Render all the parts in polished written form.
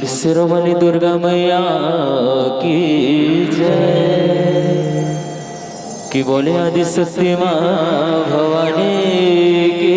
बोल सिरोमणि दुर्गा मैया की जय। कि बोले आदि शक्ति माँ भवानी की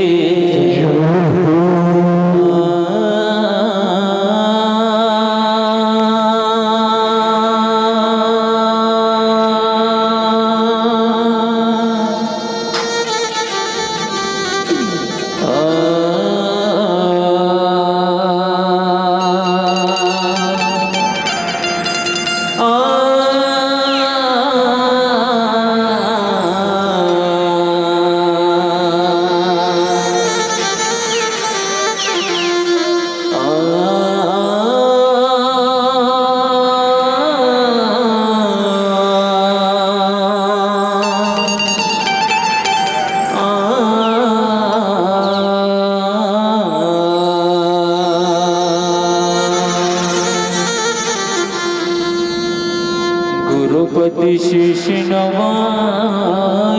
गुरुपति शीश नवाइले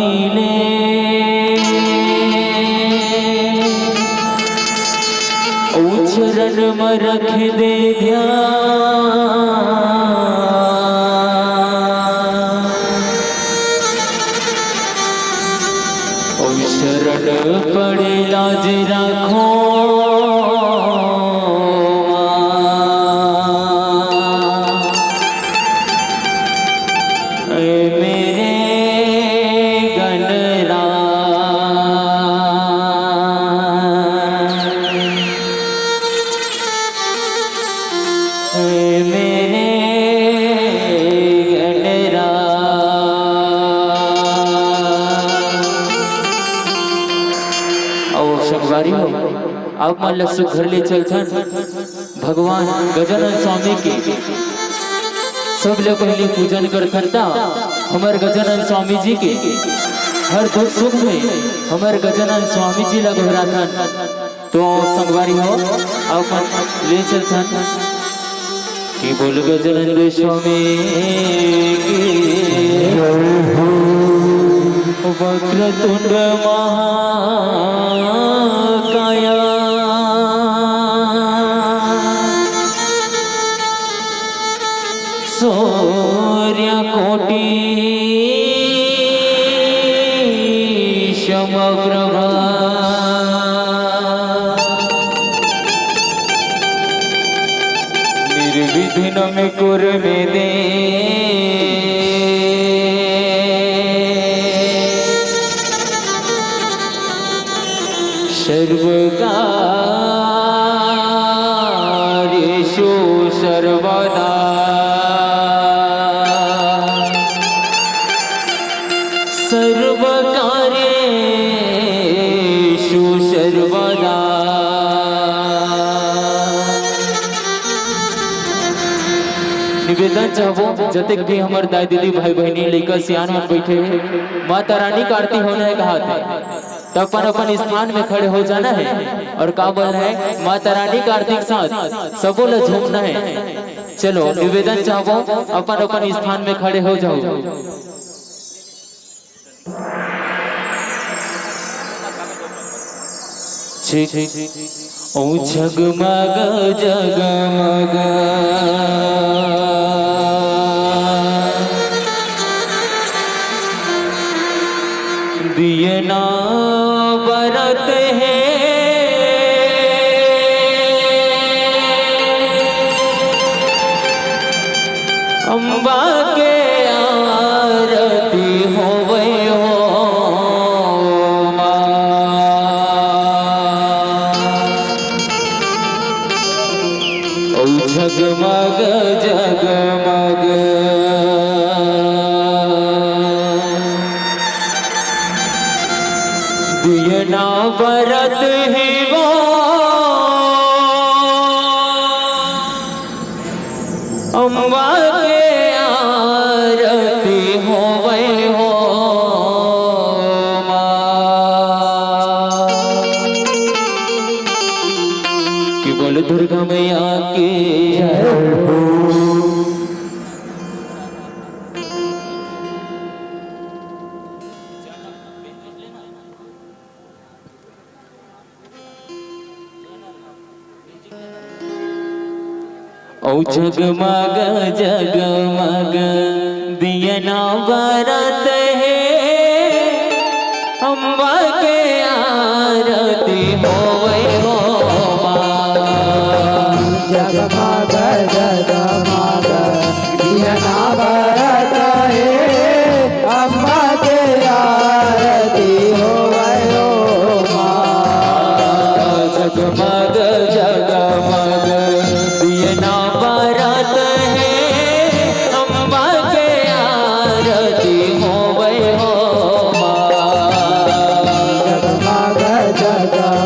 चरण में रख दे ध्यान शरण पड़े लाज राखो अब मान लग घर ले चलथन भगवान गजानन स्वामी के सब लोग पहले पूजन करता हमारे गजानन स्वामी जी के हर दुख सुख में हमारे गजानन स्वामी जी लग घबराथन तो संगवारी हो अब ले चलथन कि बोल गजानन स्वामी की वक्रतुंड महाकाय सूर्य कोटि समप्रभा निर्विघ्नं कुरु मे सर्वकार्येषु सर्वदा सर्वकार्येषु सर्वदा निवेदन चाहबो जतेक भी हमार दाई दीदी भाई बहनी लड़का सियान में बैठे माता रानी का आरती होना है कहा थे तो अपन अपन स्थान में खड़े हो जाना है और का बोलना है माता रानी का आरती के साथ सबो लोग झूमना है। चलो निवेदन चाहबो अपन अपन स्थान में खड़े हो जाओ। ओ जगमग जगमग दियना बरत है अम्बा के आरती होवे हो ओ जगमग जगमग दियना बरत है वो अम्बा के आरती होवे हो कि बोल दुर्गा मैया की ओ जगमग जगमग दियना बरत है, अम्बा के आरती होवे हो माँ। जगमग जगमग दियना बरत है, अम्बा के आरती होवे हो माँ। जगमग जगमग दियना बरत है, अम्बा के आरती होवे हो माँ। जगमग जगमग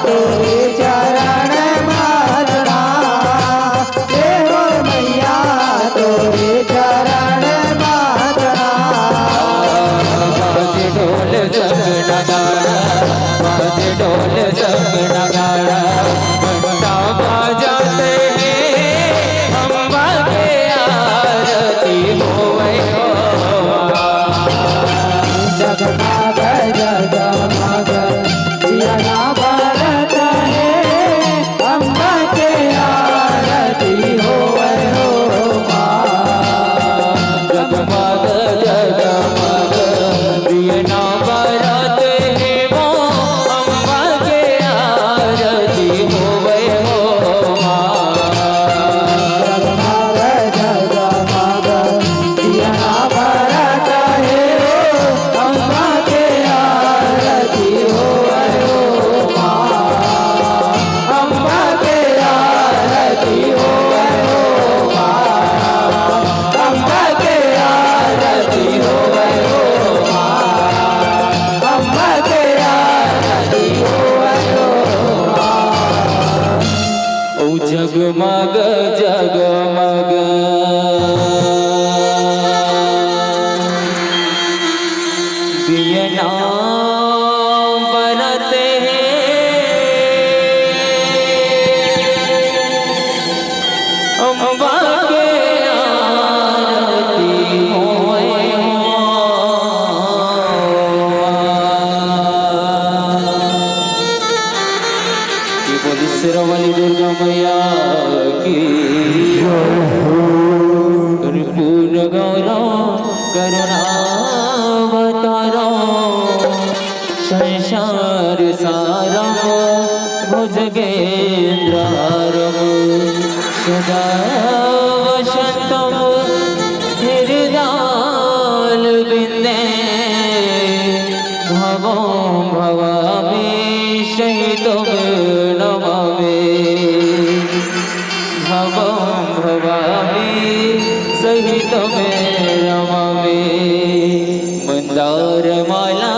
तोरे चरण मातना देव मैया तोरे चरण मातना बाजे ढोल संग नगाड़ा बाजे ढोल संग नगाड़ा घंटा बजाते हैं अम्बा के आरती होवे हो जगमग जगमग दिया ना बरत है अम्बा के आरती होवे हो माँ जगमग जगमग दिए ना बरते हैं वो अम्बा के आरती होवे हो माँ जगमग जगमग दिया ना बरत है अम्बा के आरती होवे हो माँ अम्बा के आरती होवे हो माँ अम्बा के आरती होवे हो माँ अम्बा के आरती होवे हो माँ ओ जगमग जगमग दिए ना बरते अम्बा के आरती होए की बोली सिरवली दुर्गा मैया की कर्पूर गौरव करुणावतारो संसार सारम भुजगेन्द्रहारम सदा वसंतम हृदयालविन्दे भवो भवामि शहीदं नमामि भवं भवामि सहितं नमामि मंदारमाला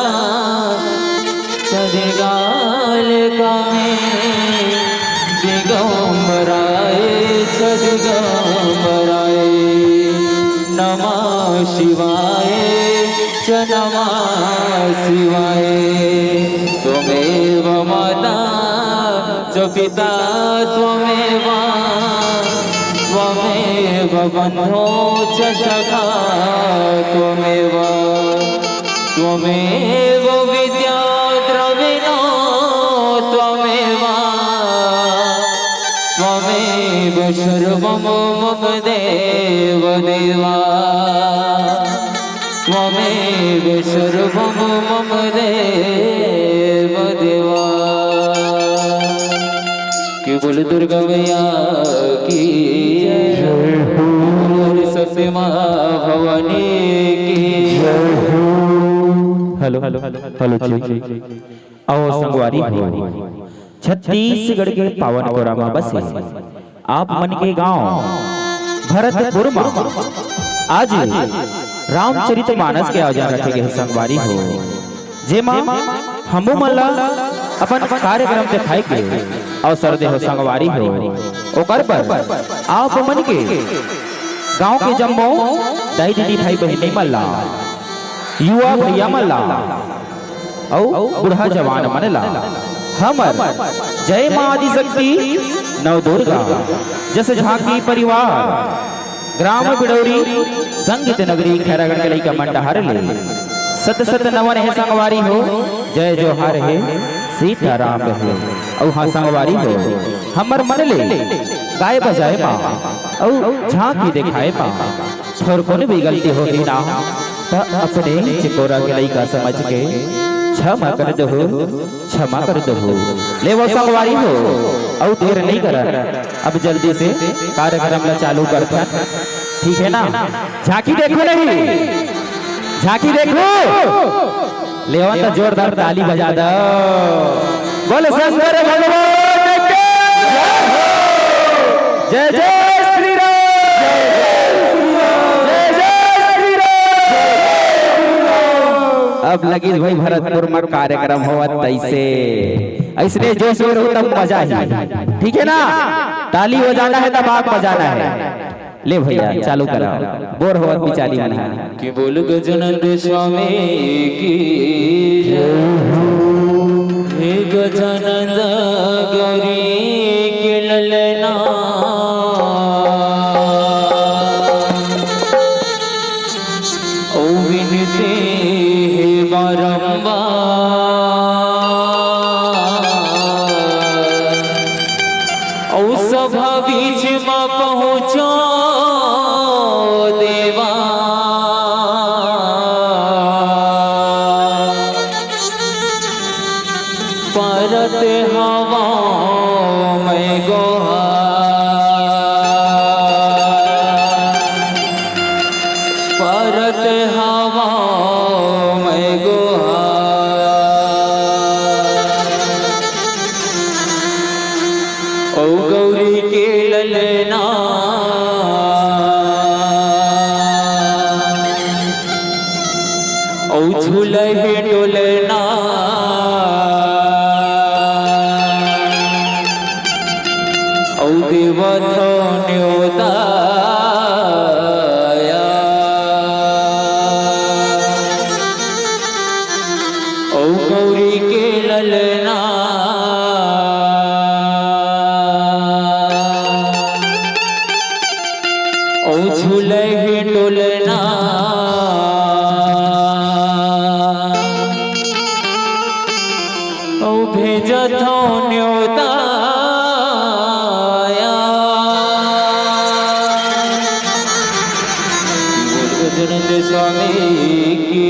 सदगाल कामे दिगंबराय सदगंबराय नमः शिवाय च नमः शिवाय त्वमेव माता च पिता त्वमेव त्वमेव बन्धो च सखा त्वमेव त्वमेव विद्या द्रविणो त्वमेव त्वमेव सर्वं मम देव देवा त्वमेव सर्वं मम देव देवा कि बोल दुर्गा मैया की बोल सत्य माँ भवानी की हेलो हेलो हेलो आओ संगवारी हो छत्तीसगढ़ के पावन कोरामा बसे आप मन के गांव भरतपुर में आज रामचरितमानस के आयोजन रखे गए संगवारी हो जेमा हमू मल्ला अपन कार्यक्रम दिखाई के अवसर दे हो संगवारी हो ओकर पर आप मन के गांव के जम्मो दाई दीदी भाई बहनी मल्ला युवा भैया मल्ला औ बुढ़ा जवान मनला हमर जय मां आदि शक्ति नव दुर्गा जस झांकी परिवार ग्राम बिडौरी संगीत नगरी खैरागढ़ के लइका मंडहार ले सत सत नवन है संगवारी हो जय जोहार है सीताराम है औ हाँ संगवारी हो हमर मन ले गाय बजाए पा औ झांकी दिखाए पा थोर कोने भी गलती होगी ना तो अपने चिकोरा के लइका समझ के क्षमा कर दो ले वो संगवारी हो और देर नहीं कर अब जल्दी से कार्यक्रम ला चालू करते ठीक है ना झांकी देखो नहीं झांकी देखो ले तो जोरदार ताली बजा दो बोल शंकर भगवान के जय जय श्री राम जय जय श्री राम अब लगी भाई भरतपुर में कार्यक्रम हुआ तैसे ऐसने जोश में रहो तब मजा ही, ठीक है ना। ताली हो जाना है तब आग बजाना है। ले भैया चालू कराओ, बोर हो बिचारी बना कि बोल गजानंद स्वामी की हे गजानंद गौरी के ललना ओ विनती है बारंबार ओ सभा बीच में पहुँचो देवा परत हवा में गोहा परत हवा में गोहा ओ गौरी के ललना ओ झूलहे डोलना ओ देवथो न्योता ओ गौरी के ललना ओ झूलहे डोलना ओ भेजथो न्योता गजानंद स्वामी की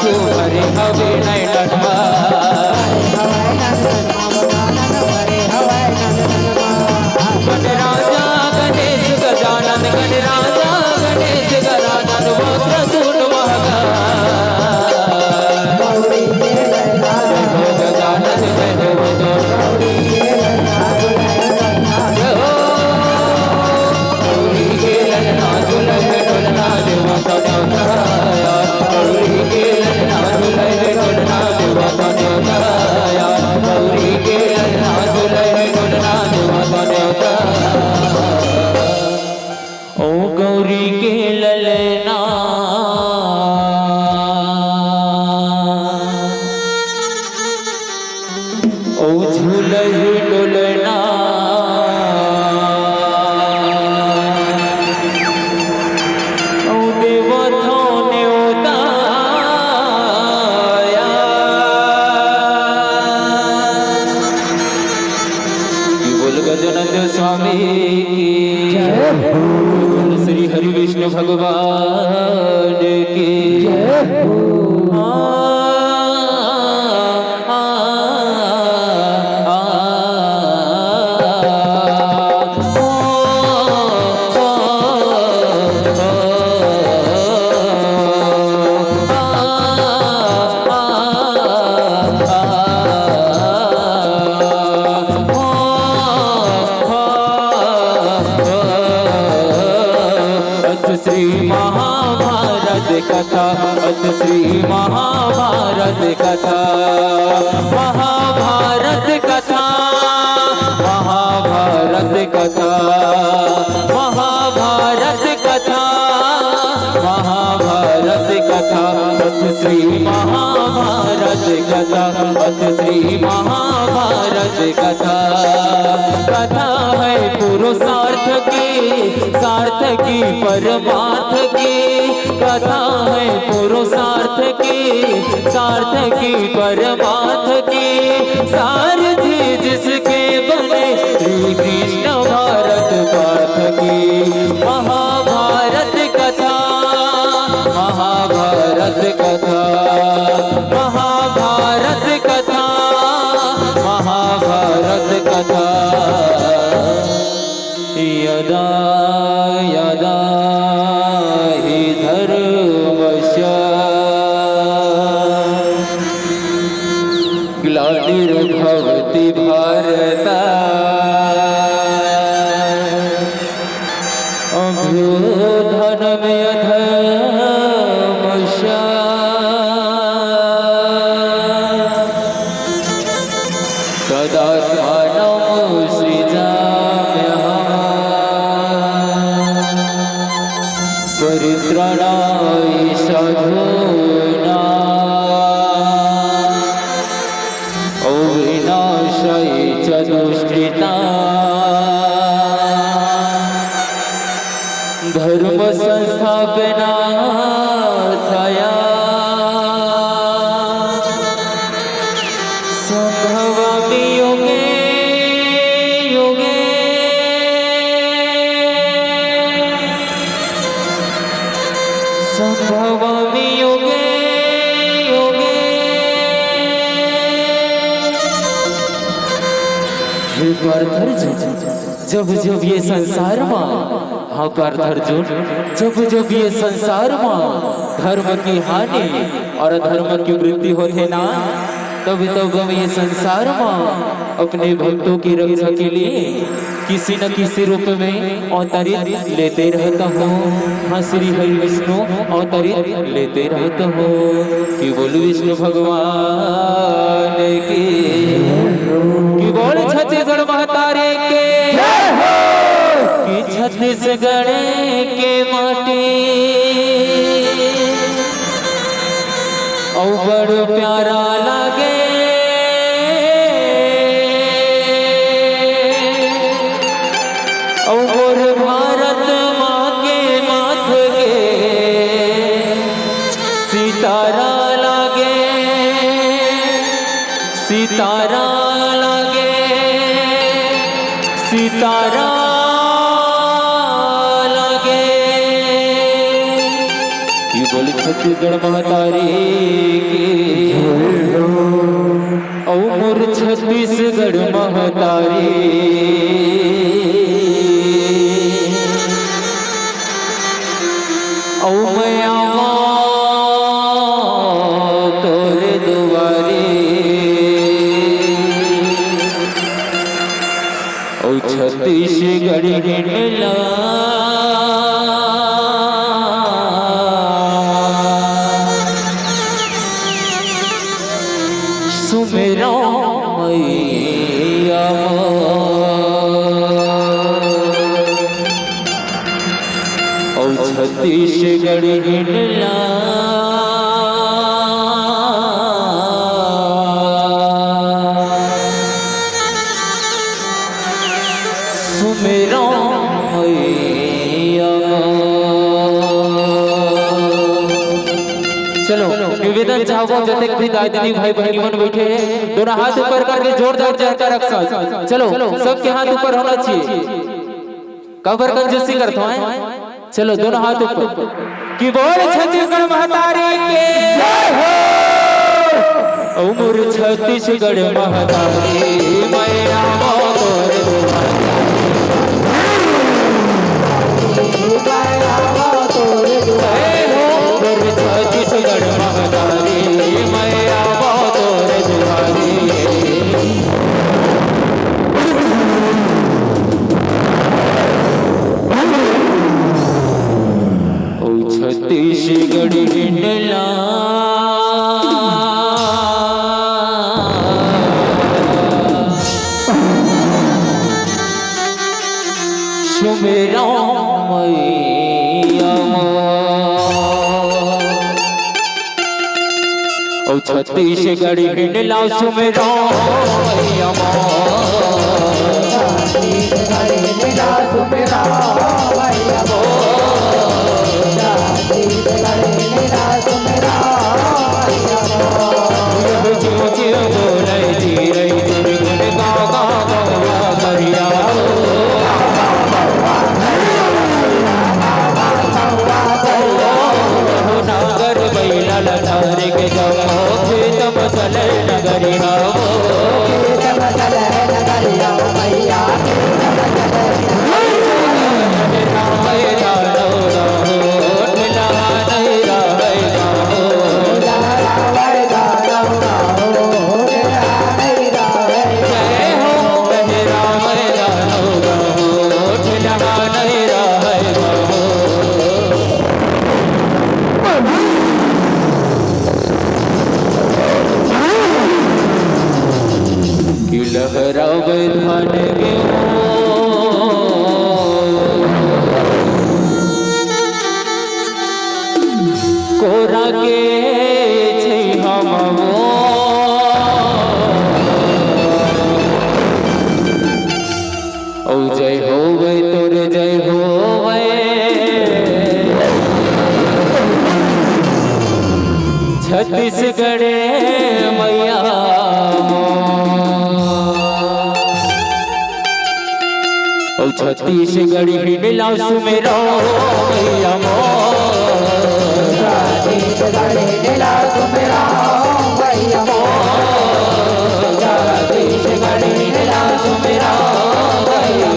छू हरे हवे नैननमा गणराजा गणेश गजानन गणराजा गणेश गजानन वक्र तूंड गजानन जय हो गौरी के ललना झुलय ढोलना देवता देवता गौरी के ललना झुलय ढोलना देवता देवता गौरी के ललना झुलय ढोलना देवता देवता ओ गौरी के ललना ओ झूलय डोलना ओ देवता न्योताया की बोल गजानन स्वामी की बोल श्री हरि विष्णु भगवान की श्री महाभारत कथा श्री महाभारत कथा महाभारत कथा महाभारत कथा महाभारत कथा महाभारत कथा श्री महाभारत कथा श्री महाभारत कथा कथा है पुरुषार्थ की सार्थकी परमार्थ की कथा है पुरुषार्थ की सार्थकी परमार्थ की सारथी जिसके बने श्री कृष्ण भारत पार्थ की महाभारत कथा महाभारत कथा महाभारत कथा महाभारत कथा यदा यदा हि धर्मस्य ग्लानिर्भवति भारत अभ्युत्थानमधर्मस्य तदात्मानं सृजाम्यहम् परित्राणाय साधूनां विनाशाय च दुष्कृतां धर्म संस्थापनार्थाय संभवामि युगे युगे संभवामि युगे युगे हे पार्थ अर्जुन जब जब ये संसार में हाँ पार्थ अर्जुन जब जब ये संसार में धर्म की हानि और धर्म की वृद्धि होते ना तब तब हम ये संसार में अपने भक्तों की रक्षा के लिए किसी न किसी रूप में अवतरित लेते रहता हूँ हाँ श्री हरि विष्णु अवतरित लेते रहता हूँ कि बोल विष्णु भगवान की कि बोल छत्तीसगढ़ महतारे के कि छत्तीसगढ़ के माटी और बड़ प्यारा लागे और भारत माँ के माथ के सितारा लागे सितारा लागे सितारा लागे। ये बोल बोल छत्तीसगढ़ महतारी की औ मोर छत्तीसगढ़ महतारी औ मैं आवा तोरे दुआरे औ छत्तीसगढ़ हिंडला सुमेरा मैया औ छत्तीसगढ़ हिंडला सुमेरा मैया। चलो निवेदन चाहो जते भी दादी भाई बहनी मन बैठे हैं दोनों हाथ ऊपर करके जोरदार जयकार रखा। चलो सबके हाथ ऊपर होना चाहिए। कबर कंजूसी करते हैं। चलो दोनों हाथ ऊपर कि बोल छत्तीसगढ़ महतारी के जय हो। ओ मोर छत्तीसगढ़ महतारी मैं आवा तोरे दुआरे मोर छत्तीसगढ़ महतारी मैं आवा तोरे दुआरे। छत्तीसगढ़ हिंडला सुमेरा मैया औ छत्तीसगढ़ हिंडला सुमेरा मैया छत्तीसगढ़ हिंडला सुमेरा मैया छत्तीसगढ़ हिंडला सुमेरा मैया बोले धीरे गुण गा गा गा करिया नागर बैला लतार के जाओ खेत मचले नगरिया खेत मचले नगरिया मैया लहराव धान कोरा के छै हम औ जय होवे तोर जय होवे छत्तीसगढ़ मैया औ छत्तीसगढ़ हिंडला सुमेरा मैया छत्तीसगढ़ हिंडला सुमेरा मैया छत्तीसगढ़ हिंडला सुमेरा मैया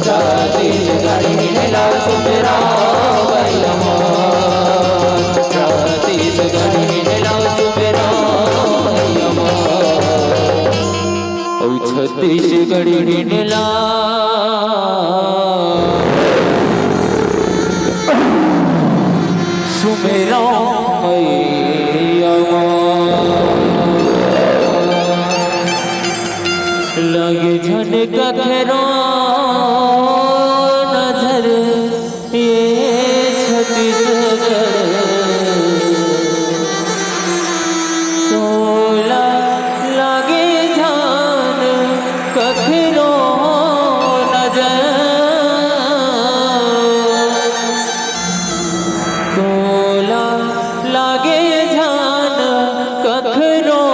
छत्तीसगढ़ हिंडला सुमेरा मैया छत्तीसगढ़ हिंडला सुमेरा मैया औ छत्तीसगढ़ हिंडला सुमेरा मैया लगे झटका खेरो नजर ये छत्तीसगढ़ तोला लगे जान कखेरो नजर तोला लागे जान कखरो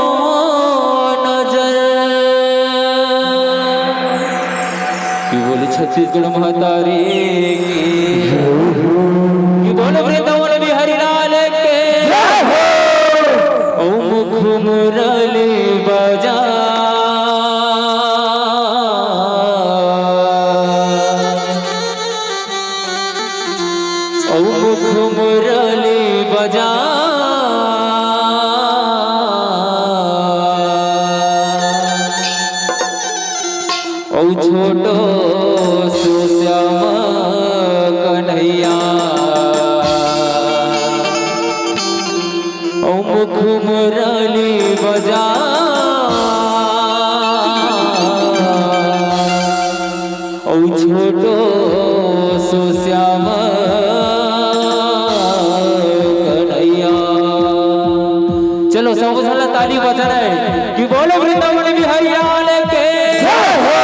नजर। कि बोले छत्तीसगढ़ महतारी की बोले वृंदावन मुरली बजा ओ मुख मुरली बजा ओ छोटो सुश्याम कन्हैया ओ मुख मुरली बजा ओ छोटो सुश्याम कन्हैया। चलो सबको साला ताली बजा रहे कि बोलो वृंदावन बिहारी लाल के जय हो।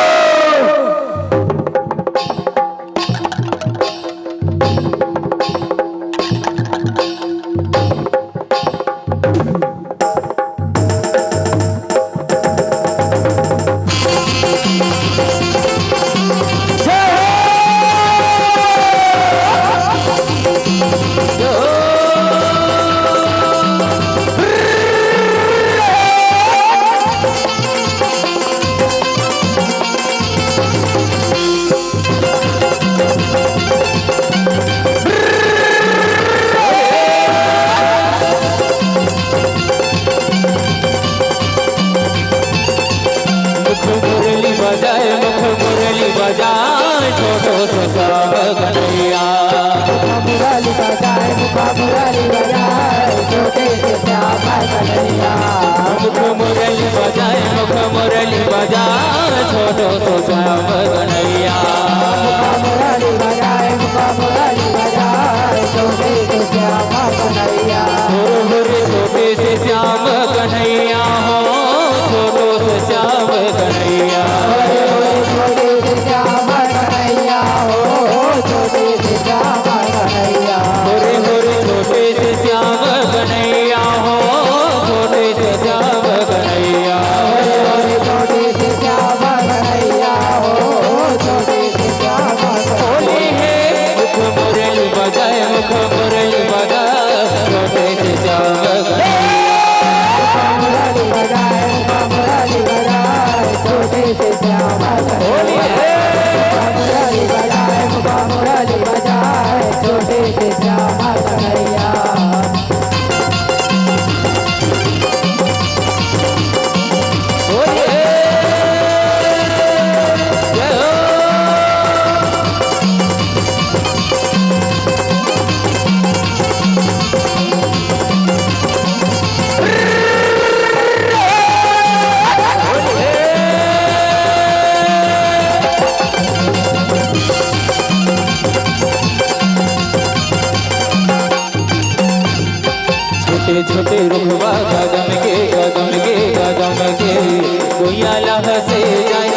मुरली बजाए छोटो सुश्याम कन्हैया मुरली बजाए मुरली बजाए छोटे सुश्याम कन्हैया मुख मुरली बजाए मुरली बजाए छोटो सुश्याम कन्हैया मुरली बजाए मुरली बजाए छोटे सुश्याम कन्हैया छोटे से श्याम कन्हैया हो छोटो से श्याम कन्हैया छोटे से श्याम कन्हैया हो छोटे से श्याम कन्हैया होरे होरे छोटे से श्याम कन्हैया हो छोटे से श्याम कन्हैया छोटे से श्याम कन्हैया हो छोटे से श्याम होली है मुख मुरली बजाए मुख मुरली बजाए छोटे से श्याम मुरली बजाए मुरली बजाए छोटे से श्याम होली है मुरली बजाए मुरली बजाए छोटे से श्याम कन्हैया होली है जय हो। छोटे छोटे रुखवा कदम के कोया लाह से जाए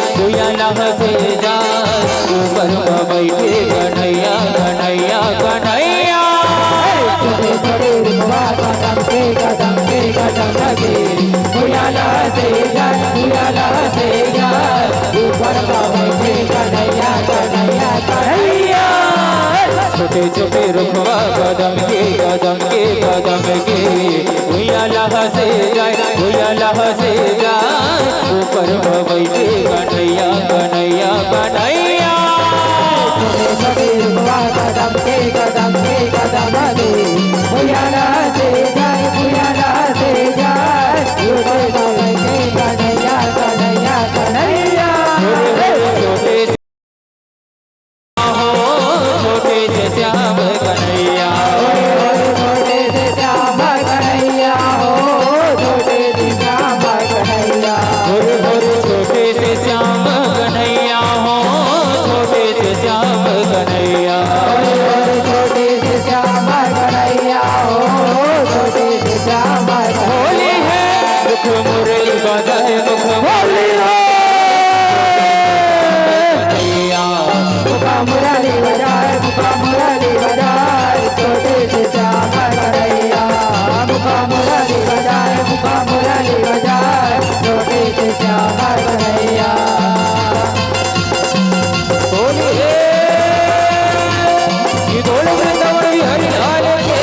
ऊपर में बैठे कन्हैया कन्हैया कन्हैया छोटे छोटे रुखवा कदम के भुयाला से जाए ऊपर बैठे कन्हैया कन्हैया कन्हैया छोटे छोटे रुखवा कदम के भुया लाह से जाए ऊपर में बैठे कन्हैया कन्हैया कन्हैया छोटे छोटे रुखवा कदम के भुयाला से जाए ऊपर बैठे कन्हैया कन्हैया कन्हैया छोटे से श्याम कन्हैया छोटे से श्याम कन्हैया हो छोटे से श्याम कन्हैया छोटे से श्याम कन्हैया हो छोटे से श्याम कन्हैया छोटे से श्याम कन्हैया हो छोटे से श्याम होली है मुख मुरली बजाए मुख मुरली कन्हैया मुरली बजाए छोटे से श्याम कन्हैया मुरली बजाए छोटे से श्याम कन्हैया होली है ये दोनों वृंदावन बिहारी लाल के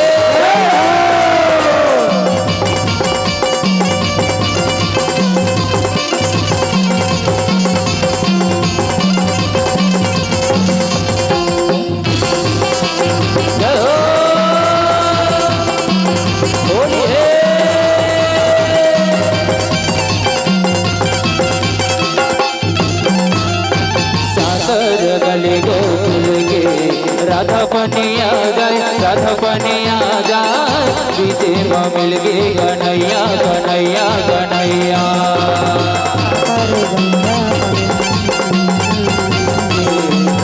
में मिल गए कन्हैया कन्हैया कन्हैया।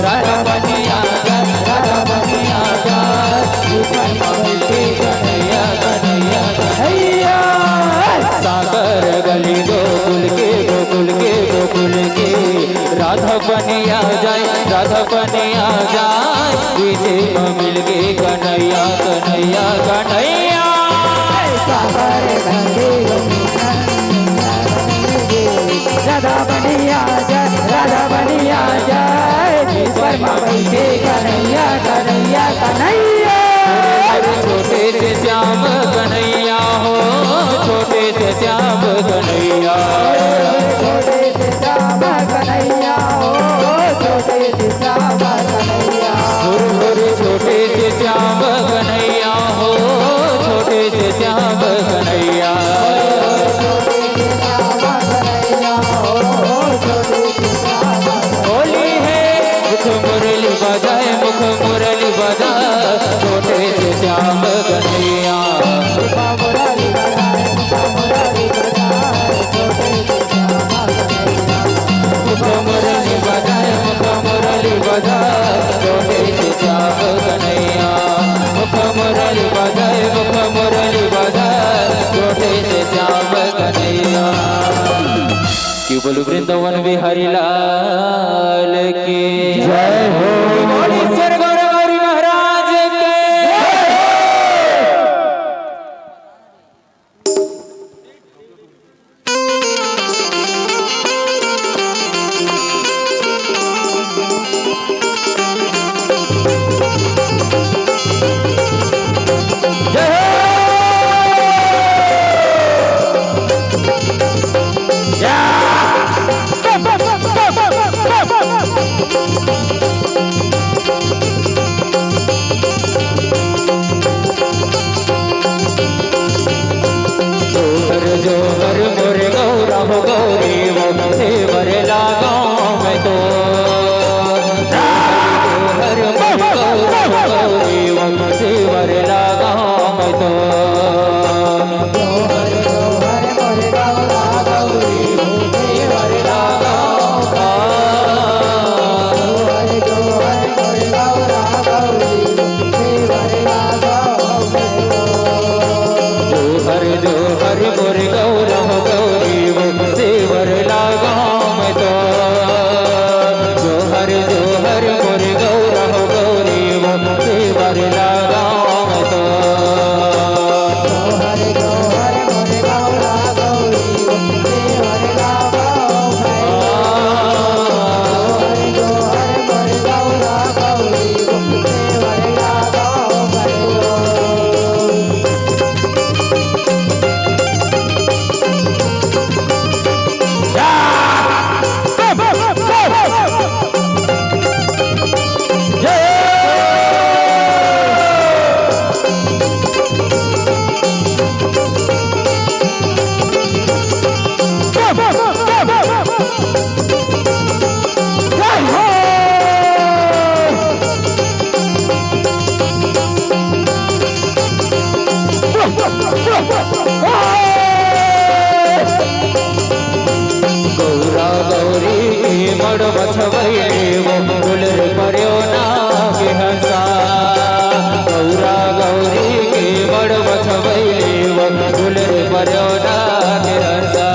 राधा बनिया राधा बनिया कन्हैया कन्हैया कन्हैया। सागर गली गोकुल के गोकुल के राधा बनिया जाए राधा बनिया जाए विजय में मिल गए कन्हैया कन्हैया कन्हैया। सागर गली राधा बनिया जाए ईश्वर माँ बैठे कन्हैया कन्हैया कन्हैया। छोटे से श्याम कन्हैया हो छोटे से श्याम कन्हैया। छोटे से श्याम कन्हैया हो छोटे से श्याम कन्हैया। छोटे से श्याम कन्हैया हो छोटे से श्याम कन्हैया। होली है मुख मुरली बजाए मुख मुरली बजाए छोटे से श्याम कन्हैया। मुख मुरली बजाए मुख मुरली बजाए छोटे से श्याम कन्हैया। मुख मुरली बजाए मुख मुरली बजाए छोटे से श्याम कन्हैया। कि बोलू वृंदावन बिहारी लाल की जय हो। गौरी महाराज के जोहर मोरे गौरा हो गौरी वो सेवर लगाऊं मैं तो। जोहर मोरे गौरा हो गौरी वो सेवर लगाऊं मैं तो। जोहर जोहर मोरे गौरा गौरी वो सेवर लगाऊं। जोहर जोहर मोरे गौरा गौरी वो सेवर लगाऊं मैं तो। जोहर जोहर मोरे गौरा हो गौरी वो सेवर लगाऊं मैं तो। जोहर जोहर मोरे गौरा हो गौरी वो सेवर लगाऊं मैं तो। जोहर जोहर मोरे गौरा गौरी वो सेवर लगाऊं मैं तो। जोहर जोहर मोरे गौरा गौरी वो सेवर लगाऊं मैं गौरा गौरी मड़ बछवैले वो गुलर पर्यो ना के हंसा। गौरा गौरी के मड़ बछवैले वो गुलर पर्यो ना के हंसा।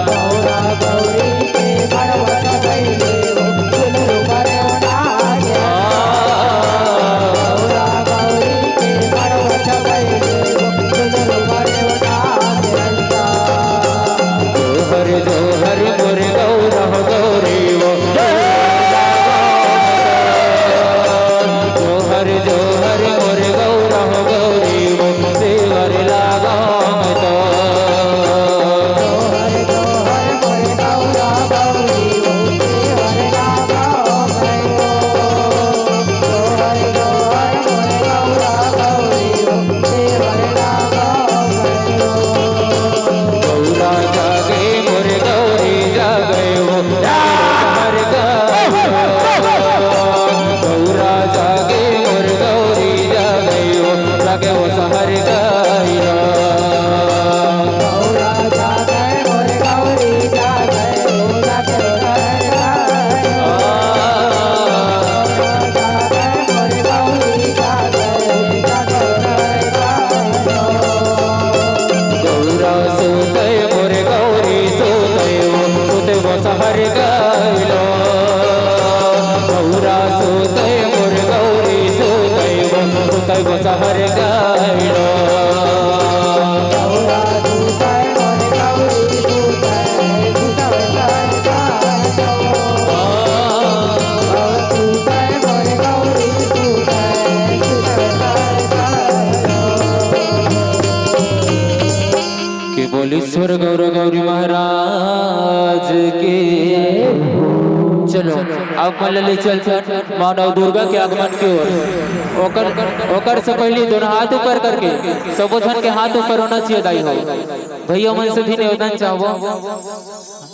गौरा गौरी के मड़ बछवैले वो गुलर पर्यो ना के हंसा। गौरा गौरी के मड़ बछवैले वो गुलर पर्यो ना के हंसा। जोहर जोहर मोरे गौरा हो गौरी वो जोहर जोहर मोरे गौरा हो गौरी वो सेवर लगाऊं मैं तो। जोहर जोहर मोरे गौरा गौरी वो सेवर लगाऊं मैं तो। जोहर जोहर मोरे गौरा गौरी वो सेवर लगाऊं मैं तो। गौरा जागे मोरे गौरी जागे वो हर गौरा जागे मोरे गौरी जागे वो सहर गाय बोलेश्वर गौर गौरी महाराज के। चलो अब मल्ल चल माँ नव दुर्गा के आगमन की ओर। ओकर से पहले दोनों हाथ ऊपर करके सबो जन के हाथ ऊपर होना चाहिए। दाई हो भैया मन से भी निवेदन चाहो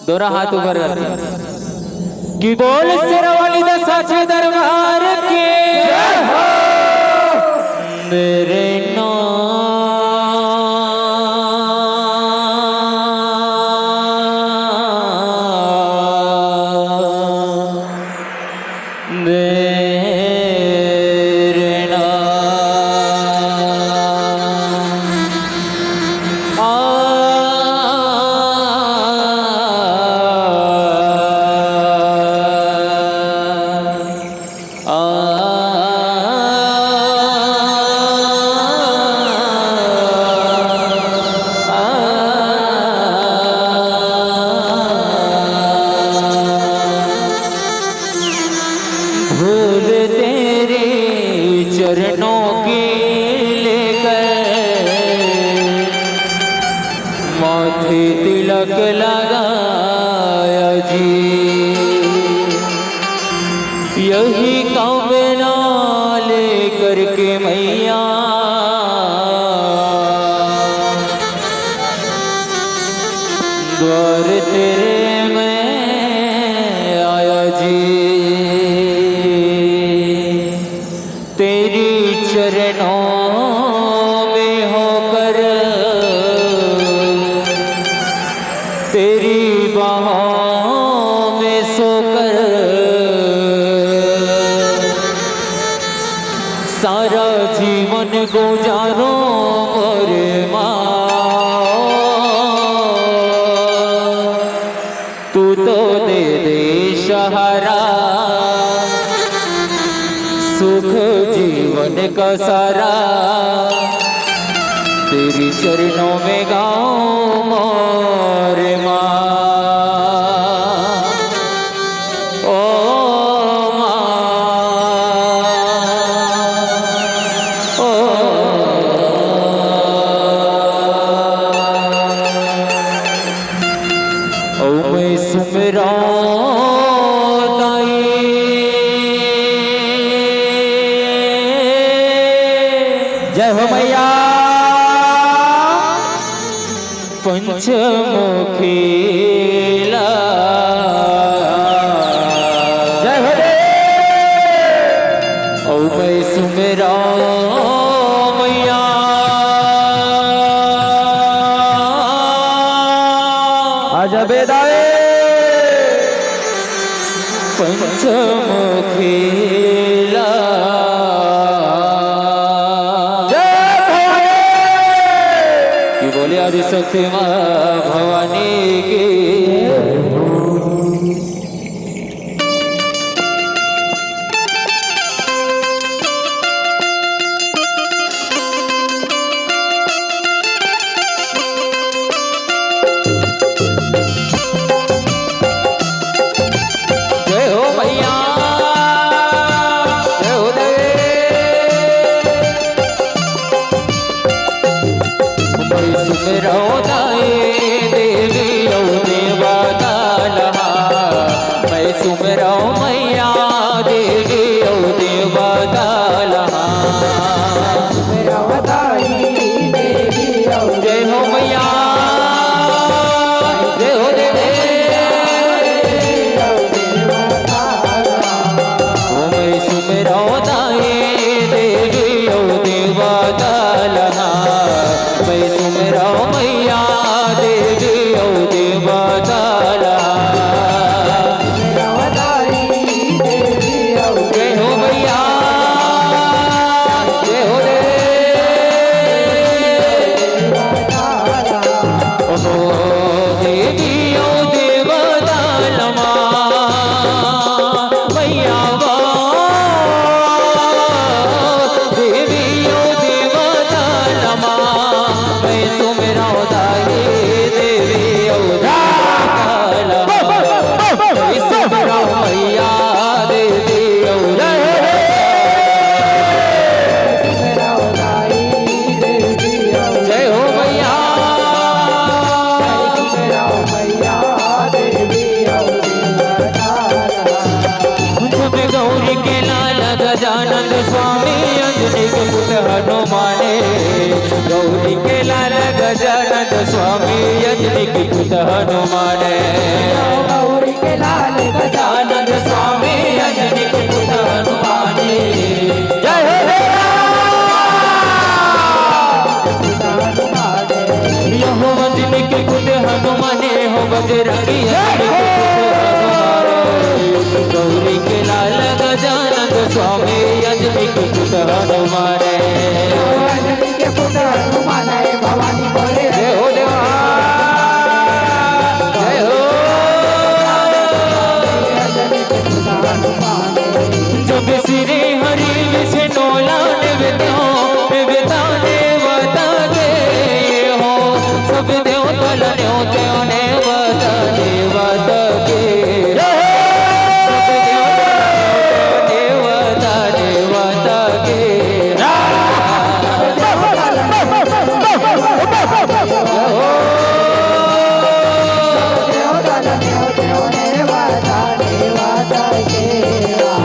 दोनों हाथ ऊपर करके कि बोल शेरवाली दा साचे दरबार के मेरे चरणों के लेकर माथे तिलक लगाया जी। यही कामना लेकर के मैया द्वार तेरे में आया जी। तेरी चरणों में होकर तेरी बाहों में सोकर सारा जीवन गुजारो मोरे माँ। तू तो दे दे सहारा सुख जीवन का सारा। तेरी चरणों में गाऊं मोरे माँ। ओ माँ ओ मैं सुमिरा जय हो मैया। पंचमुखी जय हो रे। ओ मैं सुमिरा मैया आजा बेदाए पंचमुखी बोले आदिशक्ति माँ भवानी की। जय हो मैया जय हो देवी। सुमिरो दाए देवी ओ देवता लहा। मैं सुमिरो मैया देवी ओ देवता लहा। जय हो मैया जय हो देवी। मैं सुमिरो दाए देवी ओ देवता लहा। मैं सुमिरो मैया गौरी के लाल गजानन स्वामी यज्ञिक पुत हनुमान गौरी के लाल गजानन स्वामी यज्ञिक पुत हनुमान जय हो यहो यज्ञिक पुत हनुमान हो बजरंगी गौरी के लाल गजानन स्वामी यज्ञिक पुत हनुमान के पुत्र हनुमान भवानी बोले जय हो देवा जय हो जब श्री हरि विष्णु लाने बेताने बता गए हो सब देव तलने होते बता देवता के सब देव बता देवता के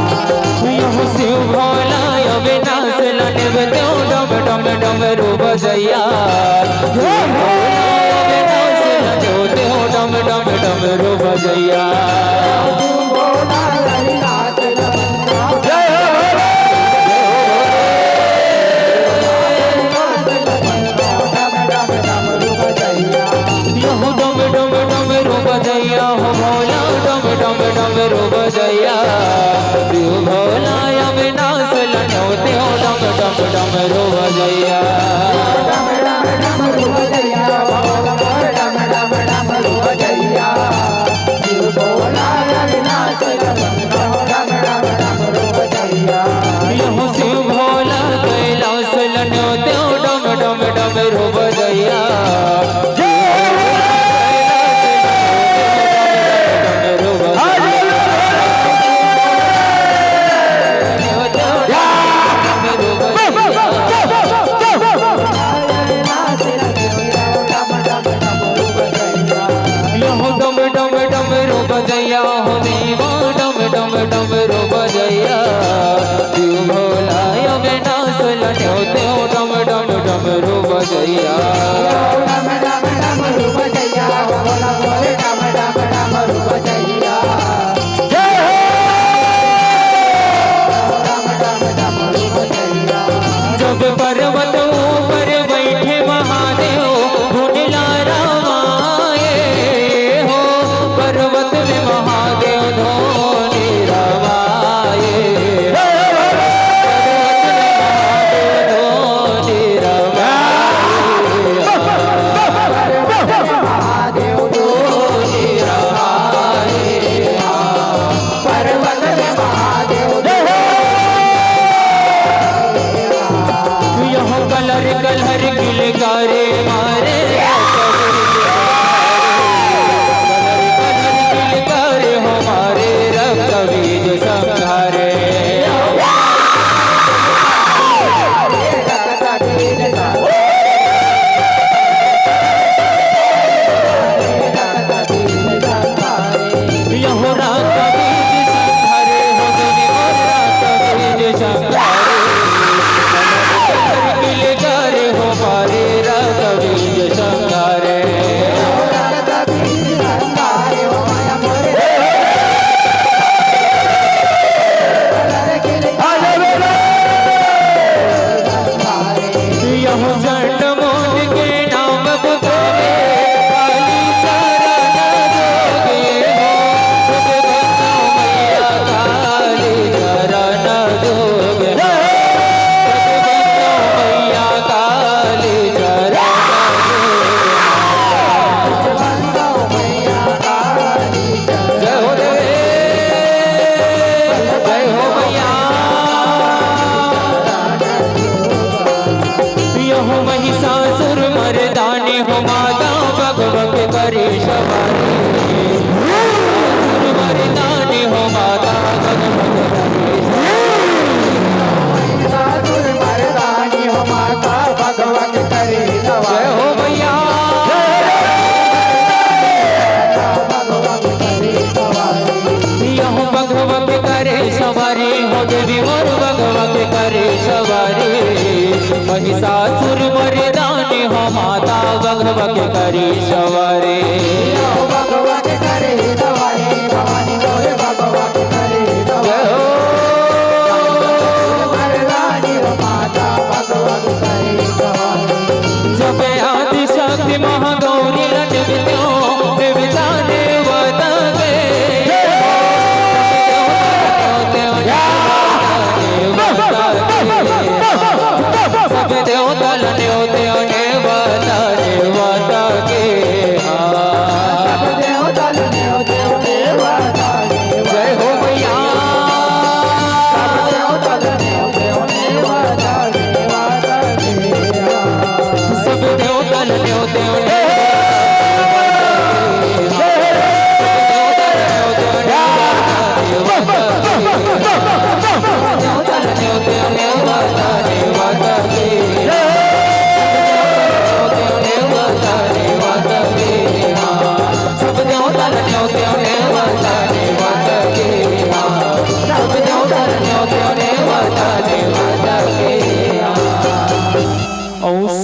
शिव भोला अविनाश लाने बतो डम डम डमरू बजैया अविनाश लाने होते हो डम डम डमरू बजैया बजैया हो भोला डम डम डमरू बजैया शिव भोला अविनाश लाने होते हो डम डम डमरू बजैया यहो शिव भोला कैलाश लाने होते हो डम डम डमरू बजैया बजैया हो देवा डम डम डमरू बजैया शिव भोला अविनाश लाने होते हो डम डम डमरू बजैया जब पर्वत ऊपर बैठे महादेव धुंधला रामाए हो पर्वत में महादेव धोनी रमाए कलर कलर किलकारे मारे कलर किलकारे हमारे रक्त बीज संहारे यहो रात बीज संहारे हो गई और रात बीज संहारे किलकारे हमारे रात बीज संहारे यहो जन्म मोद के नाम पुकारे काली चरण जोगे हो खुद बंदो मैया काली चरण जोगे हो खुद बंदो मैया काली चरण जय हो रे जय हो मैया यहो महिषासुर मर्दानी हो माता भगवत करे सवारी मर्दानी हो माता भगवत करे जय हो मैया यहो भगवत करे सवारी हो देवी मोर भगवत करे सवारी महिषासुर मोर मर्दानी हो माता भगवा के करी सवारे भगवा के करे सवारे भवानी मोरे भगवा के करे सवारे मर्दानी हो माता भगवा के करे सवारे जब आदि शक्ति महागौरी लटवितो देवता देवता गे सब देवता लन्योते देवता देवता के सब देवता लन्योते देवता जय हो मैया सब देवता लन्योते देवता देवता सब देवता लन्योते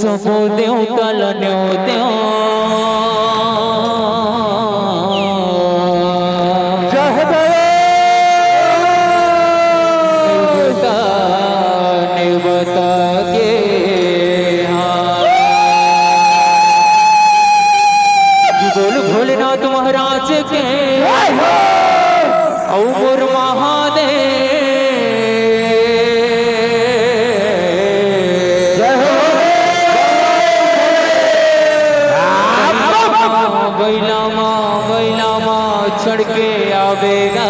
सबो देवता लन्योते देवता के बोल भोलेनाथ महाराज के औ मोर बैलामा चढ़ के आवेगा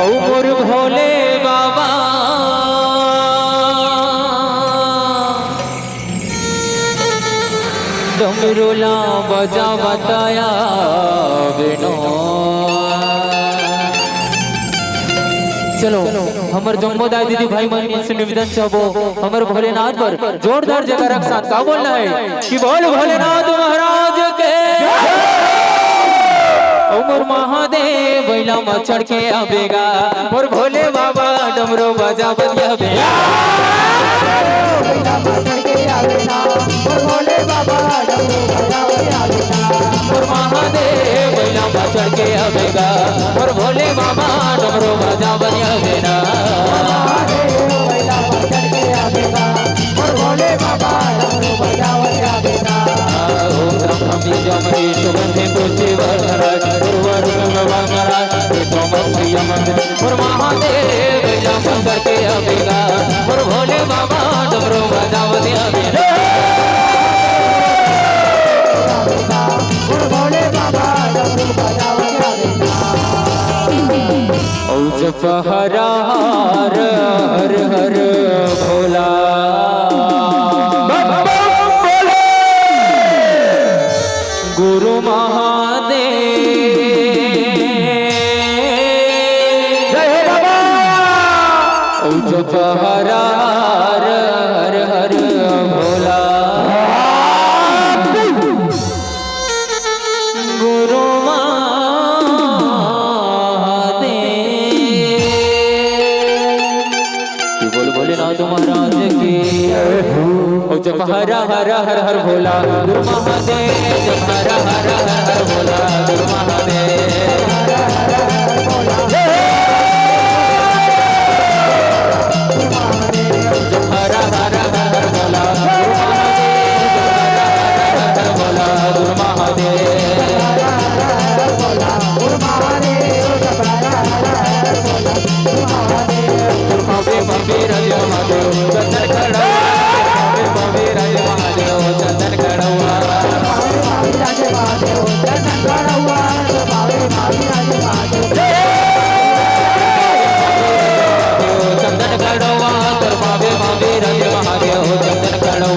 ओ मोर भोले बाबा डमरूला बजा बताया बिनो चलो हमर जम्मोदाय दीदी भाई मन से निवेदन चाहबो हमर भोलेनाथ पर जोरदार जगह रख साथ का बोलना है कि बोल भोलेनाथ महाराज के उमर महादेव बैला में चढ़ के आवेगा और भोले बाबा डमरू बजा बजावेगा भोले बाबा डमरू बजावेगा और महादेव बैला में चढ़ के आवेगा और भोले बाबा डमरू बजा बजावेगा भोले बाबा डमरू बजावेगा जमरी सुगंधि पुष्टि वर्धराज उर्वर गंगवांगराज और महादेव जम करके आवेगा और भोले बाबा डमरू बजावते आवेगा भोले बाबा डमरू बजावेगा औ जप हर हर हर हर भोला गुरु महादेव जय बाबा औ जप हर हर हर हर भोला गुरु महादेव बोल भोलेनाथ महाराज की ओ जप हर हर हर हर भोला गुरु महादेव जप हर हर हर हर भोला गुरु महादेव जप हर हर हर हर भोला गुरु महादेव गुरु महादेव बम्बे राज महादेव चंदन खड़ा बम्बे राज महादेव चंदन खड़ा चंदन खड़ा तर बाबे बाबे राज महादेव चंदन खड़ा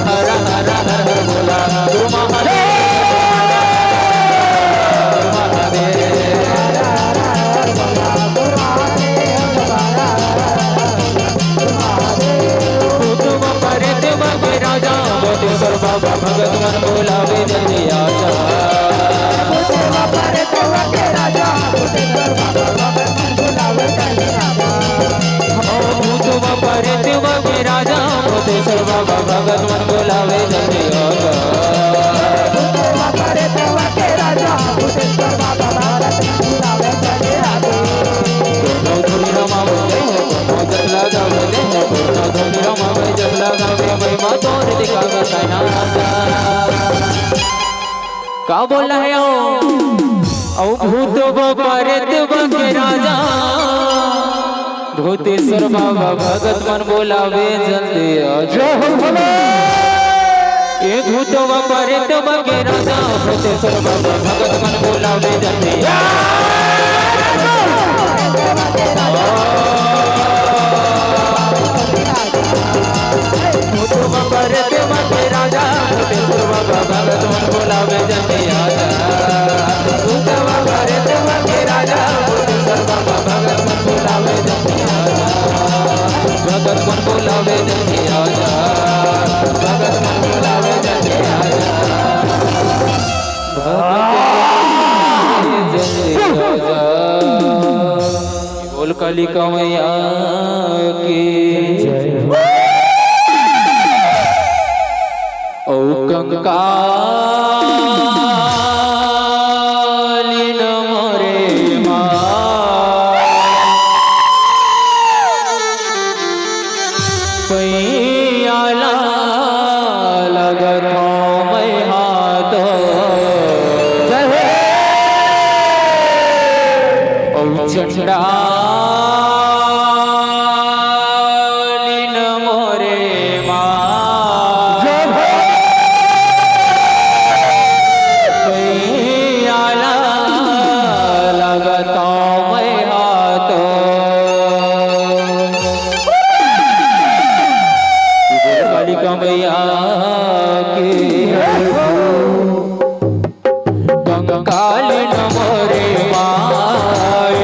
हर हर हर हर भोला गुरु महादेव बाबा भगत मन बोलावे जल्दी आजा भगत मन बोलावे जल्दी आजा सेवा करे देवा के राजा भूतेश्वर बाबा भगत बुलावे चले आगे कोनो धुनी रमावे कोनो जसला गावे कोनो धुनी रमावे जसला गावे महिमा तोर दिखावे कहना राजा का बोला है ओ भूत बपरत बके राजा भूतेश्वर बाबा भगत मन बोलावे जल्दी आजा ये भूत बपरत बके राजा भूतेश्वर बाबा भगत मन बोलावे जल्दी भूत बपरत बके राजा भूतेश्वर बाबा भगत मन बोलावे जल्दी आजा भूत बपरत बके राजा भूतेश्वर बाबा भगत मन बोलावे जल्दी आजा भगत मन बोलावे जल्दी आजा भगत मन बोलावे जल्दी आजा भगत जल्दी आजा बोल काली कमैया की ओ कंकालिन मोरे पैयाला लगत मैं हाथ ओ चंडालिन मोरे पैयाला लगत मैं हाथ काली कमैया के कंकालिन मोरे माय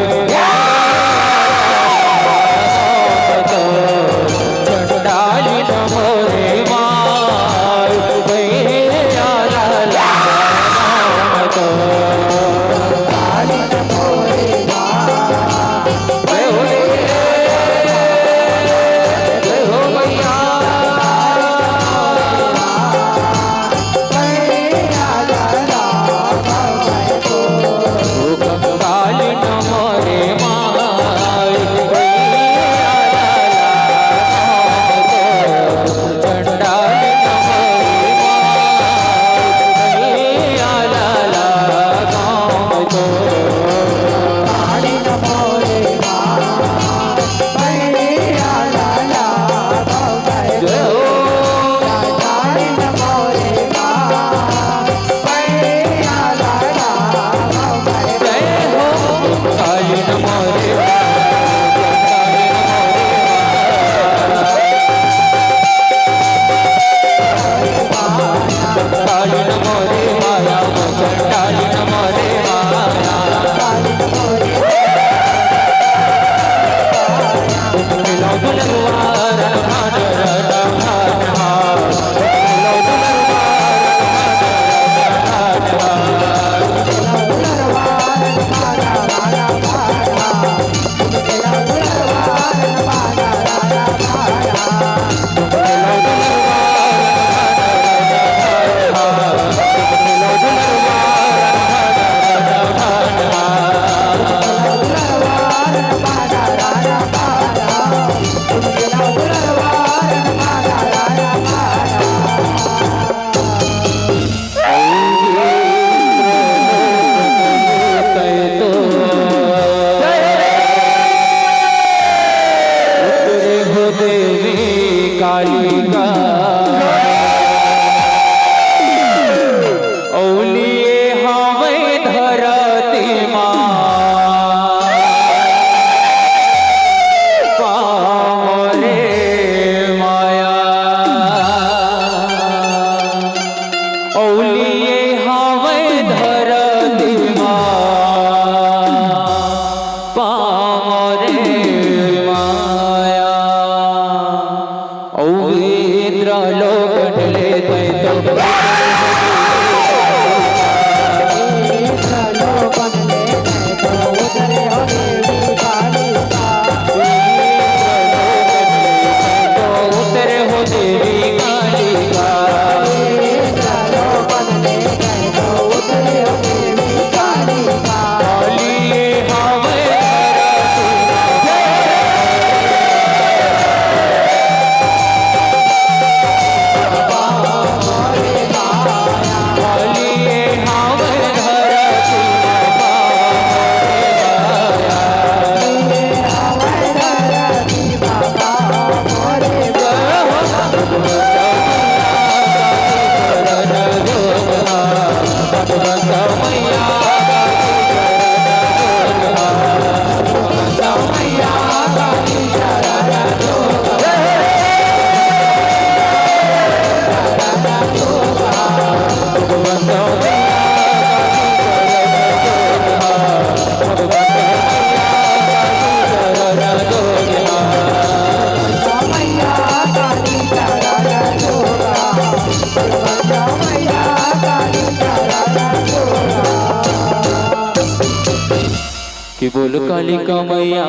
कि बोल कालिका मैया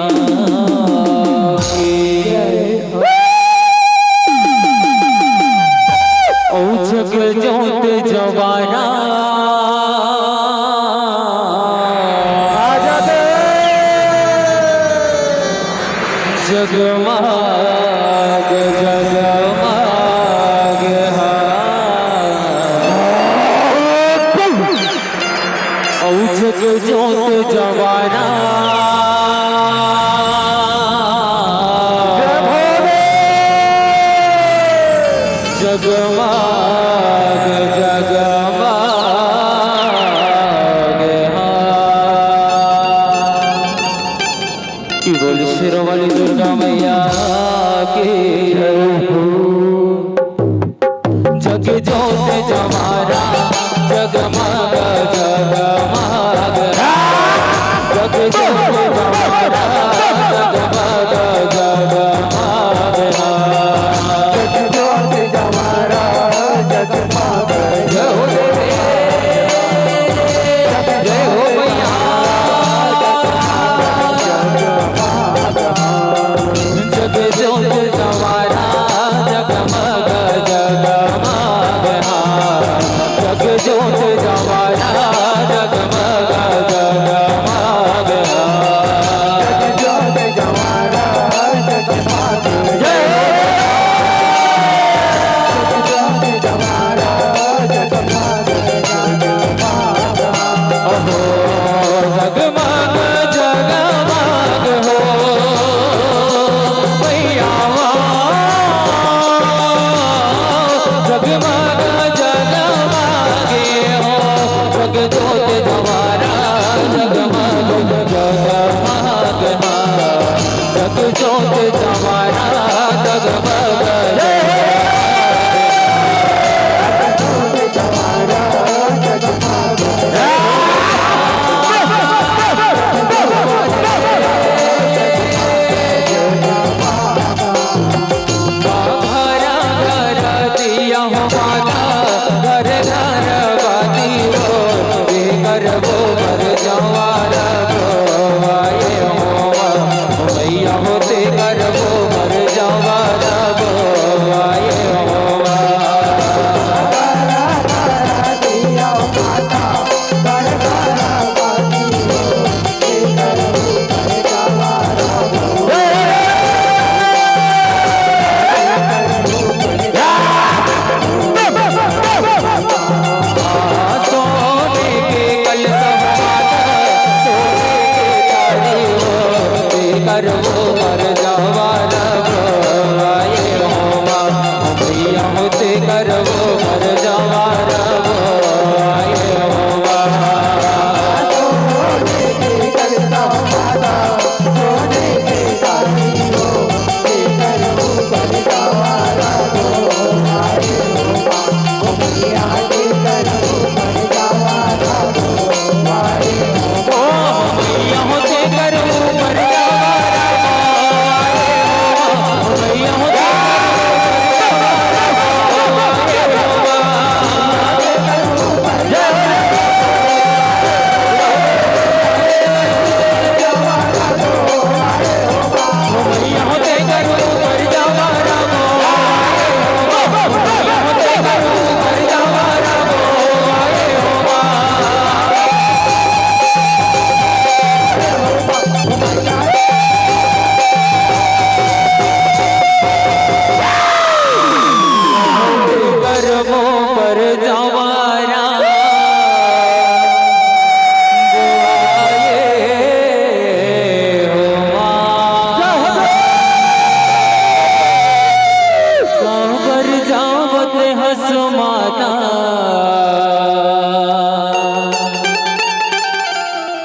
जग जोत जवाना जगमग जगमग जग जोत जवाना जगमग जगमग कि बोल शेरवाली दुर्गा मैया की जग जोत जवाना जगमग जगमग जग जोत जवाना जगमग जगमग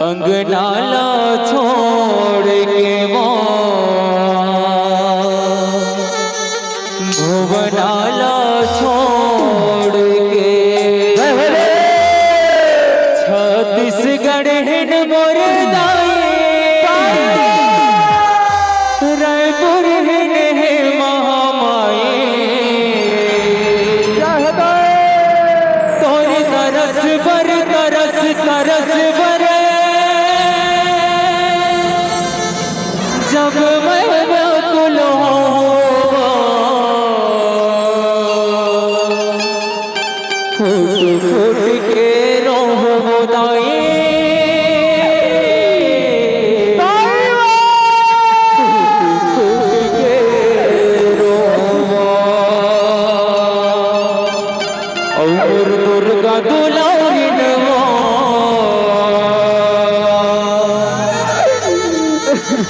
अंगनाला छोड़ के वो भुवनाला छोड़ के छत्तीसगढ़ हिन मोर रायपुर हिन है महामाई तोरी तरस बर तरस तरस बर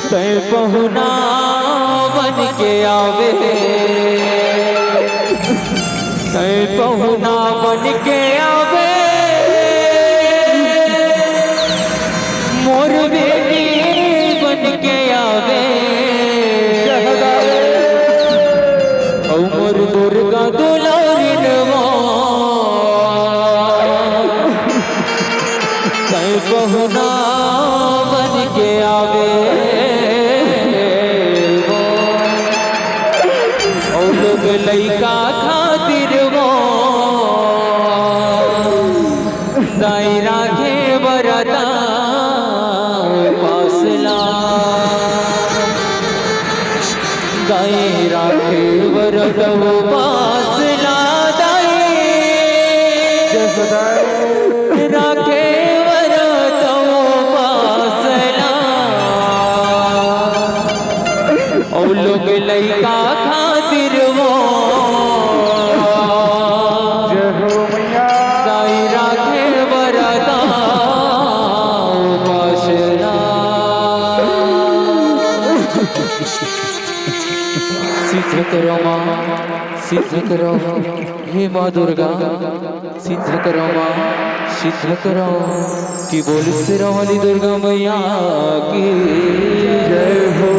तय पहुना बन के आवे, तय पहुना बन के आवे, मोर बेटी बन के आवे, औ मोर दुर्गा दुलारिनवा तय पहुना बन के आवे, और लोग लइका खातिर वो दाई राखे बरता फासला, दाई राखे बरत वो फासला, दाई राखे बरत वो फासला, और लोग लइका खातिर वो दाई राखे बरता फासला। सिद्ध करो माँ, सिद्ध करो हे माँ दुर्गा, सिद्ध करो माँ, सिद्ध करो कि बोल सिरा वाली दुर्गा मैया की जय हो।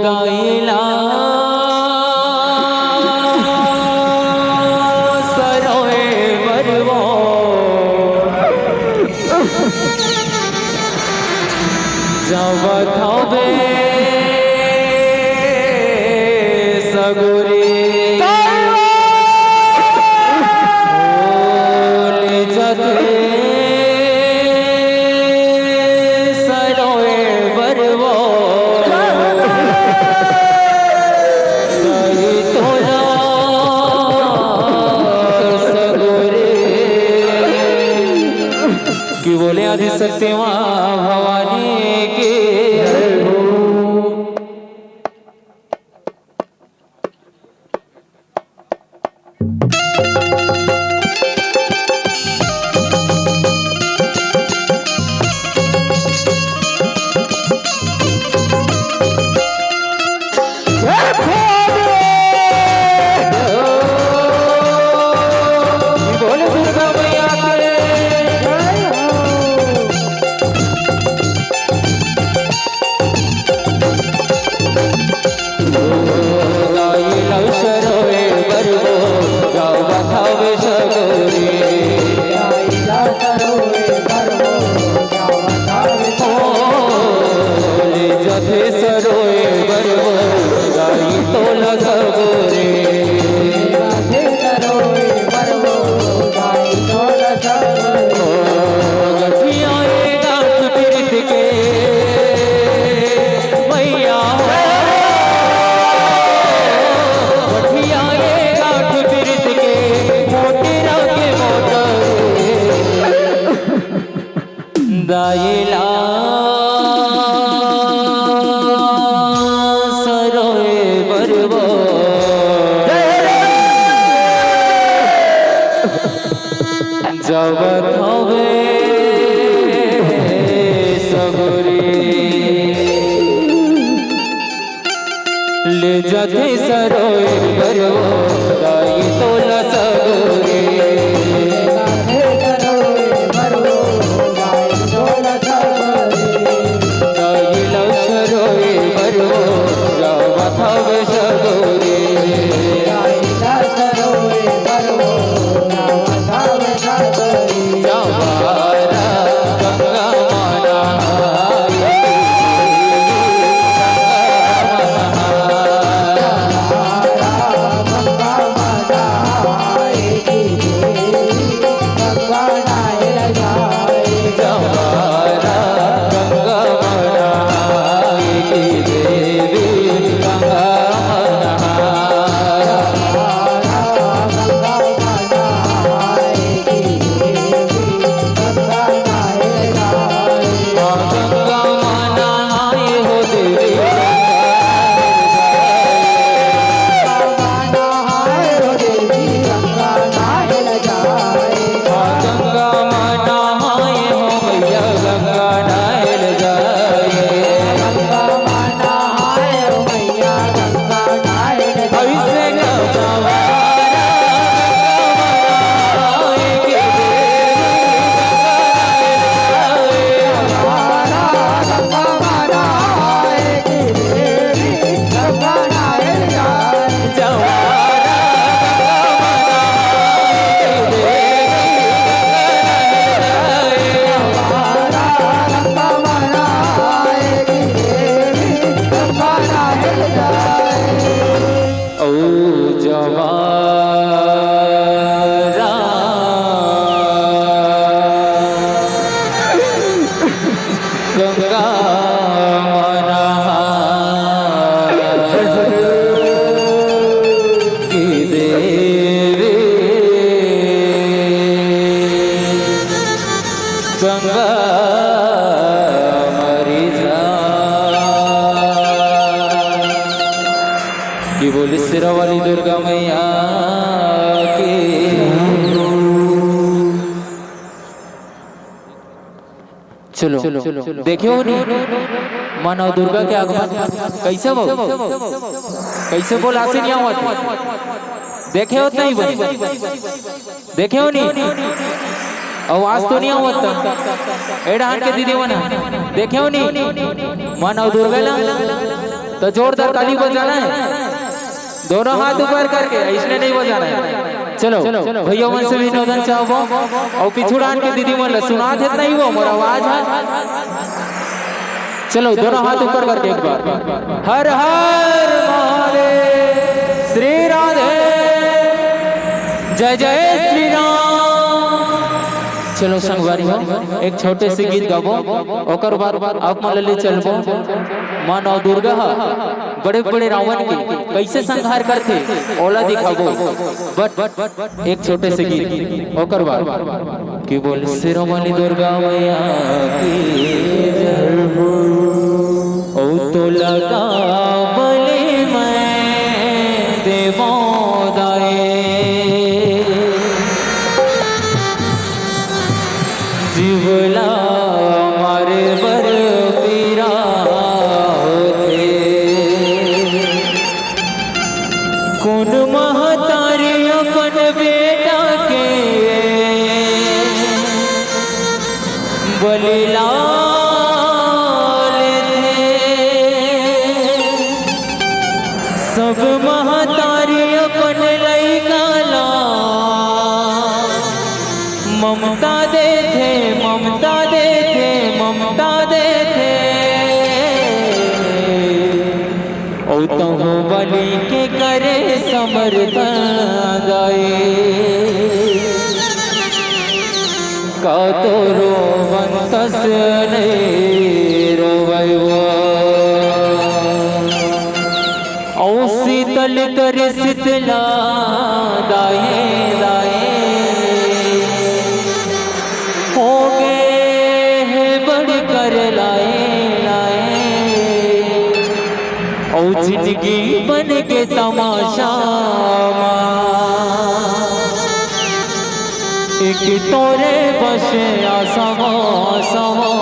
दाइला सरोए बरवो जब थावे सगुरी ले जाते सरोए बरवो दाई तोला सगुरी कि बोले आदि शक्ति माँ भवानी की जय हो। बोले दुर्गा मैया सरोए बरवो गाई तोला सगोरे, गठियाए गाठ पीरित के मैया, गठियाए गाठ पीरित के मोटेरा के मोटरे दाइला जब थावे सगुरी ले जाते सरोए बरवो दाई तोला सगुरी, गंगा माना की देवी गंगा मरी जा की बोली सिरा वाली दुर्गा मैया की। चलो देखियो माँ नौ दुर्गा के आगमन कैसे हो, कैसे बोल आसे नहीं हुआ देखे हो नहीं बनी, देखे हो नहीं आवाज तो नहीं हुआ एड़ा हाथ के दीदी बना देखे हो नहीं माँ नौ दुर्गा ना तो जोरदार ताली बजाना है, दोनों हाथ ऊपर करके, इसने नहीं बजाना है। चलो भैया मन से विनोदन चाहो और पिछुड़ान के दीदी मन सुना थे नहीं वो मोर आवाज है। चलो दोनों हाथ ऊपर करके एक बार हर हर महादेव श्री राधे जय जय श्री राम। चलो संगवारी हो एक छोटे से गीत गाबो ओकर बाद आप मन ले चलबो माँ नौ दुर्गा बड़े बड़े रावण के कैसे संहार करते ओला दिखाबो बट एक छोटे से गीत ओकर बाद की बोल सिरोमणि दुर्गा मैया की जय हो। ओ तो लगा बलि मैं देवो दाए जीवला मारे बर पीरा होते कौन महतारी अपन बेटा के बलिलाल थे। सब महतारी अपन लइका ला ममता दे थे, ममता दे थे, ममता दे थे। ओ तो बलि के करे समर्थन गाए का तो रोवंतस नहीं रोवैवा। ओ शीतल कर शीतला दाए दाए हो गए है बड़ कर लाए लाए। ओ जिंदगी बन के तमाशा एक तोरे बस आसमा समा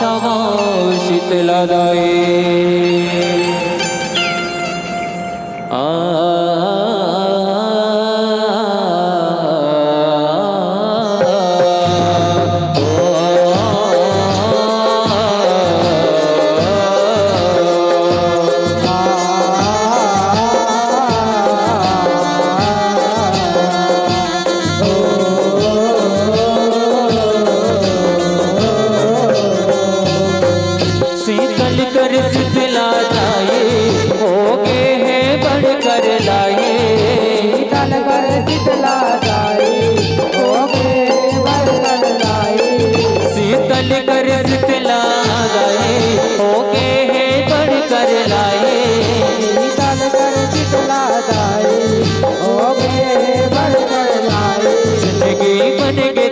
समा शीतला दाए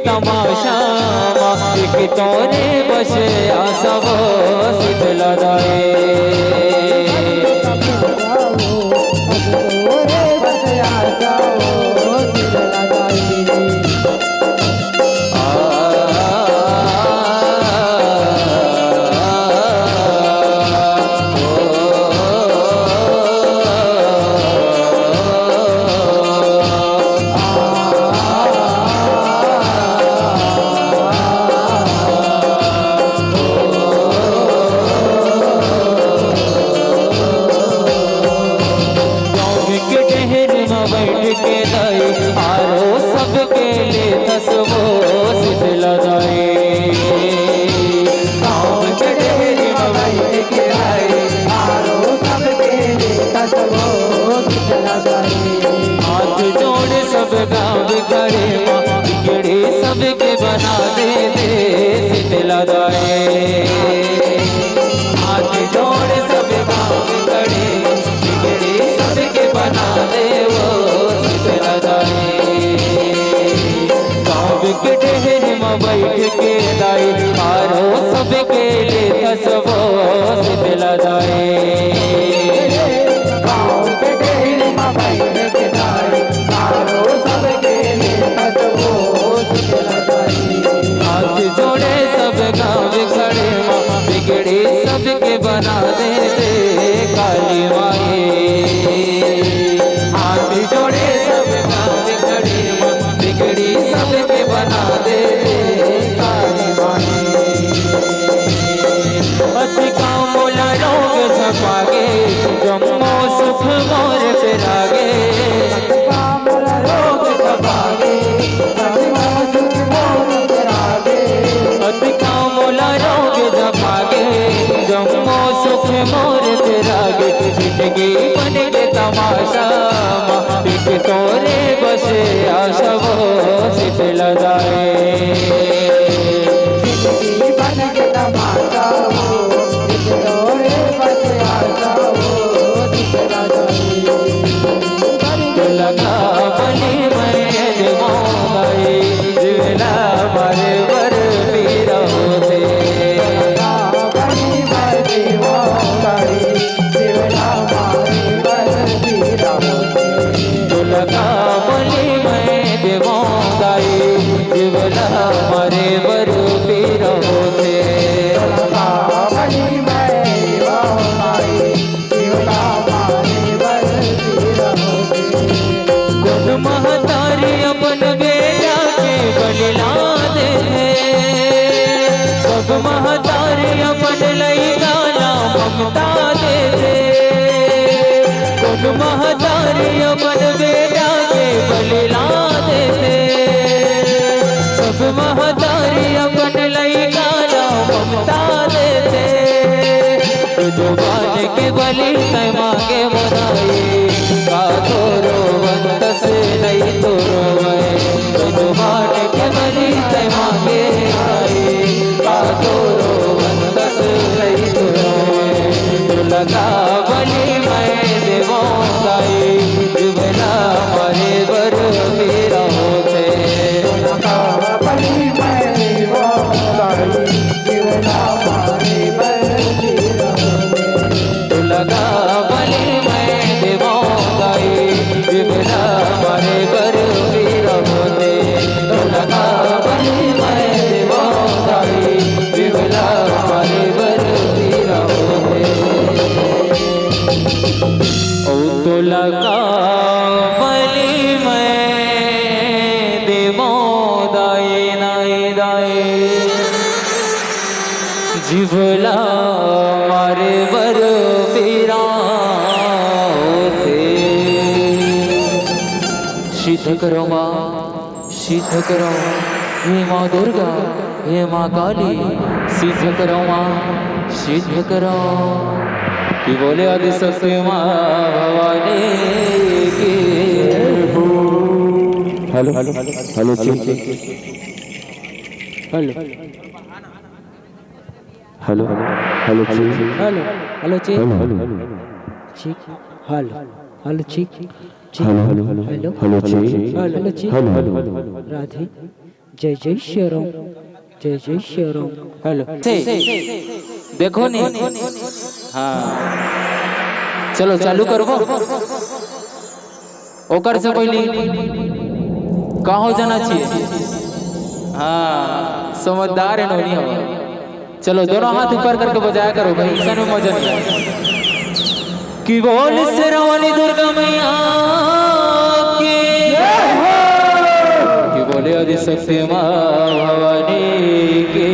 तमाशा एक तोरे बस आसव शीतला दाए हाथ जोड़ सब गाँव करे सबके बना दे शीतला दाए। के दाई आरो सबके ले थसबो शीतला दाई गाँव के डेरे माँ बैठ के दाई आरो सबके लिए हंसबो शीतला दाई। हाथ जोड़े सब गाँव खड़े माँ बिगड़ी सबके बना दे काली माए। हाथ जोड़े सब गाँव खड़े माँ बिगड़ी सबके बना दे काली माए। अति काम मोला रोग छपागे जम्मो सुख मोर फिरागे कामला रोग छपागे जम्मो सुख मोर फिरागे। अति काम मोला रोग छपागे जम्मो सुख मोर फिरागे। जिंदगी बन के तमाशा एक तोरे बसे आशा वो शीतला दाई जिंदगी बन के तमाशा हो एक तोरे बस आशा हो शीतला दाई। लगा बलि मैं देवाई जिला मारे वर पीरा होते बनी भर देवा दाई शिवला मारे बर पीरा होते। लगा बलि मैं देवाई जिला मारे वर पीरा होते बनी भर देवा दाई शिवला मारे बर पीरा होते। गुण महतारी अपन बेटा के बलिला दे सब महतारी अपन लई गाना ममता दे गुण महतारी अपन बेटा के बलिला दे सब महतारी अपन लई गाना ममता दे जो बान के बलि तय मांगे मनाई का तोरो बंत से नहीं तोरो मैं जो बान के बलि तय मांगे आई का तोरो बंत से नहीं तोरो मैं लगा बलि मैं देवो दाई जुबला मारे बर मेरा होते बनी भर देवा दाई शिवला मारे बर पीरा होते। लगा बलि मैं देवो दाई जुबला मारे बर मेरा होते लगा बलि मैं देवो दाई जुबला मारे बर मेरा होते ओ तो लगा बलि मैं देवो दाई नाई दाई जिवला मारे बर पीरा होते सिद्ध करो माँ सिद्ध करो हे माँ दुर्गा हे माँ काली सिद्ध करो माँ सिद्ध करो कि बोले आदि शक्ति माँ भवानी की hello hello check hello hello hello check hello hello check hello ठीक हेलो हेलो ठीक hello hello hello hello check hello ठीक हेलो हेलो राधे जय जय श्री राम जय जय श्री राम हेलो देखो नहीं हाँ चलो चालू करबो ओकर से पहले कहाँ जाना चाहिए हाँ समझदार है नोनी हो चलो दोनों हाथ ऊपर करके बजाया करो भाई इंसान में मजा नहीं आए कि बोल से रवानी दुर्गा मैया कि बोले आदि शक्ति माँ भवानी की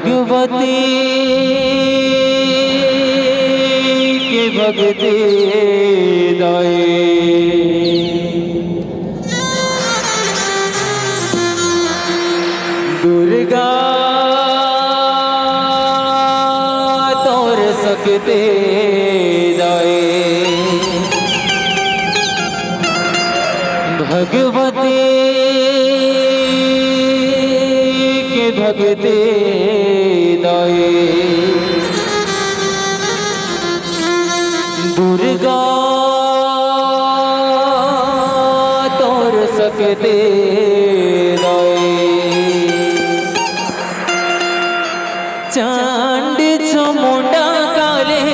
भगवती के भगते दाए दुर्गा तोर सकते दाए भगवती के भगते दाए दुर्गा तोर सकते दाए चांद चमुंडा काले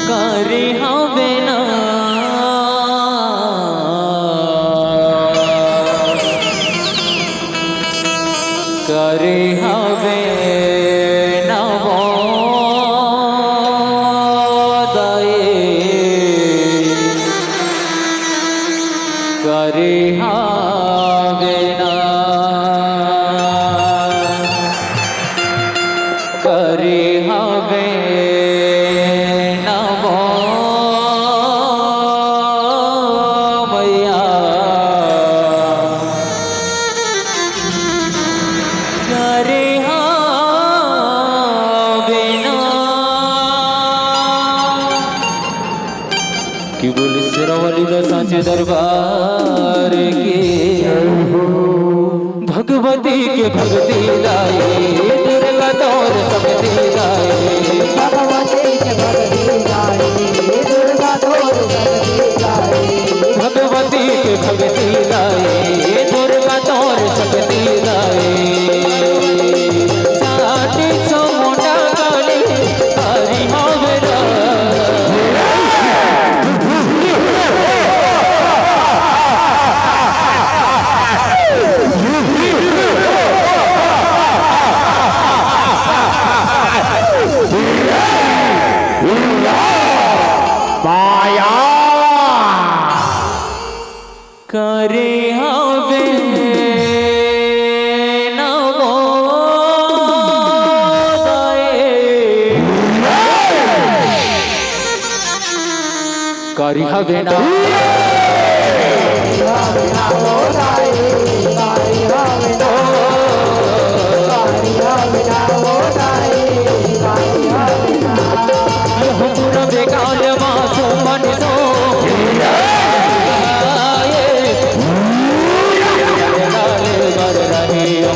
करे हवे ना करे हवे ना दाए करे हवे ना करे हवे ना मैया करे हवे ना कि बोल सिरावली सांचे दरबार के भगवती के भगती दाए दुर्गा तोर सकती दाए भगवती के भगती गाए दुर्गा तोर सकती गाए भगवती के भगती दाए दुर्गा तोर सकती दाए साथी चमुंडा काली हरि हवेला करे हवे ना दाए करी हवे ना बेकाल मासो मन सो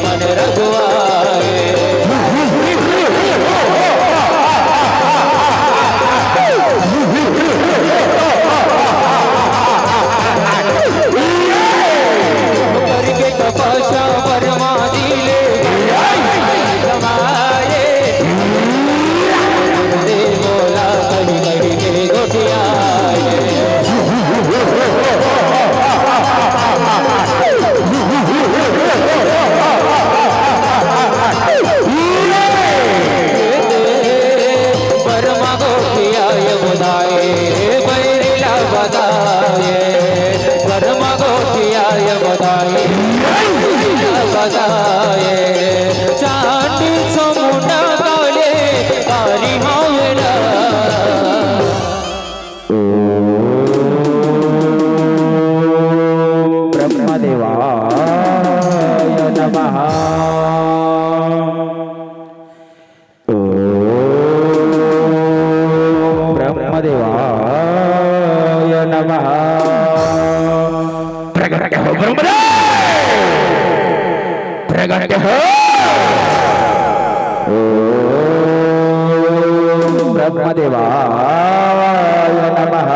मन रघुआए करके तपस्या परमा दिले जमाए बोला कहीं कहीं के गोटियाए परमा गोटियाय बुधाए बैरिला बताए परमा गोटियाय बताए बताए चांदी चमुंडा काले कारी हवेला ब्रह्मदेवाय नमः ब्रह्मदेवाय नमः प्रगट हो ब्रह्मदेव प्रगट हो ब्रह्मदेवाय नमः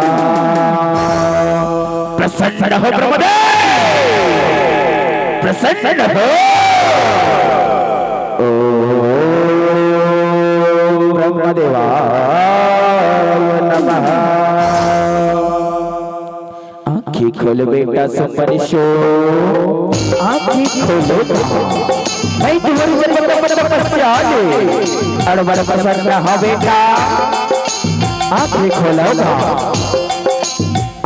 प्रसन्न हो ब्रह्मदेव प्रसन्न हो ब्रह्मदेवाय नमः आँखें खोल बेटा सुपरिशो आँखें खोलो मैं तुम्हारी जन्म तपस्या अड़बड़ पसंद हो बेटा आँखें खोलो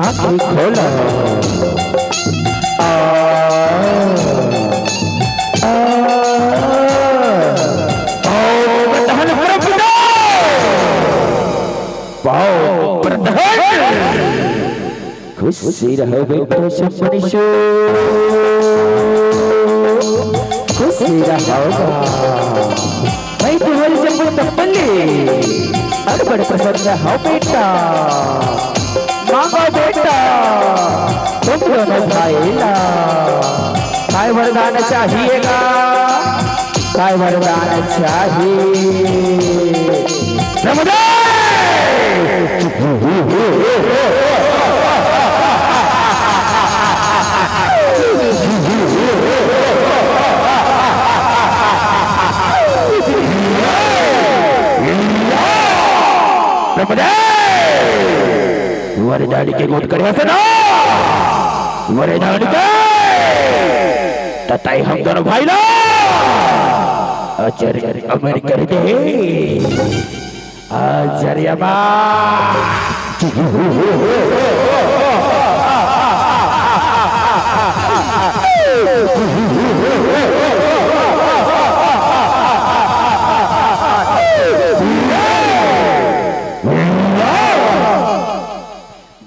आँखें खोलो खुशी रहो बेटा शंभनीशो, खुशी रहोगा मैं तुम्हारी जब तपली अब बड़े पसंद हो बेटा, मांगो बेटा तुम दोनों भाईला, काय वरदान चाहिएगा, काय वरदान चाहिए रमदान। वरदान के गोद करे हसना, वरदान के तताई हम दोनों भाई ला आचार्य अमर कर दे, आचार्य बा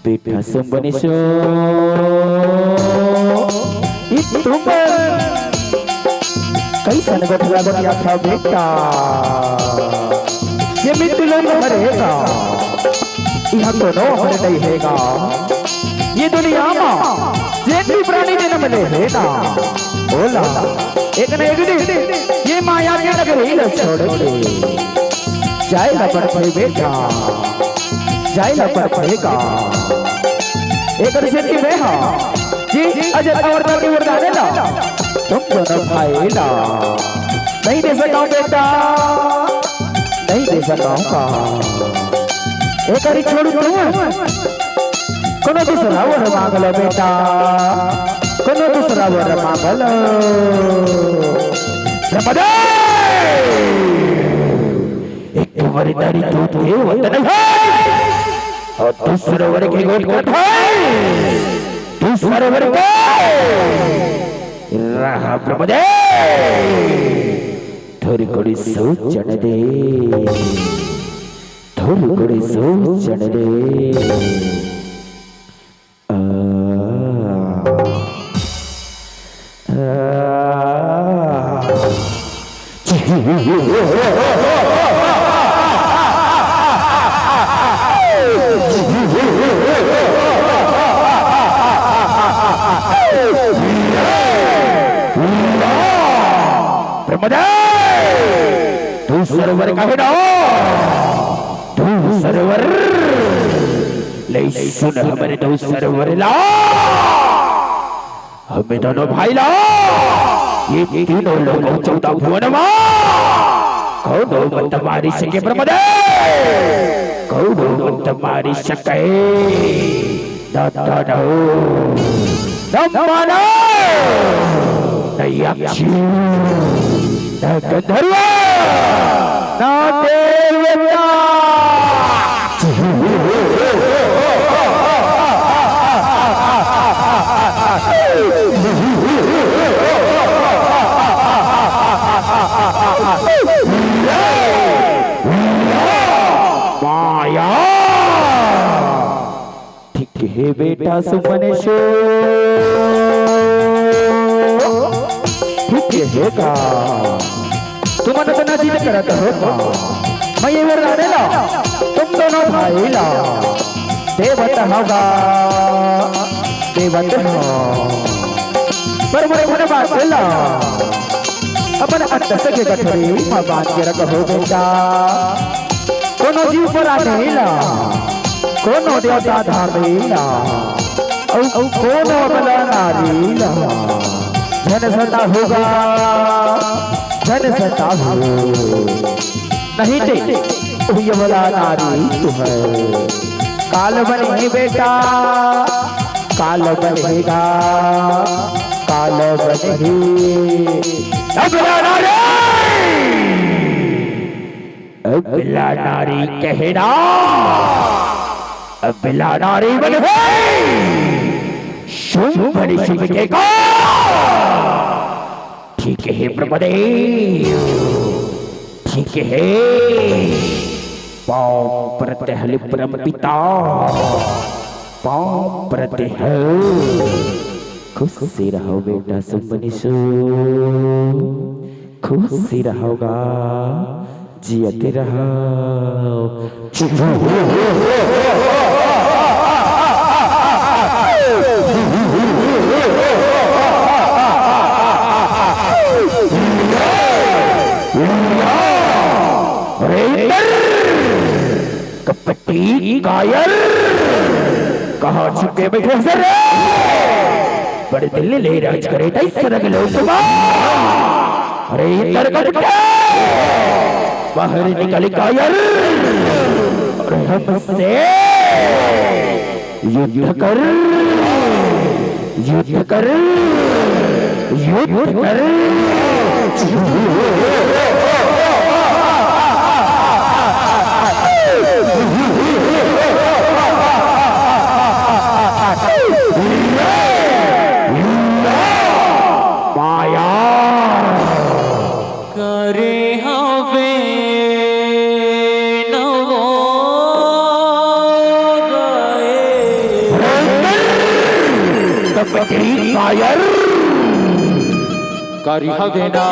बेटा शंभनीशो तुम कैसा बदला बदला था बेटा, ये मित्रों मरेगा यह दोनों मर नहीं हैगा, ये दुनिया में जितनी प्राणी जन्म ले हैगा बोला एक न एक दिन ये माया के नगरी न छोड़ के जाएगा पर बेटा, जाएगा पड़ेगा एक रिश्ते में हाँ जी अजय और की वरदान ला तुम दोनों भाई ला नहीं दे सका बेटा, नहीं दे सकाऊंगा एक बारी छोड़ दूं कोनो दूसरा वर मांग लो बेटा, कोनो दूसरा वर मांग लो एक वरदानी तो दे वतन और दूसरे वर्ग की गोद का था, दूसरे वर्ग का रहा प्रभुदे थोड़ी कोड़ी सोचने दे, थोड़ी कोड़ी सोचने दे तू सरवर का है ना, तू सरवर ले सुन हमारे दो सरवर ला, हमें दोनों भाई ला, ये तीनों लोग चौथा भुवन मां कौनो मत मारी सके ब्रह्मदे, कौनो मत मारी सके दादा नो नम्मानो नयाक्षी न गंधर्वा न देवता माया ठीक है बेटा सुमनेशो, ठीक है का तुमने तो नजीक करता होगा, मैं ये वरदान ला तुम दोनों भाई ला देवता होगा, देवता हो पर मुझे बात ला अपन अट्टस के गठरी में बांध के रखो बेटा, कोनो जीव पर आने ला, कोनो देवता धारी ला, औ कोनो बला नारी ला, जन सता होगा, जन सता हो नहीं ते ये बला नारी तू है, काल बने बेटा, काल बनेगा, काल बने अबला नारी कहना, अबला नारी बने शुभ के ठीक है प्रभुदेव, ठीक है। पाँव प्रत्यहल परम पिता, पाँव प्रत्यहल। खुश से रहो बेटा सुमनीसु, खुश से रहोगा, जियते रहो। कपटी कायर, कहाँ छुपे बैठे सर? बड़े दिल्ली ले राज करे था इस तरह के लोग। अरे इधर कर बाहर निकल कायर, और हमसे युद्ध कर, युद्ध कर, युद्ध कर। कायर कारिहा देना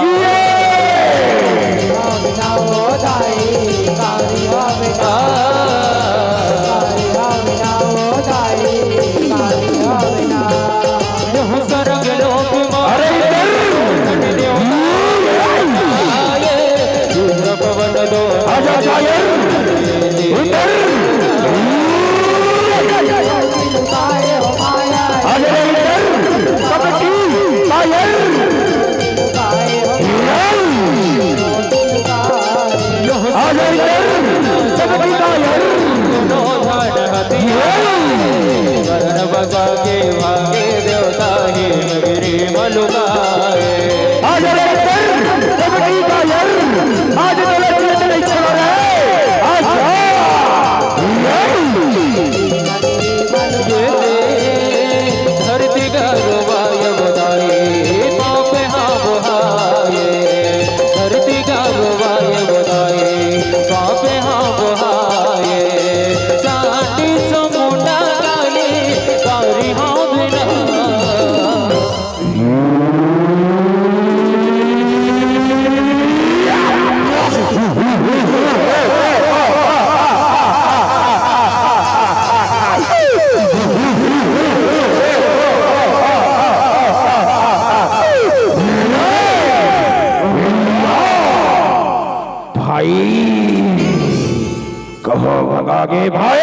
भगागे भाई,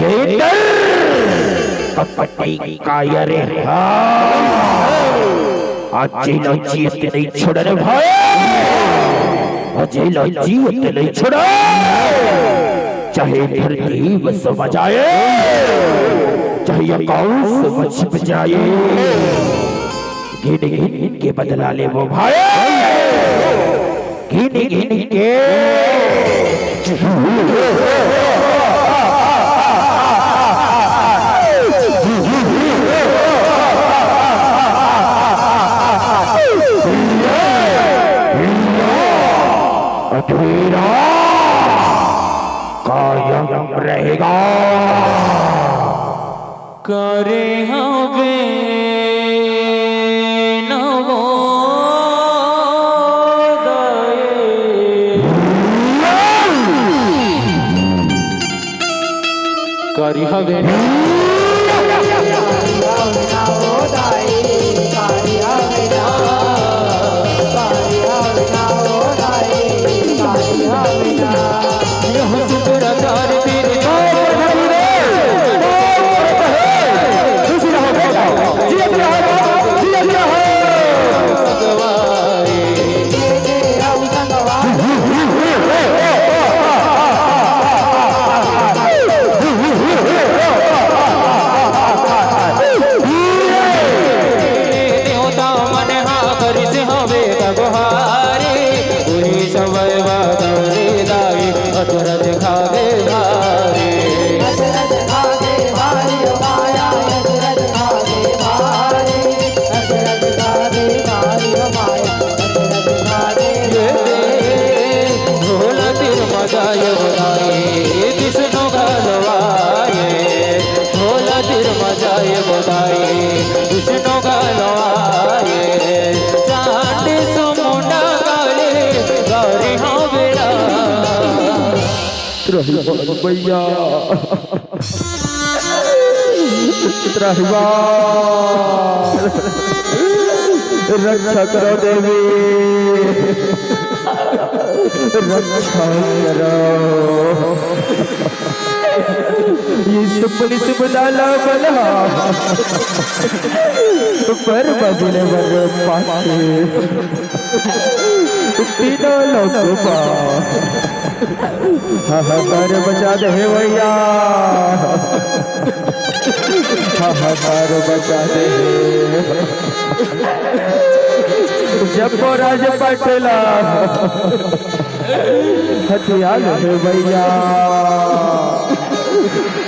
ये कपटी कायर आज जीत नहीं छोड़ने भाई, आज जीत नहीं छोड़ा। चाहे धरती बस बजाए, चाहे आकाश बच बजाए, गिन गिन के बदला ले वो भाई, गिन गिन के। अधूरा कायम रहेगा। करे हवे नवो करी हवे मजाए बुलाए विष्णु गलवाए भोला तिर मजाए बुलाए विष्णु गलवाए चांद समुंडा गाले गौरी हाँ बेड़ा भैया रक्षा करो देवी रक्षा करो ये सुपली सुबदाला बना पर बजने बर पाते तीनों लोग पा हाहाकार बचा दे भैया हाहाकार बचा दे जब राज पटला हथियार है भैया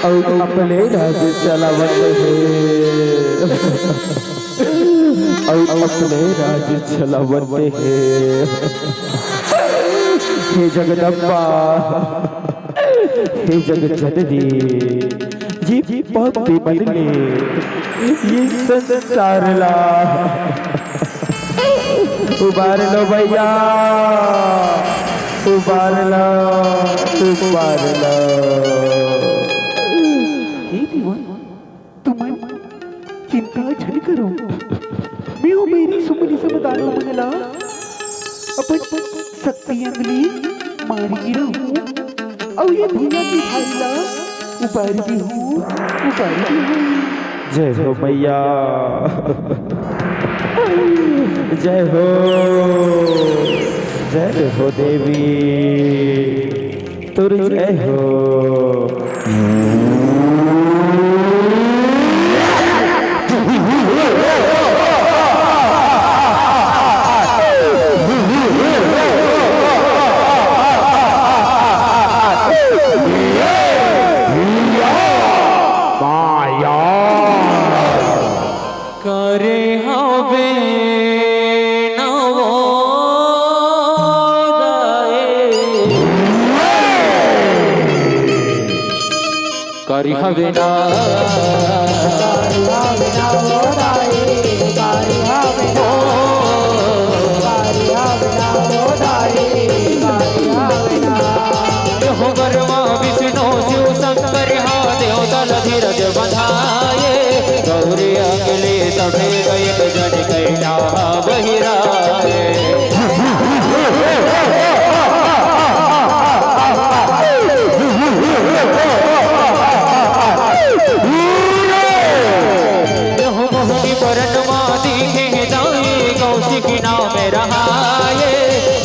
और अपने राज चलावत है और अपने राज चलावत है हे जगदम्बा हे जगत जननी ये पापी बदले ये संसार ला उबार लो भैया उबार लो उबार लो तुम चिंता छन करो मैं हूँ मेरी सुमनी समदानो मनला अपन शक्ति अंगली मारी रहूं और ये भैया की भाईला उबारी हूँ जय हो मैया जय हो देवी तुर जय हो करे हवे करी हवे ना हो बरमा विष्णु शिव शंकर हा देव दल धीरज बधाए गौरी अगले तभे गए जन कैला बहिराए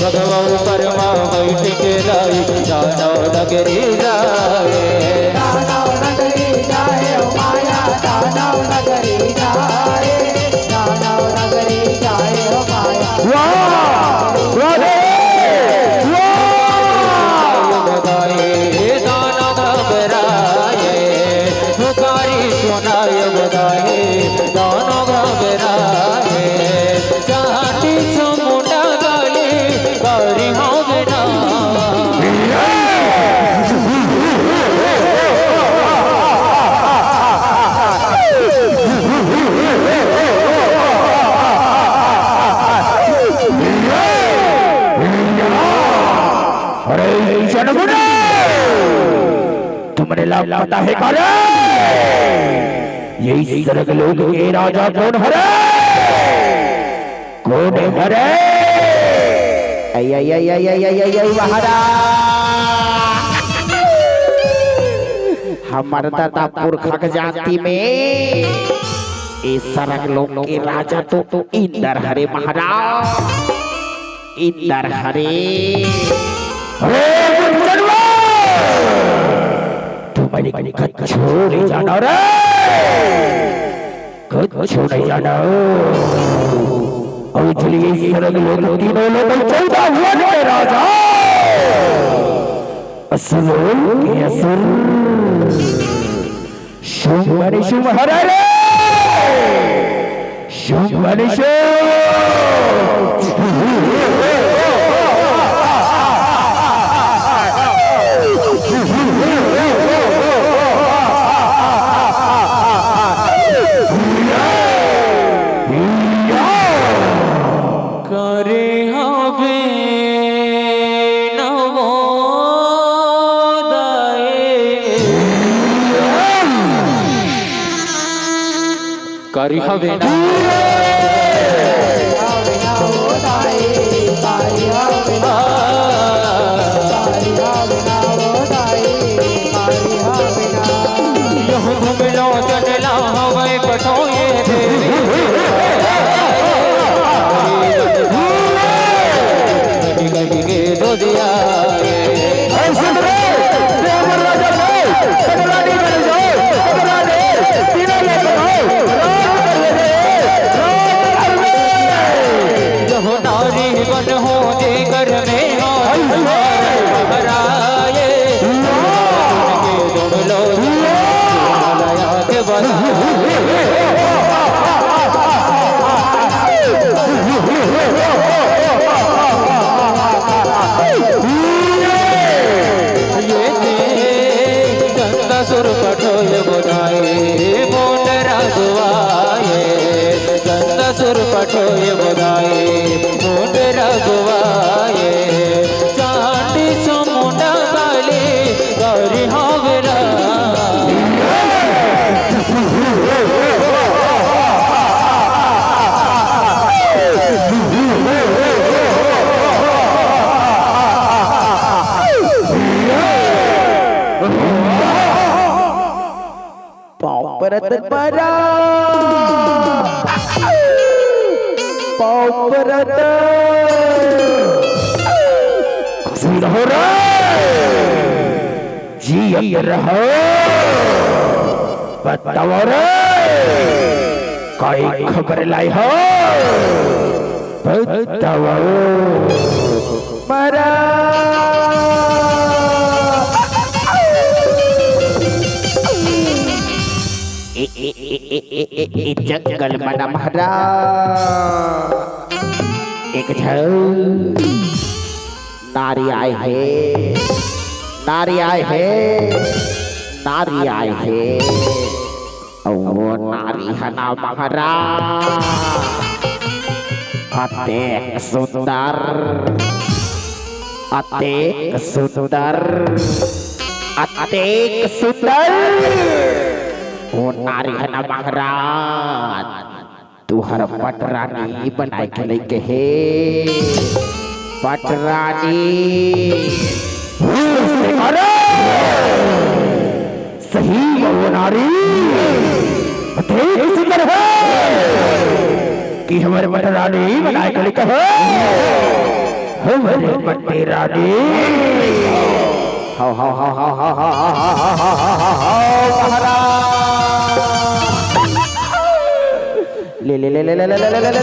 भगवान परमा बैठ के लाई दानव नगरी जाए दानव नगरी जाए माया दानव नगरी जाए दानव नगरी जाए माया दानव घबराए पुकारी सुनाय बधाए दानव घबराए चाहती समुंडा गाली गौरी हाँ बेटा तुमने लाभ पता है कौन यही स्वर्ग लोक के राजा कौन हरे कौन हरे हमारे दादा पुरखा के जाति में इस स्वर्ग लोक के राजा तो इंद्र हरे महाराज इंद्र हरे तुम्हारी कच्छू नहीं जाना रे कच्छू नहीं जाना और चलिए स्वर्ग लोक तीनों लोग चलता हुआ ने राजा असुर के असुर शुभ बने शुभ हरे शुभ बने शुभ कारी हवे ना यहूं घुमलो चटला हवे पठोए देवी के दो दिया बन हो जे घर में हो हराए के दुमलो लया के बना ये गंगा सुर पठोय बुधाए मोट रघुआए गंगा सुर पठोय बुधाए मोट रघुआए चांदी समुंडा गाली गौरी हावरा परत परा परत हो जी रहो बताओ रे कोई खबर लाई हो बताओ मरा जंगल मना महारा एक नारी आए है नारी आए है नारी आए है वो नारी हना महारा अतेक सुंदर अतेक सुंदर अतेक सुंदर वो नारी है ना महाराज तुहर पटरानी बनाए के लेके है पटरानी अरे सही वो नारी अतेक सुंदर है कि हमारे पटरानी बनाए के लेके है हमारे पटरानी हाउ हाउ हाउ हाउ हाउ महाराज ले ले ले ले ले ले ले ले ले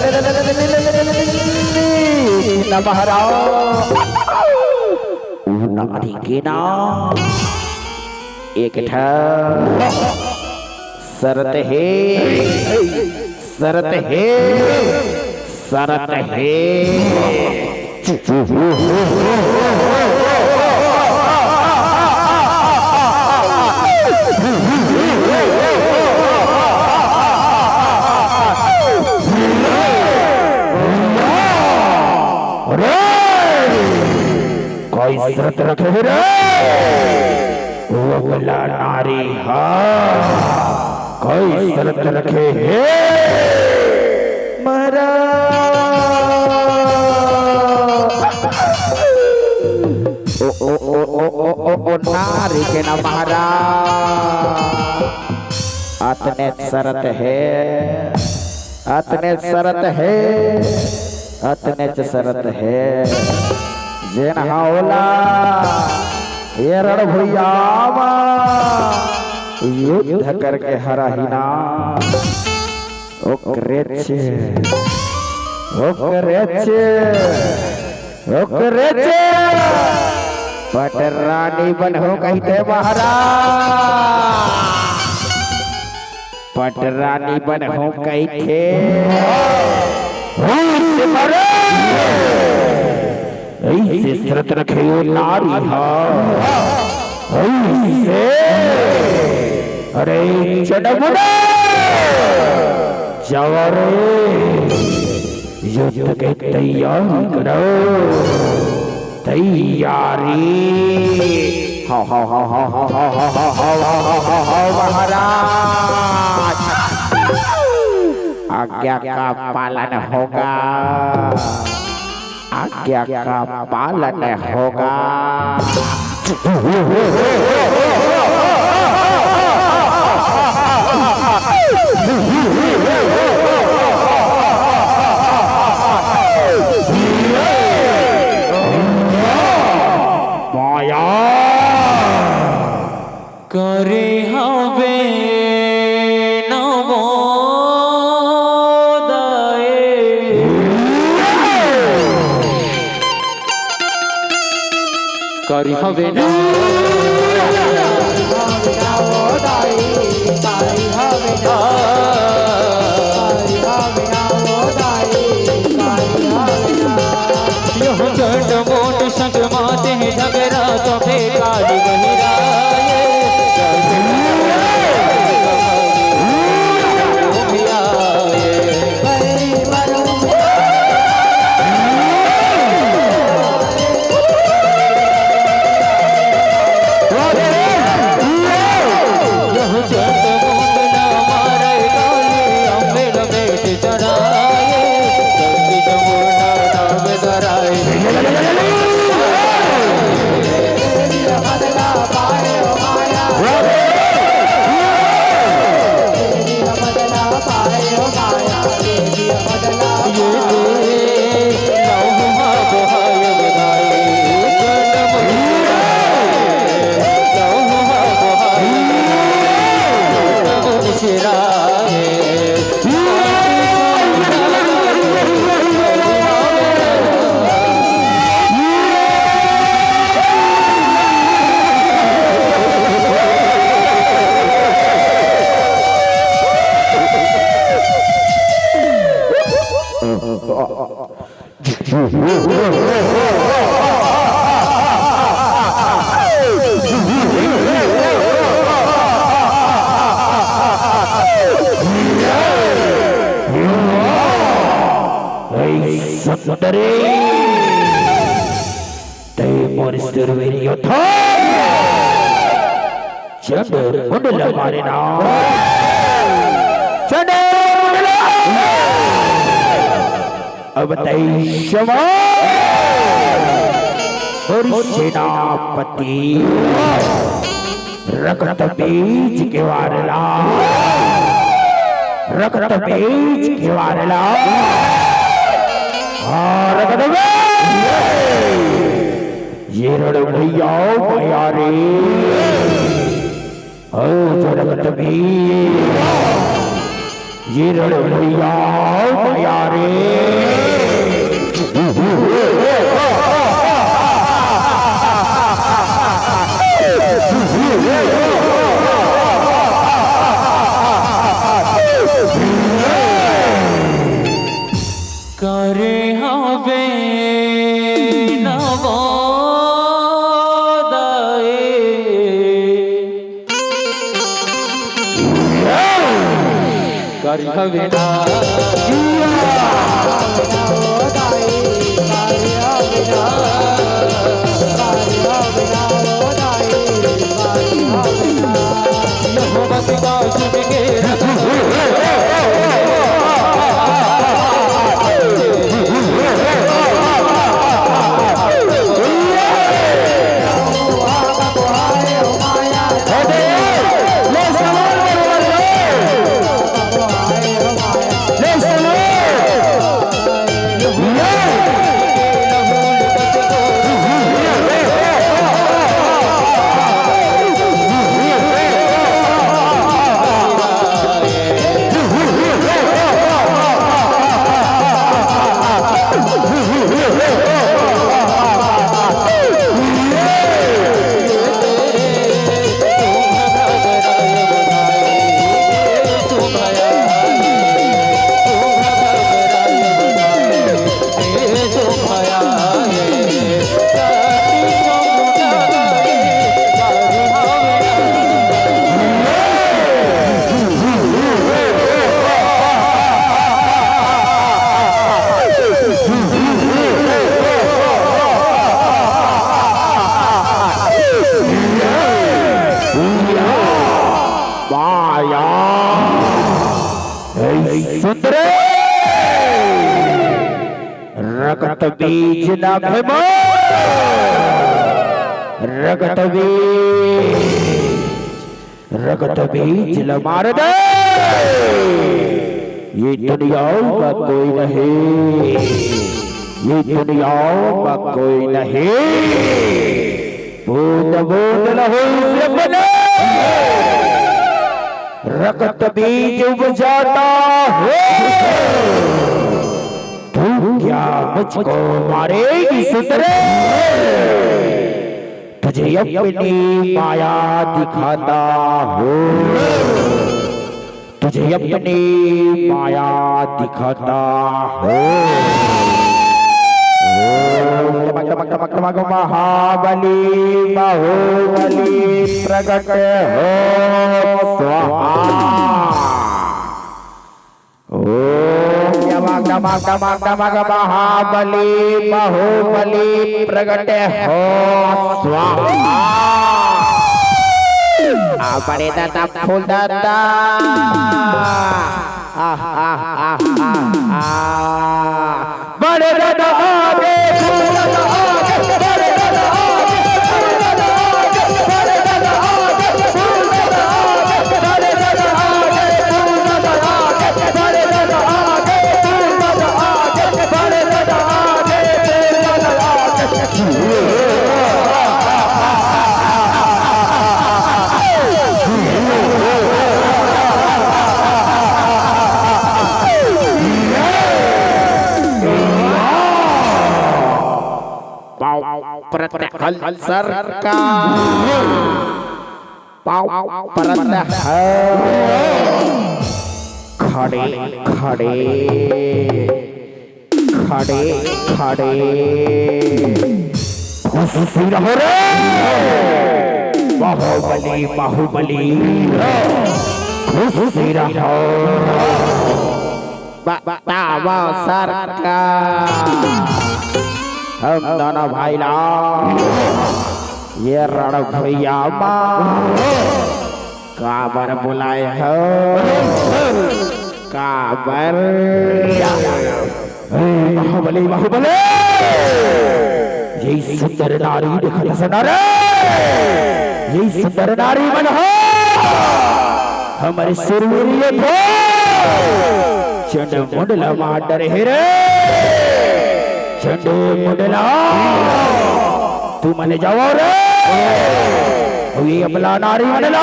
ना महाराज नारी के ना एक शरत है शरत है शरत है कोई शरत रखे रे वो वाला नारी हा कोई शरत रखे है मरा ओ नारी के ना महारा अतने शरत है अतने शरत है अतने शरत है जेन हावला ये रण भुयावा युद्ध करके हराहिना ओकरेचे ओकरेचे ओकरेचे पटरानी बनहो कहते महाराज पटरानी बनहो कहते ऐसे शरत रखे हो नारी हा ऐसे अरे चढ़बुड़ा जवारे युद्ध के तैयारी करो तैयारी हाउ हाउ हाउ हाउ हाउ हाउ हाउ हाउ हाउ हाउ महाराज आज्ञा का पालन होगा, आज्ञा का पालन होगा। माया करे हवे करी हवे ना चंड मोट संग माते हैं झगड़ा तो बेकार सुंदरी ते मोरिस्टर वेरियो था चंदर मुंडल मारे ना चंदर मुंडल अब तई शमा और सेनापति रक्त बीज के वारला रक्त बीज के वारला ये रण भैया माया रे जगत भी ये रण भैया माया रे करे हवे नवोदय करे हवे सुंदर रगत बीज ना भेमो रगत बीज ल मार दे ये दुनिया में कोई नहीं ये दुनिया में कोई नहीं बूंद बूंद लहू से बने रगत बीज उपजाता है तू क्या मुझको मारेगी सुंदरे तुझे अपनी माया दिखाता हो तुझे अपनी माया दिखाता हो महाबली बाहुबली प्रकट हो स्वाहा महाबली बाहुबली प्रकट हो स्वाहा बड़े दादा फूल दादा बड़े दादा आगे फूल दादा आगे बड़े दादा आगे बड़े दादा आगे बड़े दादा आगे फूल दादा आगे बड़े दादा आगे फूल दादा आगे बड़े दादा आगे फूल दादा आगे बड़े दादा आगे फूल दादा आगे प्रतहल सरकार पाव प्रतहल खड़े खड़े खड़े खड़े खुशी रहो रे बाहुबली बाहुबली खुशी रहो बतावा सरकार हम दोनों भाई ये रण भैया काबर बुलाए हो काबर बाहुबली बाहुबली यही सुंदर नारी देखा सुना रे यही सुंदर नारी मन हो हमारे सुरवीर को चंड मुंडला मार रे चंडू मुंडला तू मने जाओ रे ये अपना नारी मनला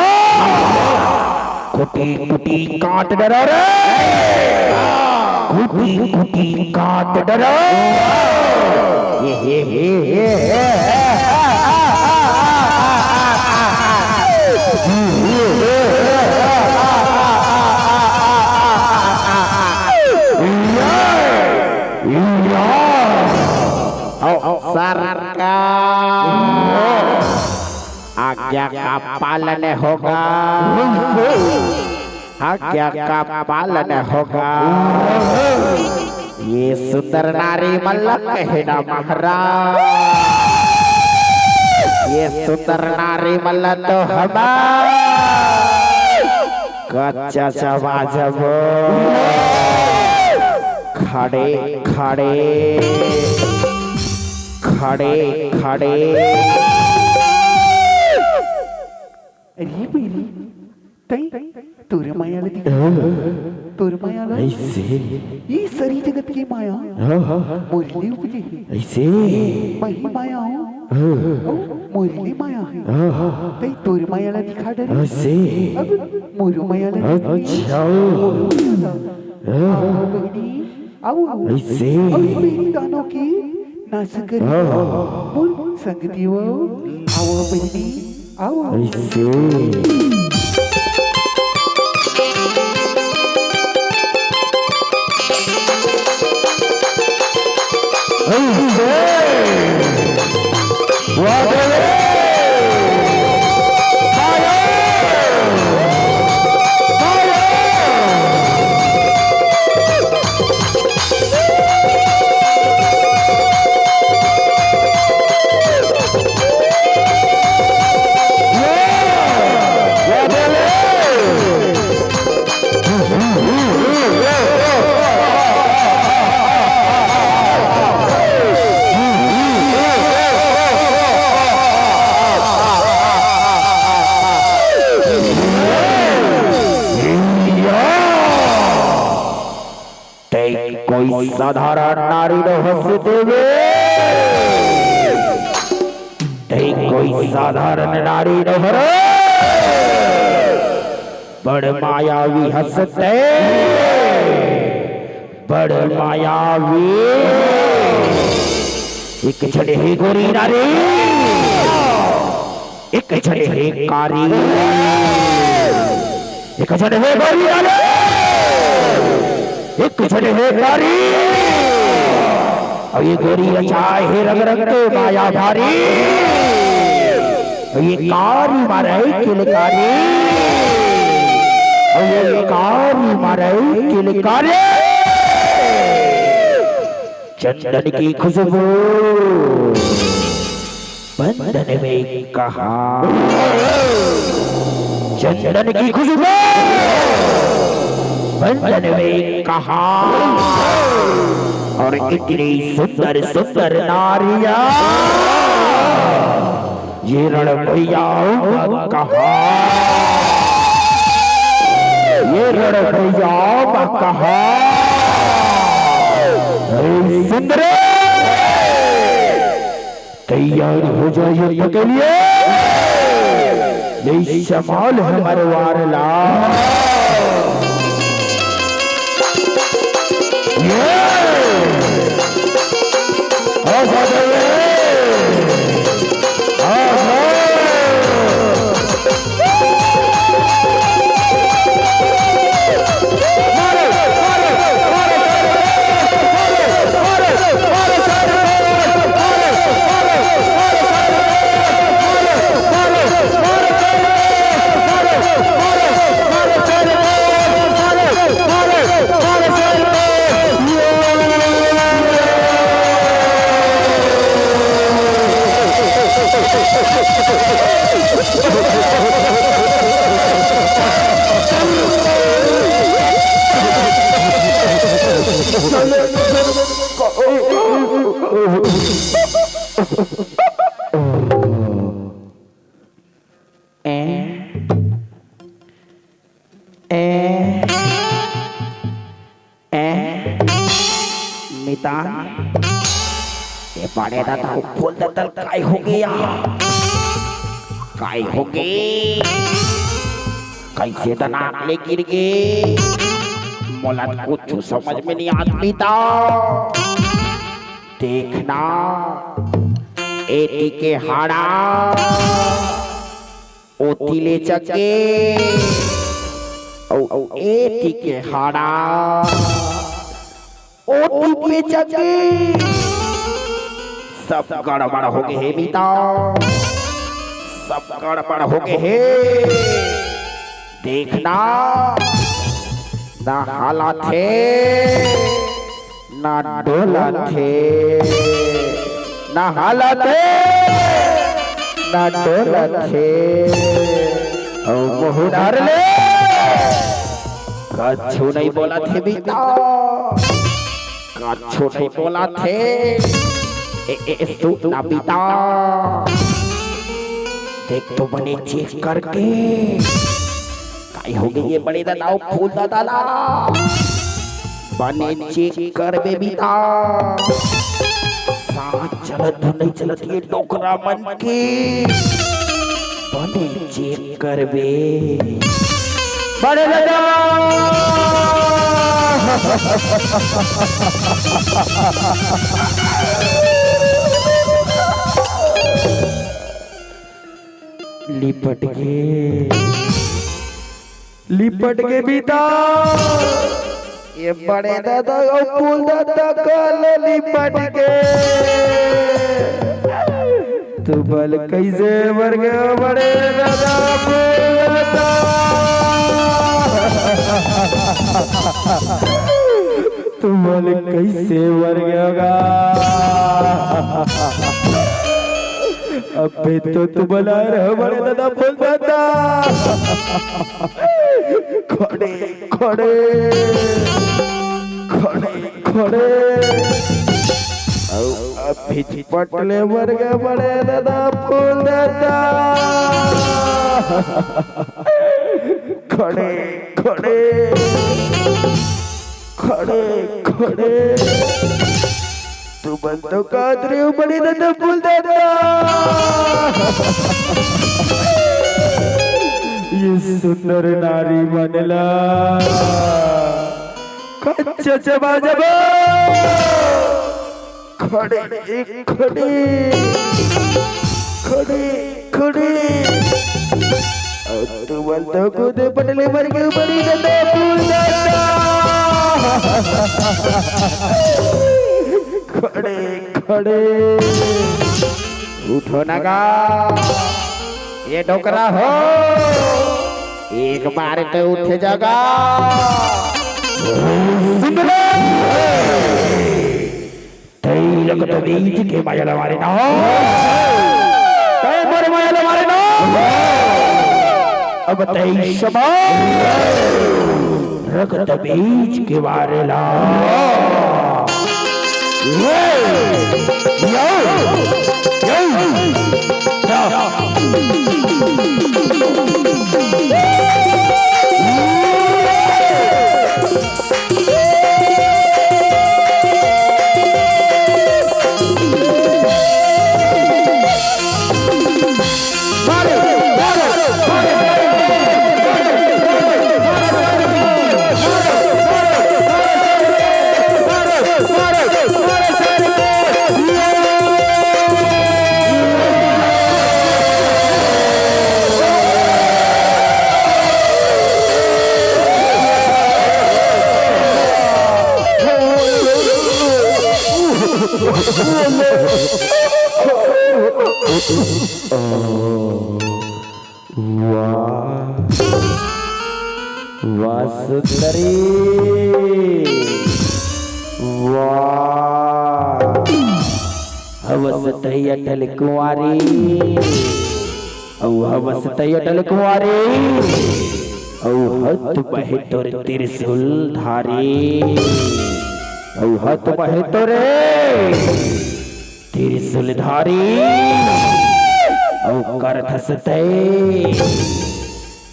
कुटी कुटी काट डरो रे कुटी कुटी काट डरो ये सरकार आज्ञा का पालन होगा आज्ञा का पालन होगा ये सुंदर नारी मल्लक है ना महाराज ये सुंदर नारी मल्ल तो हमारा कच्चा चबा जब खड़े खड़े खड़े खड़े अरे मेरी तई तोरे मायाला दिख तोरे मायाला ऐसे ये सारी जगत की माया मोरली उपजी ऐसे मही माया हो मोरली माया है तई तोरे मायाला दिखा डर ऐसे अब मोरू मायाला अच्छा बहनी आओ ऐसे अब मेरी गानों की नाच कर बोल संगति वो आओ बहनी आओ ऐसे साधारण नारी न हंसते हुए, कोई साधारण नारी न हर बड़ मायावी हंसते, बड़ मायावी। एक छड़े है गोरी नारी, एक छड़े है कारी, एक छड़े है गोरी नारी, एक छड़े है कारी। और ये गोरी रचाए है रंग रंग के माया भारी, और ये कारी मारे किलकारी, और ये कारी मारे किलकारी। चंदन की खुशबू बंधन में कहा, चंदन की खुशबू बंधन में कहा। और इतनी सुंदर सुंदर नारियां ये रण भैया कहा, ये रण भैया कहा। सुंदर तैयार हो जाइए युद्ध के लिए, ये शमाल हमारे वारला। ये बड़े दादा फूल दतल काय हो गया, काय हो गए, कैसे दनाकले गिर गए। मोला कुछ समझ में नहीं आता। देखना एटी के हाड़ा ओती ले चके, ओ एटी के हाड़ा ओटी पे चके। सब गड़बड़ हो गए हे बीता, सब गड़बड़ हो गए हे। देखना ना हाला थे ना डोला थे, ना हाला थे ना डोला थे। ओ बहु डर ले कछु नहीं बोला थे बीता, कछु नहीं बोला थे। ना बीता देख तो बने चेक करके काय हो गई ये बड़े दादा फूल दादा बने चेक कर बे बीता। साथ चलत नहीं चलत ये डोकरा मन के बने चेक कर बे बड़े दादा। लिपट के बीता ये बड़े दादा और फूल दादा कल लिपट के। तू बल कैसे मर गया बड़े दादा फूल दादा। तू बल कैसे मर गया अबे तो तू बुला रहे बड़े दादा फूल दादा। खड़े खड़े खड़े खड़े अभी पटले मर गए बड़े दादा फूल दादा। खड़े खड़े खड़े खड़े तू बनतो कादरे बड़ी दादा बोल दादा ये सुंदर नारी बनला कच्चा जबा जबा खड़े खड़े खड़े खड़े तू बनतो कूदे पटले मर के बड़ी दादा बोल दादा खड़े खड़े उठो नगा ये डोकरा हो एक बार तो उठ जागा लगत बीज के माया मारे ना मोर माया मारे ना अब तई शबा रगत बीज के वारेला वासुंदरी वाह हवस अटल कुंवारी हवस अटल कुंवारी हत बहे तोर त्रिशूल धारी हत बहे तोरे त्रिशूल धारी कर धसते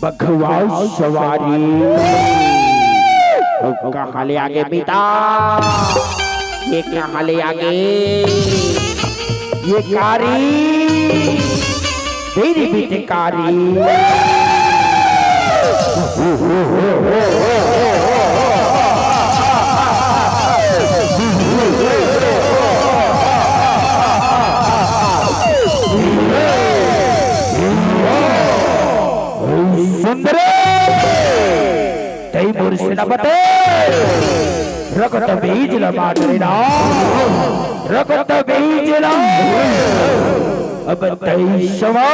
बघवा सवारी कहाँ ले आगे बीता ये कहाँ ले आगे ये कारी तेरी बेटकारी बते रगत बीज लमाटरे ना रगत बीज ला अब तई शवा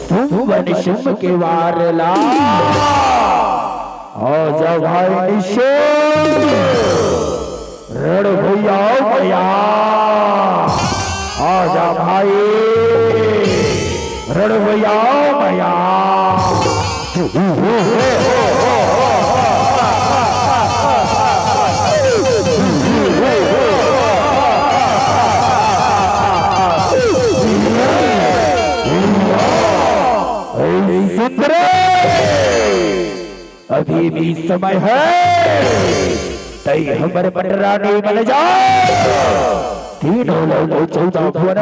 सुवन शुभ के वारला आजा भाई निशो रण भैया भैया आजा भाई रण भैया भैया अभी भी समय है तई हमर पटरानी बन जा तीनों लोग 14 भुवन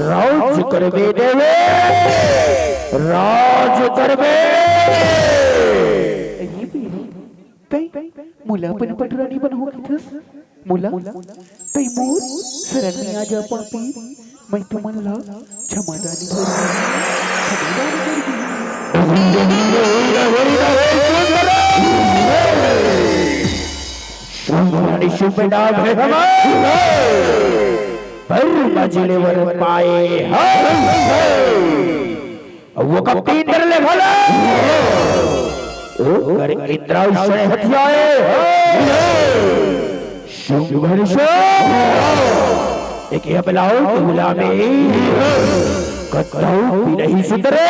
राज करबे देवे राज करबे मुला पण पटराणी पण हो किथस मुला तई मोर सरणी आजा पापी मैं तुम्हाला क्षमादानी भरी शुभ नाम है पर मजले वर पाए वो कपी डर ले भला कर इंद्रावशय हथियाए शुभ एक ये बलाओ गुलामे कतौ भी नहीं सुधरे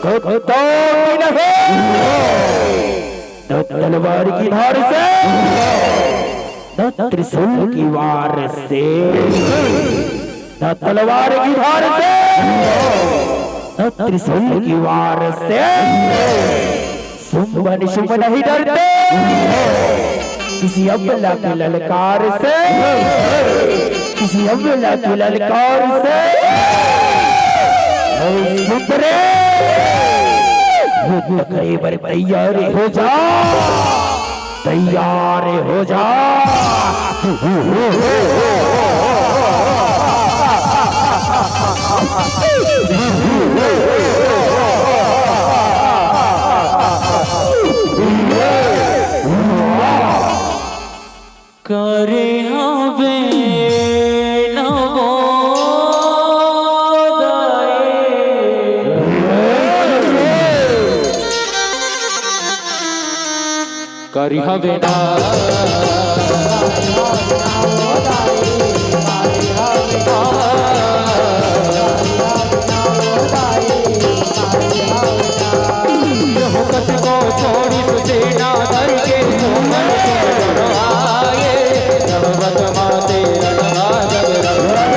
कतौ भी नहीं तो तलवार की धार से तो त्रिशूल की वार से तो तलवार की धार से तो त्रिशूल की वार से शुभ नहीं डरते किसी अबला की ललकार से, किसी अबला की ललकार से। सुंदरे करे पर तैयार हो जा, तैयार हो जा। करे हवे करी हवे ना को छोड़ी तुझे ना धर के सुमन के आए रघुवत माते रघुवा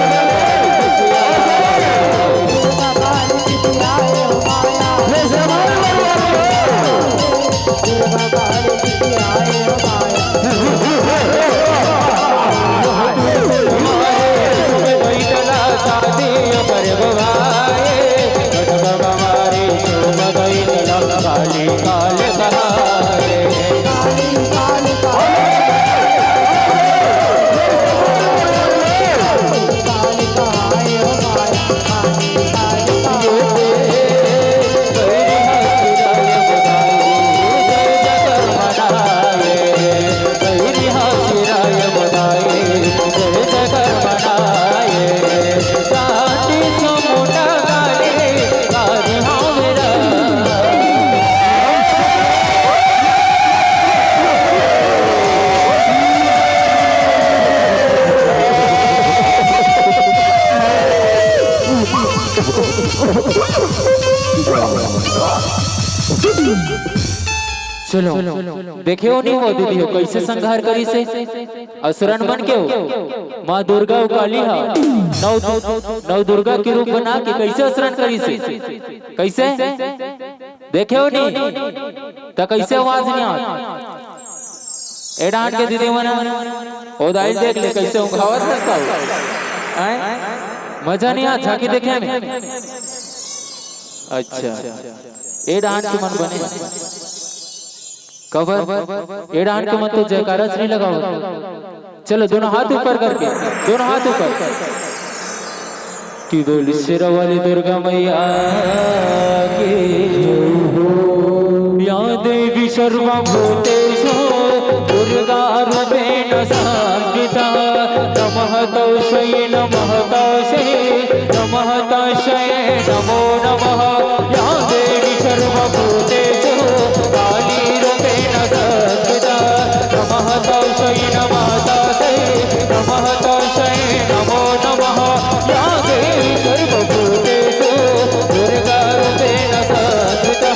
चलो देखियो नहीं वो दीदी हो कैसे संहार करी से असुरन बन के हो माँ दुर्गा काली हा नौ दुर्गा के रूप बना के कैसे असुरन करी से कैसे देखियो नहीं तो कैसे आवाज नहीं आ एडान के दीदी मना ओ दाई देख ले कैसे उंघावत रहता हो मजा नहीं आ झांकी देखे में अच्छा एडान के मन बने कवर एडान के मन तो जयकारा नहीं लगाओ चलो दोनों हाथ ऊपर करके दोनों हाथ ऊपर कि बोल सिर वाली दुर्गा मैया के या देवी सर्वभूतेषु दुर्गा रूपेण संस्थिता नमः तस्यै नमः तस्यै नमो नमः या देवी सर्वभूतेषु काली रूपेण संस्थिता नमः तस्यै नमः तस्यै नमो नमः या देवी सर्वभूतेषु दुर्गा रूपेण संस्थिता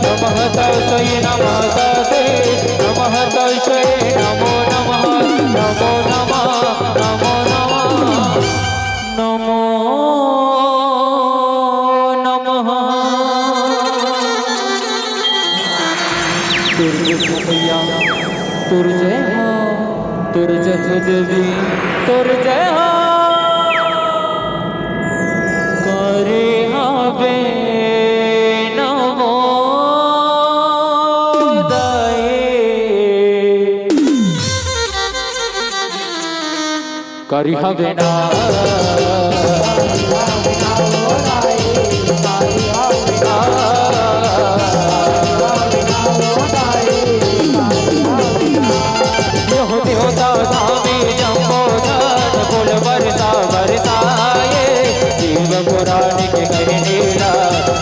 नमः तस्यै नमः तस्यै नमो नमः नमो नमः नमो नमः नमो नमः दुर्गा मैया तुर जय हो तुर जय देवी तुर जय हो करे हवे करी हवे ना होता धामी जम्बोधन फूल बरसाए जीव पुराण के कहे नीला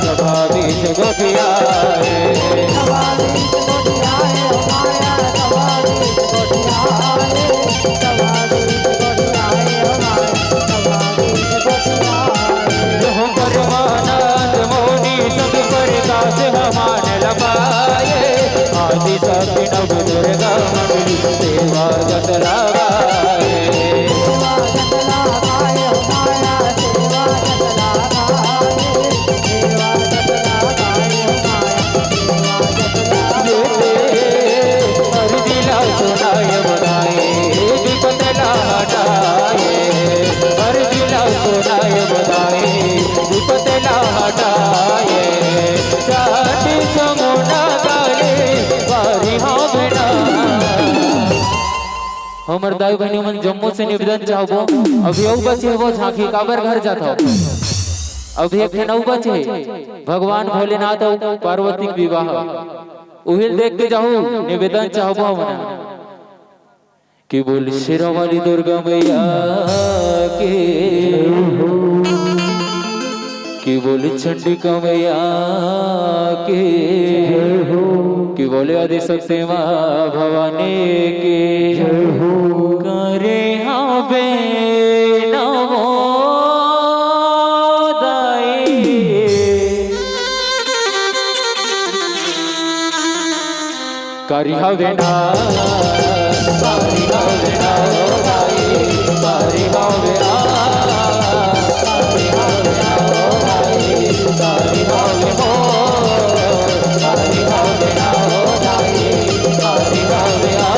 स्वाभाविक गोपियाए हमान लगाए आदि शक्ति नव दुर्गा मंडली सेवा जत लगाए हमर दाई बहनी मन जम्मू से निवेदन चाहबो अभी औ बचे वो झांकी काबर घर जाता अभी एक ठन औ बचे भगवान भोलेनाथ और पार्वती के विवाह उहिल देख के जाहू निवेदन चाहबो हमना कि बोल शेरावाली दुर्गा मैया के कि बोल चंडिका मैया के कि बोले आदि शक्ति माँ भवानी के करे हवे नमो दाई करी हवे ना करी हवे ना दाई करी हवे ना करी हवे ना दाई करी हवे हो करी हवे ना दाई करी हवे आ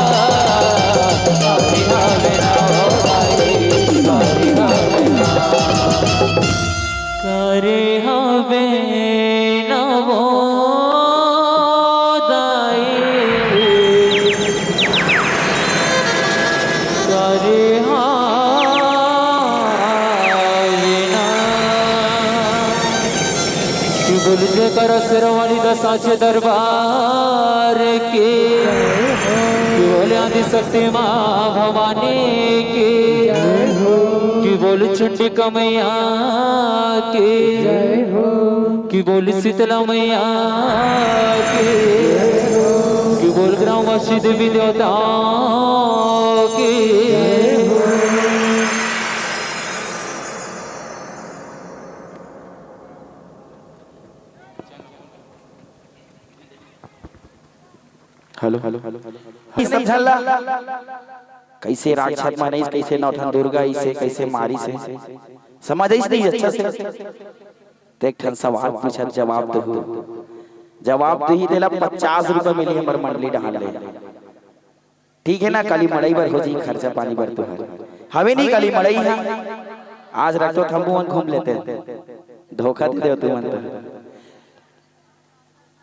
करी हवे ना दाई करी हवे ना करे हवे नमो कर शेरावाली दसाचे दरबार के बोले आदि शक्ति माँ भवानी के कि बोल चंडिका मैया के कि बोल शीतला मैया के कि बोल ग्रामवासी देवी देवता के हेलो हेलो समझला कैसे राक्षस माने कैसे नौठन दुर्गा इसे कैसे मारी से समझ नहीं अच्छा से देख ठन सवाल पूछत जवाब दे ही देला 50 रुपए मिली हमर मंडली डाल ले ठीक है ना काली मड़ई बर हो जी खर्चा पानी बर तो हवे नहीं काली मड़ई है आज रात तो थम्बुवन घूम लेते धोखा दे दे तू मन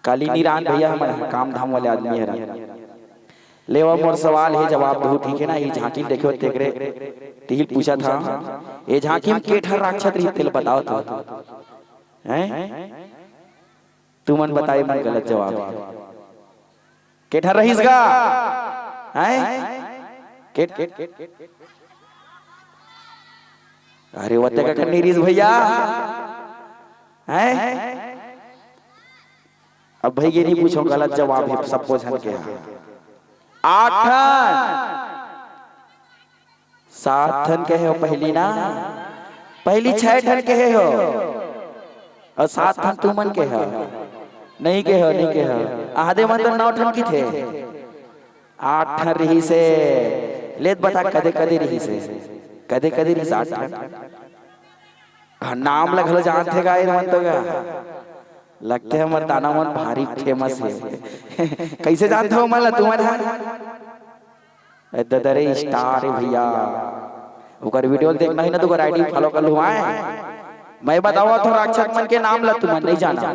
काली निरान भैया हमारे काम धाम वाले आदमी है ले वो मोर सवाल है जवाब दो ठीक है ना ये झांकी देखो तेरे तिल पूछा था ये झांकी में केठर राक्षस रही तेल बताओ तो हैं तू मन बताए मन गलत जवाब केठर रहीसगा हैं केट अरे वते का करनी रीस भैया हैं अब भाई ये नहीं पूछो गलत जवाब है सब पोछन के 8 7 ठन के हो पहली ना पहली 6 ठन के हो और 7 ठन तू मन के हो नहीं के हो आधे मन तो 9 ठन की थे 8 ठन रही से लेत बता कदे रही से कदे रही से 8 ठन नाम लगल जानते गाय मन तो गा लगते है हमारे दाना मन भारी फेमस है कैसे जानते हो मला तुम्हारा ददरे स्टार भैया ओकर वीडियो देखना ही ना तो आईडी फॉलो कर लो मैं बतावा तो राक्षस मन के नाम ला तुम नहीं जाना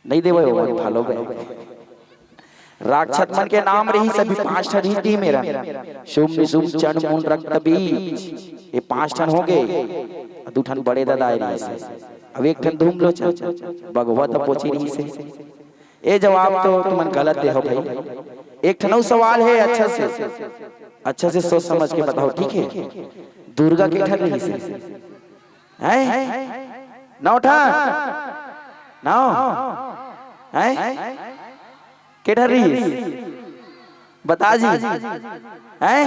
नहीं देवे हो फॉलो पे राक्षस मन के नाम रही सभी 5 ठन ही मेरा शुभ निशुभ चंड मून रक्त बीज ये 5 ठन हो गए 2 ठन बड़े दादा आई से अब 1 ठन धूम लो भगवत पोची रही से ये जवाब तो तुमन गलत दे हो भाई 1 ठन सवाल है अच्छा से सोच समझ के बताओ ठीक है दुर्गा के ठन रही से हैं 9 ठन 9 हैं के ठन रही बता जी हैं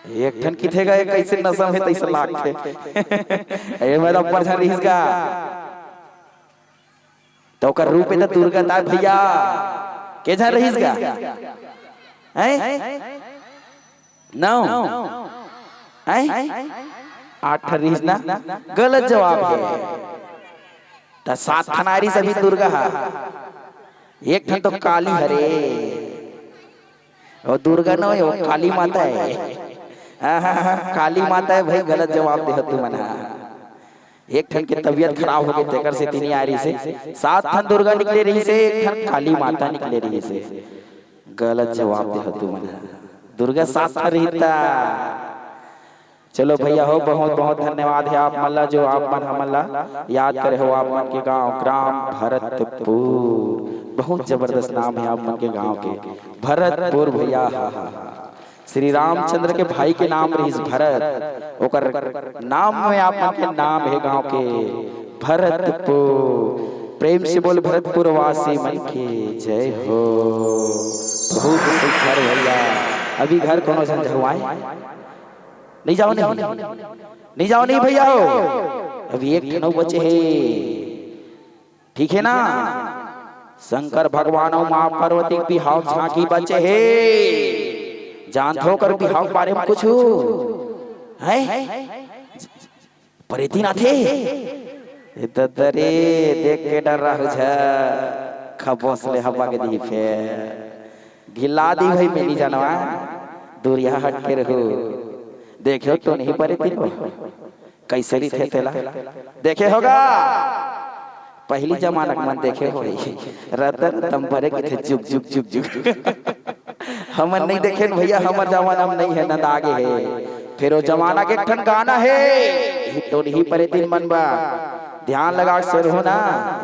1 ठन किथे गए कैसे नसम है तैसे लाख थे ए मेरा ऊपर झन रहीस का तो कर रूप है दुर्गा ता भैया के झन रहीस का हैं 9 हैं 8 ठन रहीस ना गलत जवाब है ता 7 ठन आरी सभी दुर्गा 1 ठन तो काली हरे और दुर्गा न हो काली माता है काली माता है भाई गलत जवाब दे तू मना 1 ठन के तबीयत खराब हो गई तेकर से तीनी आ रही से 7 ठन दुर्गा निकले रही से 1 ठन काली माता निकले रही से गलत जवाब दे तू मना दुर्गा साथ रहता। चलो भैया हो, बहुत बहुत धन्यवाद है आप मल्ला जो आप मन हमला याद करे हो। आप मन के गांव ग्राम भरतपुर, बहुत जबरदस्त नाम है आप मन के गांव के भरतपुर भैया। श्री रामचंद्र के भाई के नाम रही भरत, ओकर नाम में आप मन के नाम है गांव के भरतपुर। प्रेम से बोल भरतपुर वासी मन के जय हो। बहुत सुखर भैया। अभी घर कोनो झंझुआए नहीं जाओ, नहीं जाओ नहीं भैया हो, अभी एक ठनौ बचे है, ठीक है ना। शंकर भगवान और माँ पार्वती बिहाव झांकी बचे है, जान होकर बिहाव बारे में कुछ है परेती ना थे तरे देख के डर रहा खबोसले हवा के दी फिर घिला दी भाई मेरी जानवा दूर यहाँ हट के रहो। देखे तो नहीं परे तीन कैसे थे तेला देखे होगा पहली जमाना मन देखे हो रतन तम परे के थे जुग जुग जुग जुग हमन नहीं देखे भैया, हमर जमाना में नहीं है न आगे है। फिर वो जमाना के ठन गाना है तो नहीं परे तीन मन बा, ध्यान लगा से रहो ना,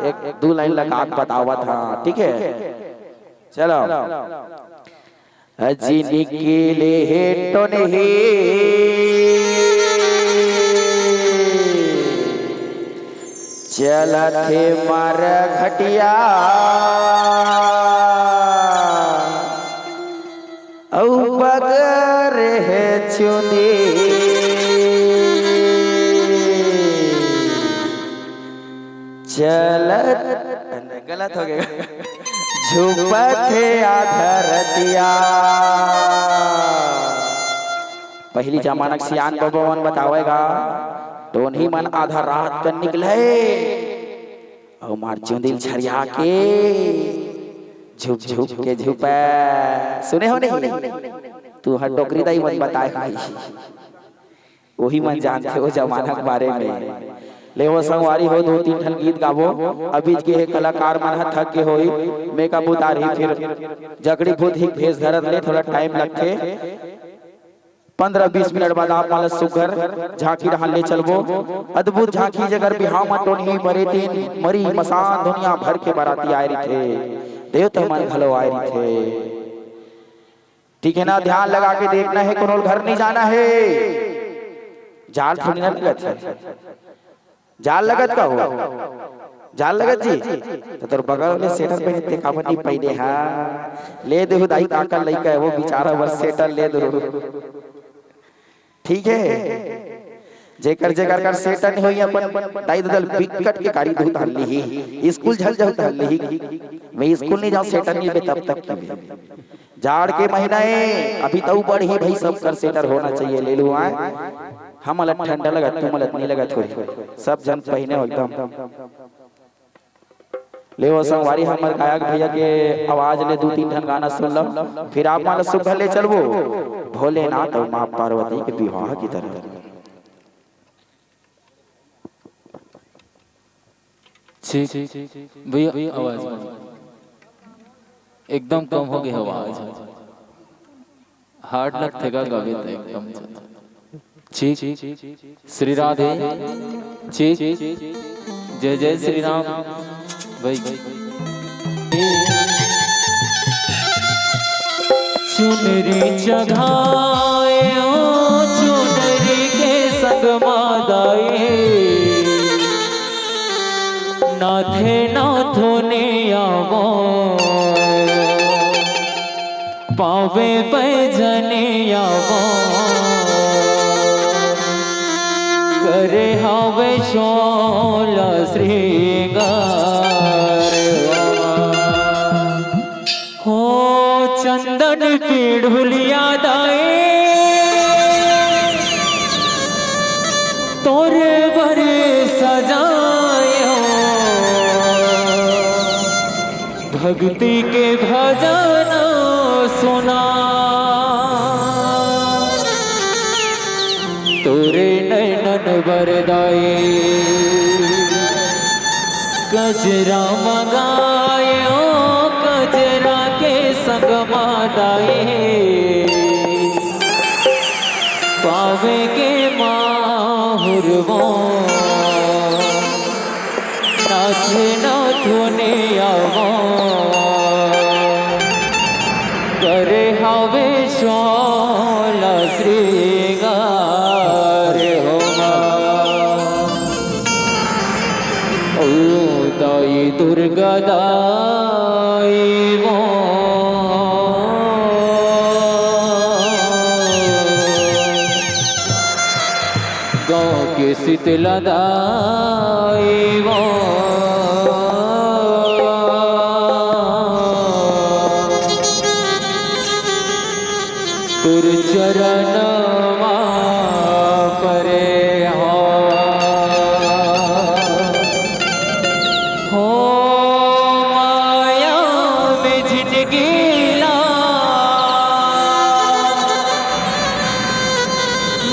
एक दो लाइन लगा बतावा था, ठीक है। चलो अजी निकले हे तो नहीं चला थे मार घटिया औ बगर है चुनी चलत गलत हो गया झुपत है आधर दिया। पहली जमानक सियान भगवान बतावेगा तो नहीं मन आधा रात कर निकले और मार चुंदिल छरिया के झुप झुप के झुपे। सुने हो नहीं तू हर टोकरी दाई मन बताए वही मन जानते हो जमाना के बारे में। ले वो संगवारी हो दो तीन ठन गीत गावो, अभी के कलाकार मन थक के होई मेकअप उतारी फिर जगड़ी भूत ही भेस धरत ले थोड़ा टाइम लगते 15-20 मिनट बाद आप माला सुगर झांकी डाल ले चलबो। अद्भुत झांकी जगर बिहाव में टोनी बरे तीन मरी मसान दुनिया भर के बाराती आए रही थे, देवता मन भलो आए रही थे, ठीक है ना। ध्यान लगा के देखना है, कोनो घर नहीं जाना है, जाल थोड़ी ना लगत है, जाल लगत का हो जाल लगत जी तो तोर बगल में सेटर पहने ते काबर नहीं पहने हां ले दे दाई काका लइका है वो बेचारा बस सेटर ले दो, ठीक है। जेकर जेकर कर सेटर नहीं होई अपन दाई दल बिकट के कारी धूत हल्ली ही स्कूल झल जाऊ हल्ली ही मैं स्कूल नहीं जाऊं सेटर नहीं बे तब तक की जाड़ के महीना है अभी तो बड़ी ही भाई सब कर सेटर होना चाहिए। ले लो आए हम अलग ठंडा लगा तुम अलग नहीं लगा थोड़ी सब जन पहने हो एकदम। ले वो संगवारी हमर गायक भैया के आवाज ले 2-3 ठन गाना सुन लो फिर आप माला सुबह ले चलबो भोलेनाथ और मां पार्वती के विवाह की तरह। ठीक भैया आवाज एकदम कम हो गई आवाज, हार्ड लगतेगा गावे तो एकदम ठीक। श्री राधे ठीक, जय जय श्री राम भाई। चुनरी चढ़ाए चुनरी के संग मादाए नाथे नाथो ने आवो पावे पैजने आवो करे हावे शोला श्रृंगार हो चंदन की ढुलिया दाए तोरे बरे सजाए भक्ति के भजन सुना तोरे नैनन बरदाए कजरा मंगाए कजरा के संग दाए पावे के माहुरवो नाचे नाथुने आवो करे हवे शोला श्रीगार होमा ओ दाई दुर्गा दाई वो गाँव के शीतला दाई वो तुर चरण परे हो माया में जिंदगी ला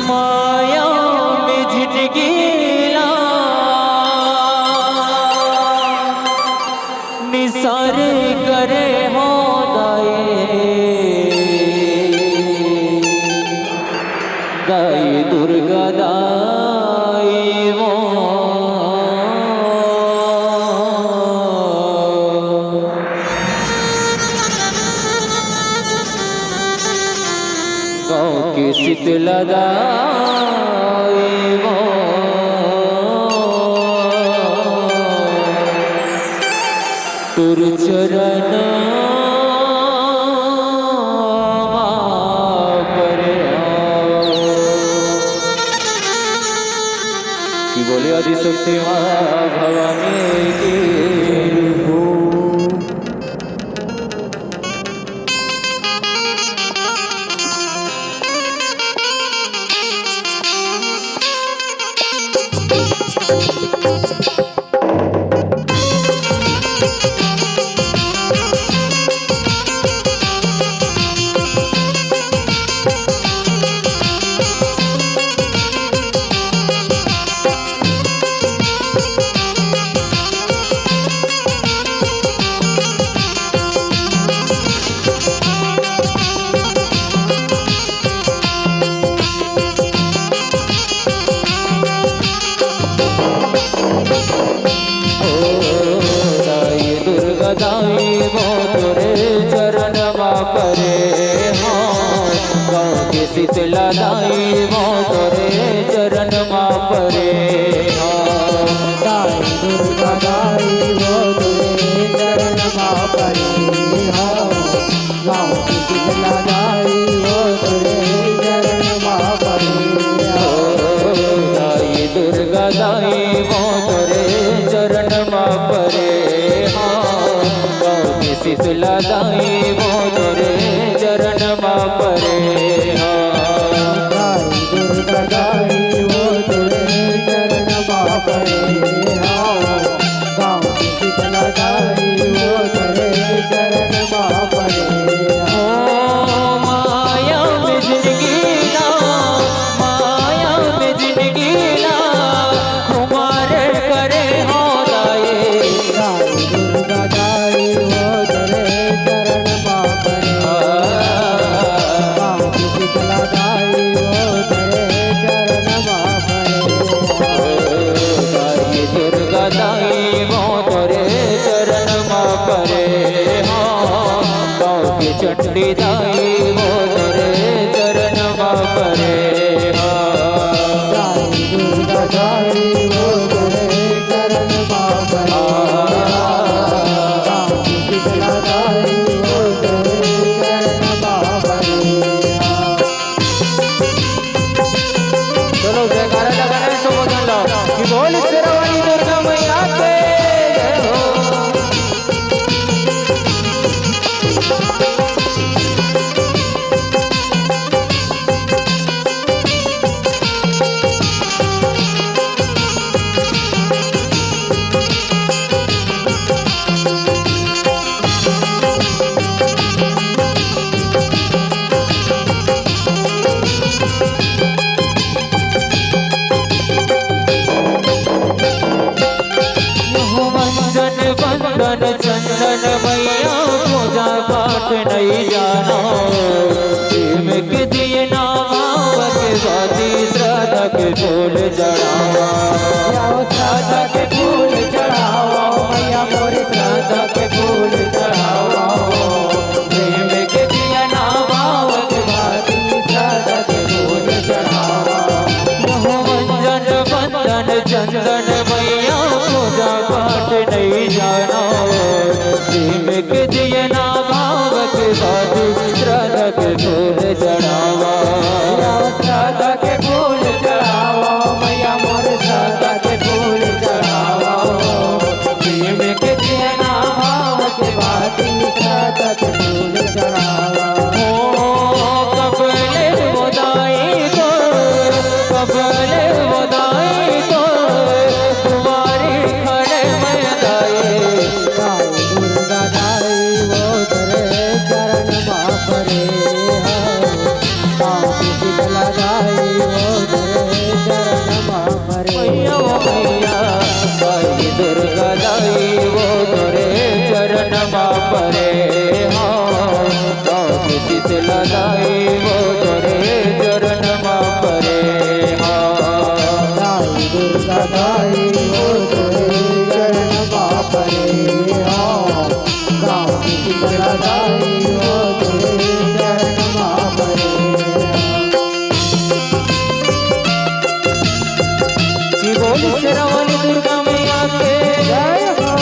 माया में जिंदगी ला निसार करे हो दाई दुर्गा दाई वो गाँव की शीतला दाई वो तुर चरण बोले आदिशक्ति माँ भवानी की हो। दाई वो तोरे चरण परे हो गाँव के शीतला दाई वो तोरे चरण परे हो दाई दुर्गा दाई वो तोरे चरण परे हो गाँव की शीतला दाई वो तोरे चरण परे हो दाई दुर्गा दाई वो तोरे चरण परे हो शीतला दाई वो तोरे चरण परे हो दाई दुर्गा दाई वो तोरे चरण परे हो गाँव की शीतला दाई वो तोरे चरण परे हो माया में जिंदगी ना माया में जिंदगी ना कुमार करे हो दाए दाई दुर्गा दाई वो तोरे चरण परे हो गाँव की शीतला दाई वो तोरे चरण परे हो दाई दुर्गा दाई वो तोरे चरण परे हो गाँव की चंडी दाई वो तोरे चरण परे हो दाई दुर्गा दाई वो तोरे चरण परे हो गाँव की शीतला दाई वो तोरे चरण परे हो चलो जयकारा लगाने सो बदल लो कि बोल शेरावाली दुर्गा मैया के जय हो। चंदन चंदन मैया पूजा पाठ नहीं जानो फूल चढ़ावा राधा के फूल चढ़ावा मैया मोरे राधा के फूल चढ़ावा प्रेम के दिया ना भावत भाती राधा के फूल चढ़ावा यहो मंजन बंदन चंदन मैया पूजा पाठ नहीं जाना प्रेम के दिया ना भावत भाती राधा के फूल चढ़ावा राधा के फूल चढ़ावा मैया मोर राधा के फूल चढ़ावा प्रेम के देना भाव के बाती राधा के फूल चढ़ावा कबले बधाई तो कबले बधाई तो तुम्हारी खड़े में दाई दुर्गा दाई वो तेरे चरण बापरे मैया साई दुर्गा दाई वो तोरे चरण परे हाँ शीतला दाई वो तोरे चरण परे हाँ साई दुर्गा दाई वो तोरे चरण परे हाँ शीतला दाई वो तोरे चरण परे बोल शेरावाली दुर्गा मैया के जय हो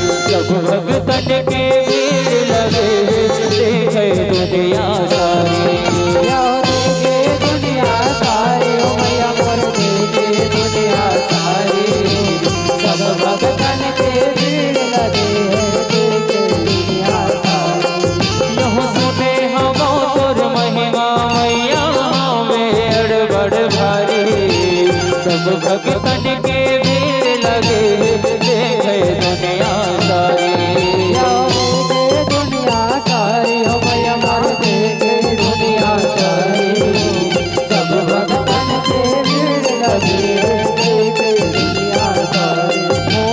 भगतन के वीर लगे देखे दुनिया सारी देखे दुनिया सारी ओ मैया मोर देखे दुनिया सारी सब भगतन के वीर लगे देखे दुनिया सारी यहो सुने हम तोर महिमा मैया मेड़ बड़ भारी सब भगतन के वीर लगे देखे दुनिया सारी दुनिया सारी हो मैया मार देखे दुनिया सारी सब भगवान के भीड़ लगे देखे दुनिया सारी हो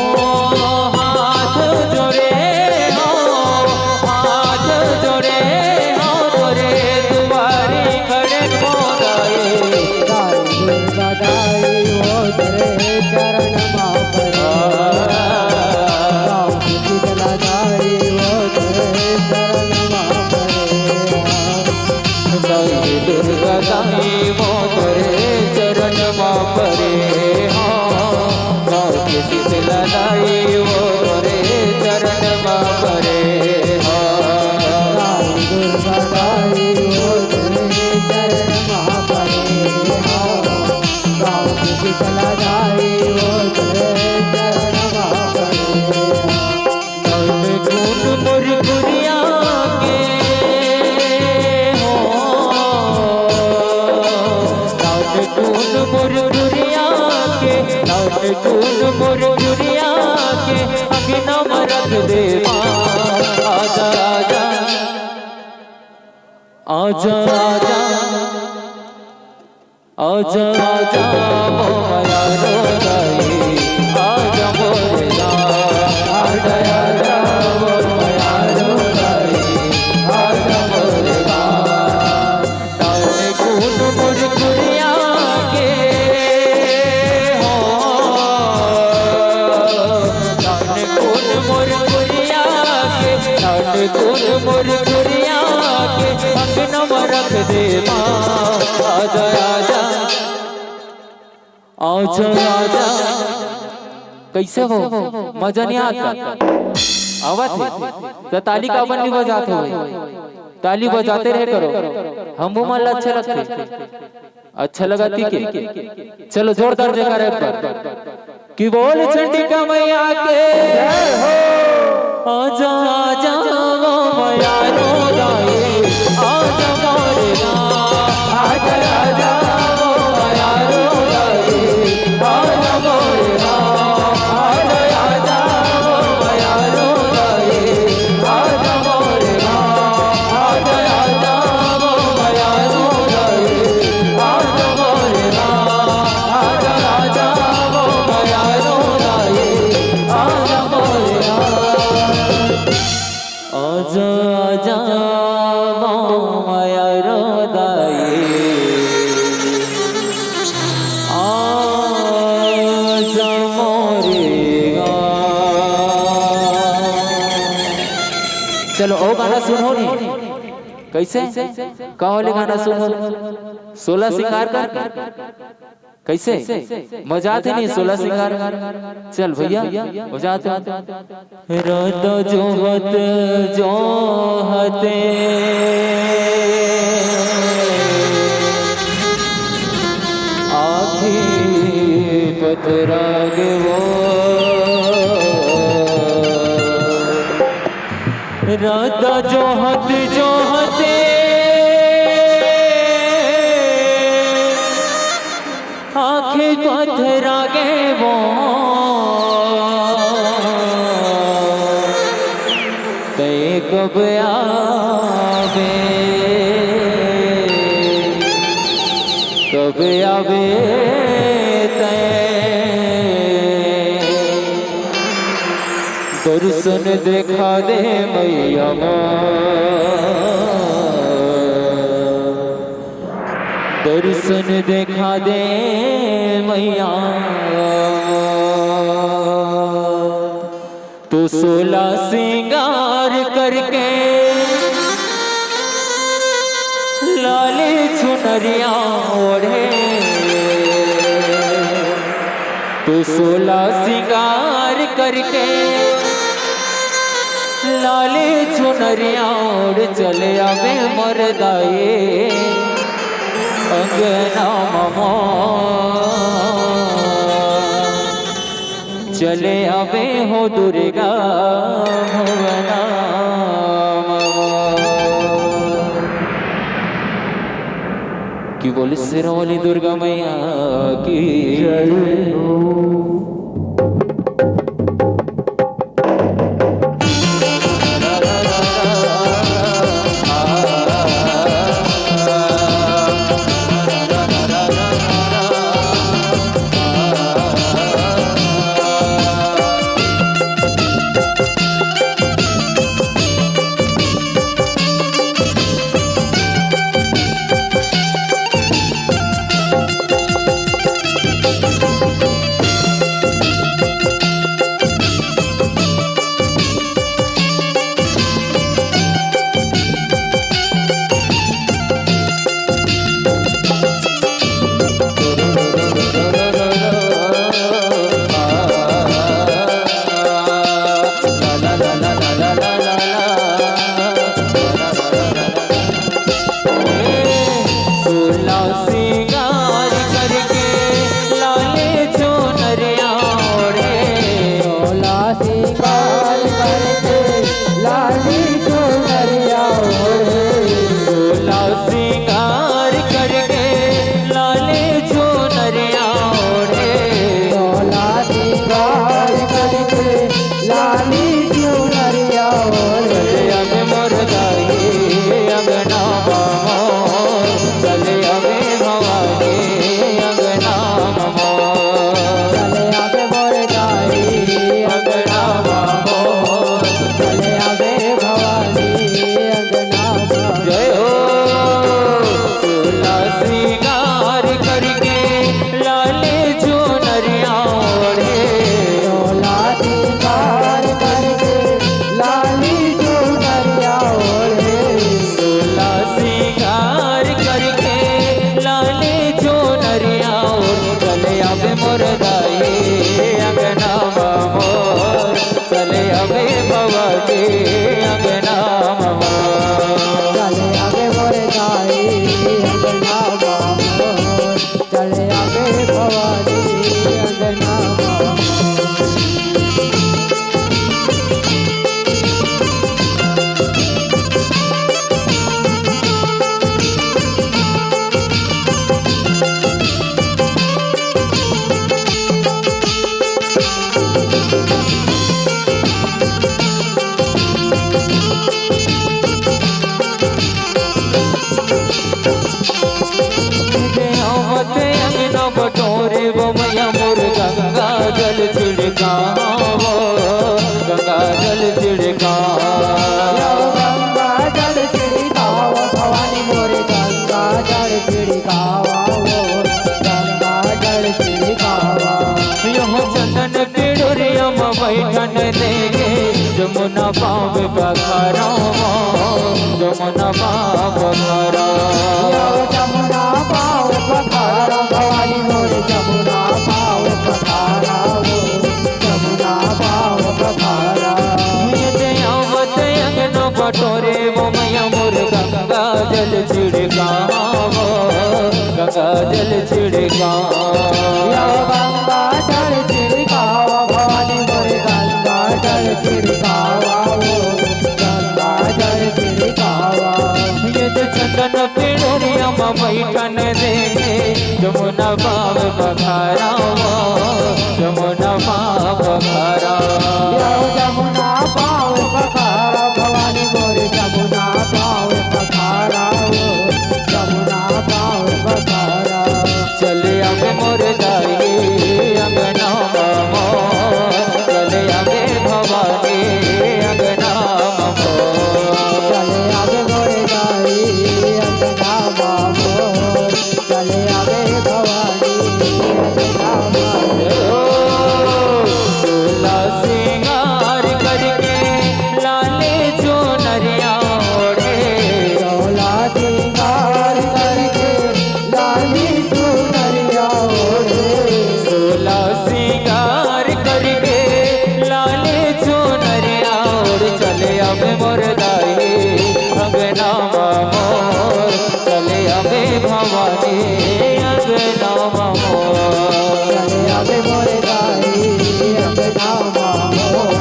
हाथ जोड़े हो हाथ जोड़े हो तोरे तुम्हारी खड़े मोदाए दाई दुर्गा दाई वो तेरे चरण परे दुर्गा दाई वो तेरे चरण परे हाँ शीतला दाई वो तेरे चरण परे हाँ दुर्गा दाई वो तेरे चरण परे हाँ शीतला दाई वो तेरे चरण परे गुण मुरगुरिया के गुण मुरगुरिया के अग्नम रख दे आजा आजा आजा आजा आजा आजा मोया रोदाई आजा मोया आजा आजा मोया रोदाई आजा मोया ताने गुण मुरगुरिया के हो ताने गुण मुरगुरिया के ताने गुण मुरगुरिया के अग्नम रख दे आजा आजा आजा आजा कैसे हो मजा नहीं आता आवाज तो ताली का बन नहीं बजाते हो ताली बजाते रहे करो हम मन अच्छा लगते अच्छा लगाती के चलो जोरदार जयकार एक बार कि बोल चंडिका मैया के आजा आजा मैया रो चलो ओ गाना सुनो नी कैसे का वाले गाना सुनो 16 सिंगार कर कैसे मजा आते नहीं 16 सिंगार चल भैया मजा आते रात जोहत जोहते आखी पतराग वो राधा जोहत जोहते आँखें पथरा गे वो ते कब आवे कब आवे दर्शन देखा दे मैया दर्शन देखा दे मैया तो 16 सिंगार करके लाले चुनरिया ओढ़े तो 16 सिंगार करके लाले चुनरिया ओढ़ चले आवे मरदाए अंगना ममो चले आवे हो दुर्गा भवना की बोले सिरोली दुर्गा मैया की जय हो। बैठन देंगे जमुना पाव बखारा जमुना बाप भरा जमुना पाव पखारा भवानी मोर जमुना पाव पखारा जमुना पाव पखारा आवत अंगनो बटोरे वो मैया मोर गंगा जल छिड़काव गंगा जल छिड़काव गंगा जल छिड़काव भवानी मोर गंगा जल छिड़काव गंगा जल छिड़काव ये तो चंदन पेड़ोरिया बैठन दे जमुना बाप बखारा जमुना बाप बखारा जमुना पाव पखारा भवानी मोर जमुना पाव पखारा जमुना पाव पखारा चले आवे मोर दाई अंगना मोर चले आवे भवानी अंगना मोर चले आवे मोर गाई अंगना मोर चले आवे भवानी अंगना सोला सिंगार करके लाले जो नरिया ओढ़े सोला सिंगार करके लाली चुनरिया ओढ़े सोला सिंगार करके लाले जो नरिया ओढ़ चले आवे मोर दाई अंगना मोर चले आवे भवानी अंगना मोर चले आवे मोर गाई अंगना मोर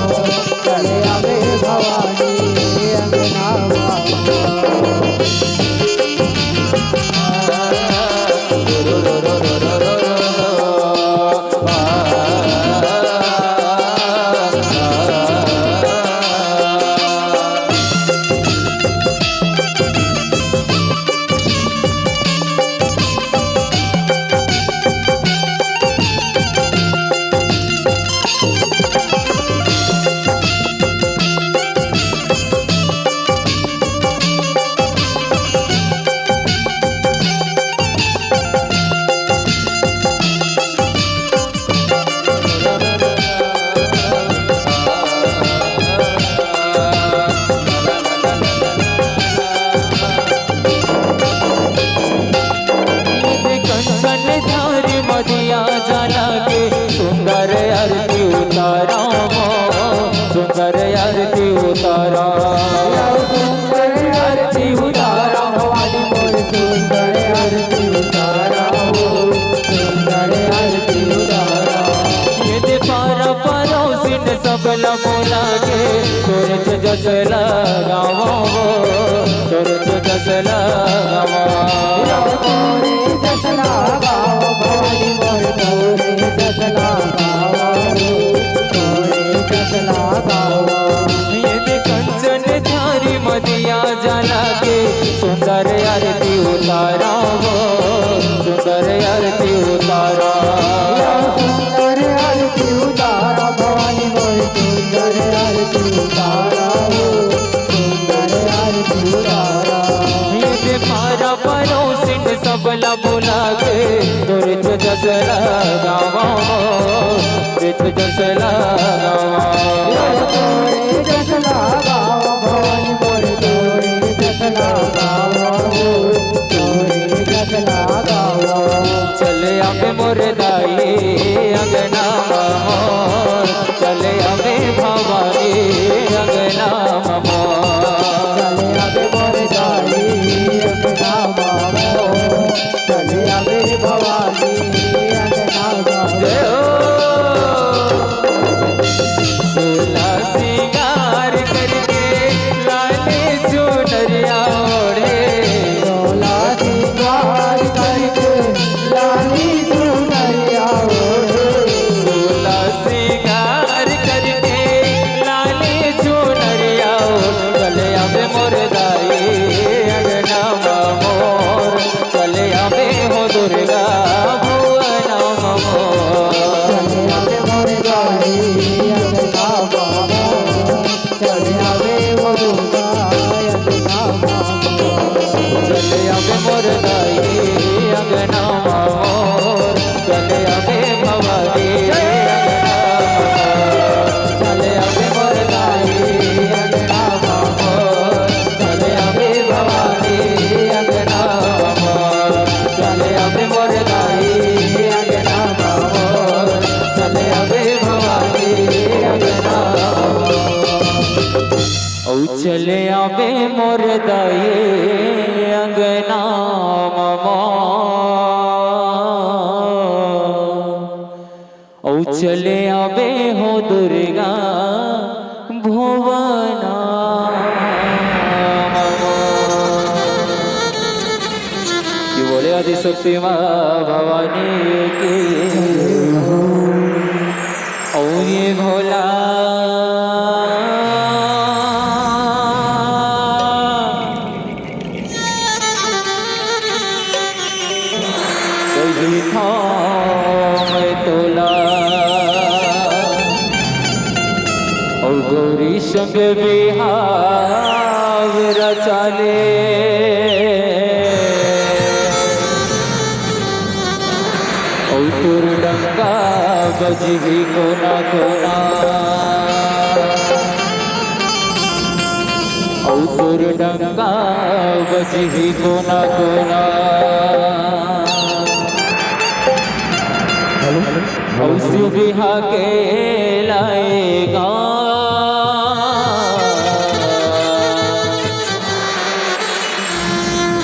चले आवे भवानी अंगना कंचन धारी मदिया जाना के सुंदर आरती उतारा सुंदर आरती उतारा सुंदर आरती उतारा भवानी मोर सुंदर आरती उतारा सुंदर आरती उतारा ये दे पारा परोसिन सबला बोला के तोरच जसला गावा तोरच जसला गावा तोरे जसला गाव भवानी मोर तोरे जसला गाव तोरे जसला गाव ये दे कंचन धारी मदिया जाना के सुंदर आरती उतारा सुंदर आरती उतारा सुंदर आरती उतारा भवानी मोर सुंदर आरती उतारा सुंदर आरती उतारा ये दे पारा परोसिन सबला बोला के तोरच जसला गावा तोरच जसला गावा तोरे जसला गाव भवानी मोर तोरे जसला गाव तोरे जसला गाव चले आवे मोर दाई अंगना मोर चले आवे भवानी अंगना मोर चले आवे मोर गाई अंगना मोर चले आवे भवानी अंगना मोर जय हो सोला सिंगार करके लाले जो नरिया ओढ़े सोला सिंगार करके लाली चुनरिया आवे मोर दाए अंगना ममा औ चले आवे हो दुर्गा भुवना कि बोले आदिशक्ति माँ भवानी की और ये भोला कही था मैं तोला और गौरी संग बिहाव रचाले और तुर डंका बजही कोना कोना और तुर डंका बजही कोना कोना और सुबिहा के लाएगा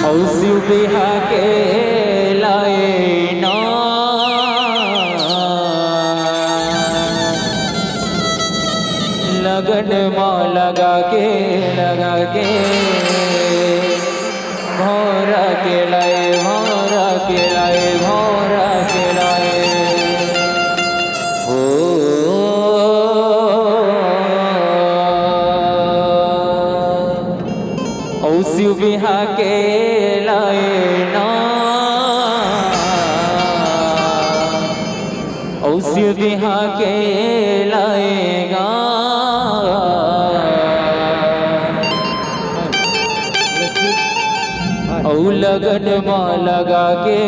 और सुबिहा के लाए ना लगन माँ लगा के भौरा के लाए भौरा के लाए भौरा के लाए ओ शिव बिहा के लाए ना ओ शिव बिहा के लाएगा औ लगन माँ लगा के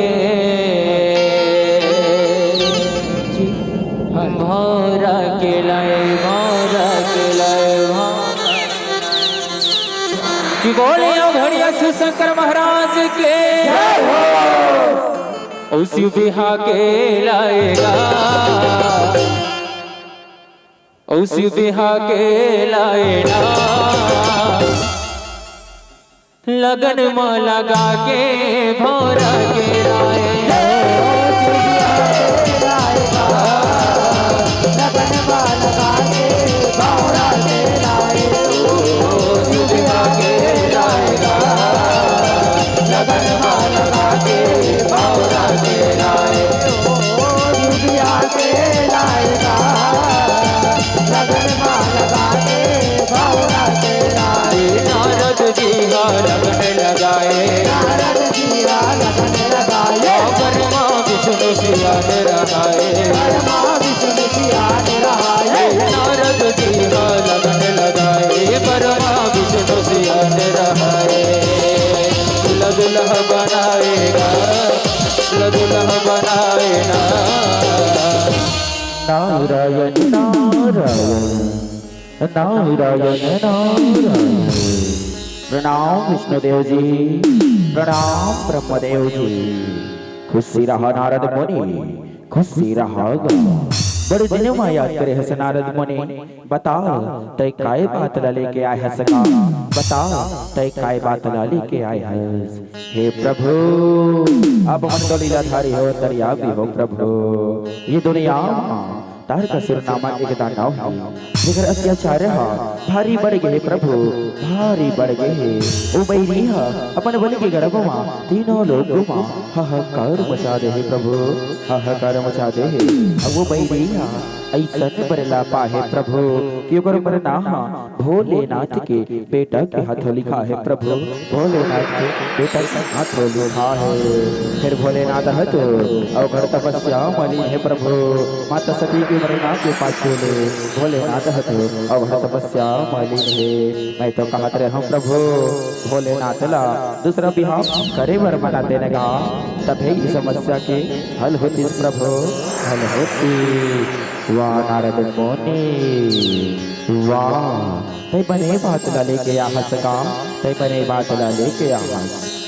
भौरा के लाए भौरा के लाए कि बोले घड़िया शिवशंकर महाराज के औ शिव बिहा के लाएगा औ शिव बिहा के लाएगा लगन माँ लगा के भौरा के लाए लगन माँ लगा के भौरा के लाए शिव बिहा के लाएगा लगन माँ लगा के भौरा के लाए शिव बिहा के लाएगा लगन माँ लगा के भौरा के लाए नारद जी लगन लगाए नारद जी लगन लगाए ब्रह्मा विष्णु सियान रहाए ब्रह्मा विष्णु सियान रहाए नारद जी लगन लगाए ब्रह्मा विष्णु सियान रहाए दुल्हा बनाएगा दुल्हा बनाए ना नारायण नारायण नारायण नारायण। प्रणाम विष्णुदेव जी, प्रणाम ब्रह्मदेव जी। खुशी रहा नारद मुनि, खुशी रहा। बड़े दिन में याद करे हस नारद मुनि। बता तय काय बात ला लेके आए हस का, बता तय काय बात ला लेके आए हस। हे प्रभु आप मंडल लीलाधारी हो, दरिया भी हो प्रभु। ये दुनिया तार का सिरनामा एक दानव है, जिगर अत्याचार भारी बढ़ गए प्रभु, भारी बढ़ गए। ओ बैरिया अपन बल के गड़बवा तीनों लोगों हाहाकार मचा दे प्रभु, हाहाकार मचा दे। अब वो बैरिया ऐसा बरला पाहे प्रभु कि ओकर मरना भोलेनाथ के बेटा के हाथों लिखा है प्रभु, भोलेनाथ के बेटा के हाथों लिखा है। फिर भोलेनाथ है तो अवघड़ तपस्या मली है प्रभु, माता सती के मरना के पाछे ले भोलेनाथ है तो अवघड़ तपस्या मली है। मैं तो कहते रहा प्रभु भोलेनाथ ला दूसरा बिहाव करे वर मना देने का, तभी इस समस्या के हल होती प्रभु, हल होती। वाह नारद मुनि वाह, तय बने बात ला लेके आ सका, तय बने बात ला लेके आ।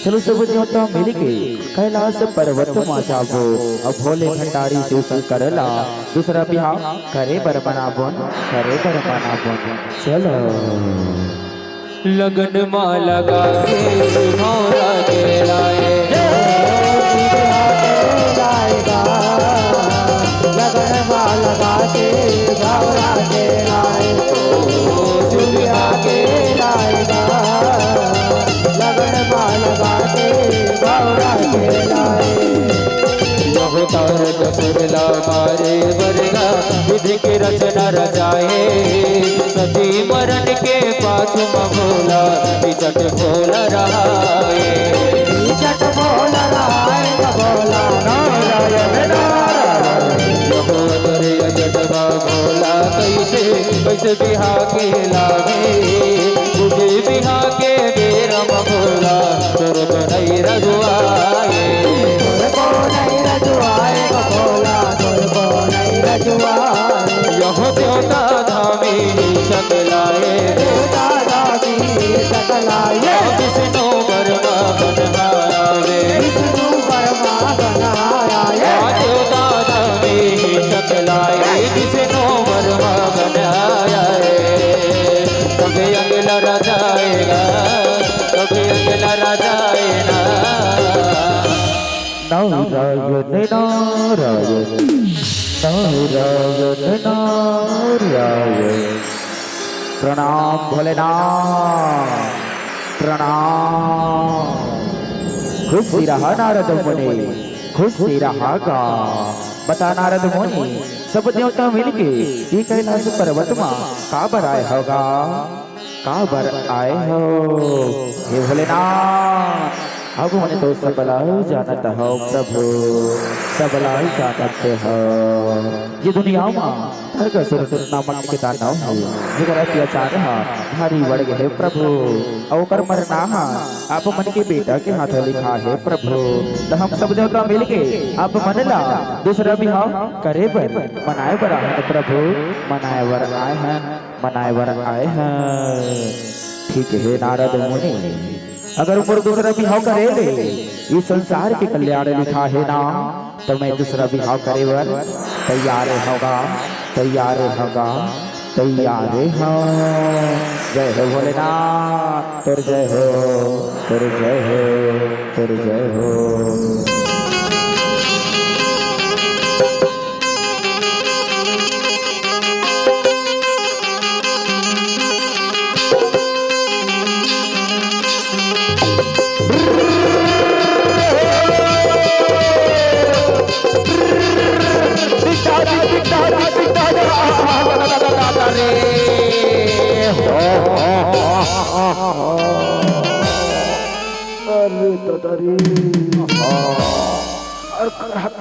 चलो सब देवता मिल के कैलाश पर्वत मा जाबो, अब भोले भंडारी शिव शंकर ला दूसरा बिहाव करे बर बना बोन, करे बर बना बोन। चलो लगन माँ लगा के भौरा के लाए लगन माँ लगा के भौरा के लाए दुल्हा के लाएगा लगन माँ लगा के भौरा के लाए अवतार दशरला मारे वर्गा विधि की रचना रचाए सती मरण के पाछू भोला चट भोला रहाए चट भोला राय भोला नारायण नारायण जटवा भोला कैसे कैसे बिहा के लागे तुझे बिहा के बेरम भोला तोर तो नहीं रजुआए यह देवता धामी सकलाए विष्णु वर्मा बनहारे देवता धामी सकलाए विष्णु वर्मा बनाए कभी अगला राजाएगा कभी अगला राजाएगा नारायण नारायण नारायण नारायण प्रणाम भोलेनाथ प्रणाम। खुशी रहा नारद मुनि खुशी रहा गा। बता नारद मुनि सब देवता मिलके ये कैलाश पर्वत में का बर आए होगा का बर आए हो हे भोलेनाथ। अब मैंने तो सबलाई जानत हो प्रभु सबलाई जानत हो ये दुनिया में नामक के दानव है जिगर अत्याचार भारी बढ़ गए प्रभु और मरना आप मन के बेटा के हाथ लिखा है प्रभु। तो हम सब देवता मिल के आप मनला दूसरा विवाह करे बर मनाए बर आए प्रभु मनाए बर आए हैं मनाए बर आए हैं। ठीक है नारद मुनि अगर ऊपर दूसरा विवाह करे ले इस संसार के कल्याण लिखा है ना तो मैं दूसरा विवाह करे बर तैयार होगा तैयार होगा तैयार हो। जय हो भोलेनाथ तुर जय हो तुर जय हो तुर जय हो।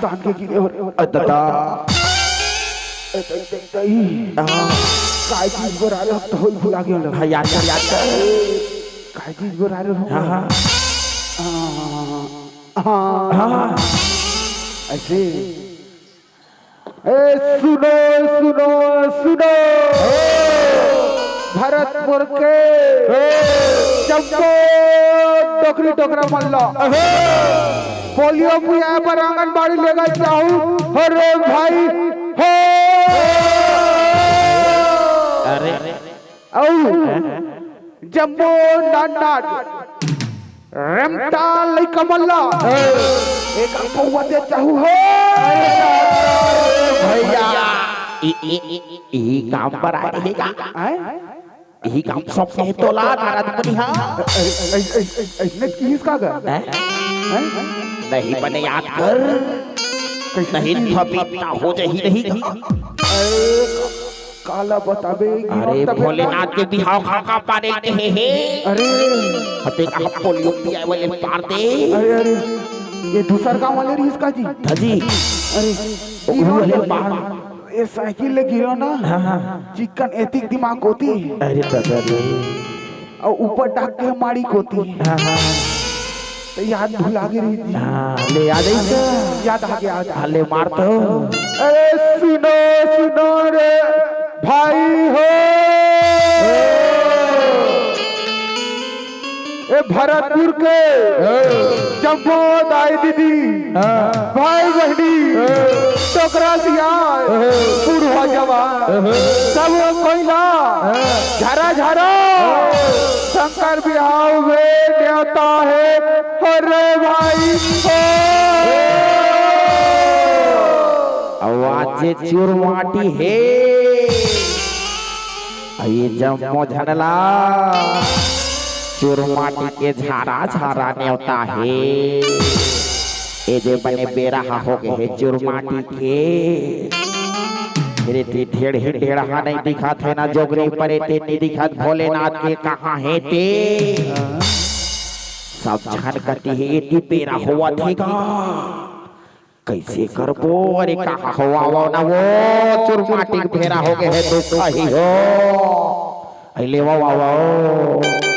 तान के गिरे हो काय चीज पर आ रहे हो तो होई भुला गए याद कर काय चीज पर आ रहे हो हाँ ऐसे ए सुनो सुनो सुनो भरतपुर के चंपो टोकरी टोकरा मल्ला पोलियो पिया पर आंगनबाड़ी लेकर जाऊं अरे भाई हो अरे जम्बो नानाट रमता लई कमल्ला एक पौवा दे चाहू हो भैया ई काम पर आ रही का यही काम सब से तोला नारद मुनि हां इसने किसका कर नहीं बने याद कर नहीं पपीता हो जाही नहीं काला बताबे अरे भोलेनाथ के बिहाव खाका पाने के हे अरे हते का पोलियो पिया वाले पार दे अरे अरे ये दूसर गांव वाले रीस का जी जी अरे वाले पार ये साइकिल ले गिरो ना चिकन एतिक दिमाग होती अरे दादा रे और ऊपर डाक के माड़ी होती तो याद भुला गई रही हां ले याद है याद आ गया ले मार तो अरे सुनो सुनो रे भाई हो ए भरतपुर के जम्बो दाई दीदी भाई बहनी टोकरा सिया बूढ़ा जवान सब कोई ना झरा झरा शंकर बिहाव में देवता है अरे भाई आवाज चुरमाटी है ये जम्मो झनला चुरमाटी के झारा झारा नेवता है ये जे बने बेरा हो गए है चुरमाटी के फिर ते ढेड़ ही ढेड़ा नहीं दिखा थे ना जोगरी परे ते नहीं दिखा भोलेनाथ के कहाँ है ते सब झन करती है ये बेरा हुआ थेगा कैसे करबो अरे कहाँ हुआ वो ना वो चुरमाटी के फेरा हो गए है तो कहीं हो अले वाह वाह वाह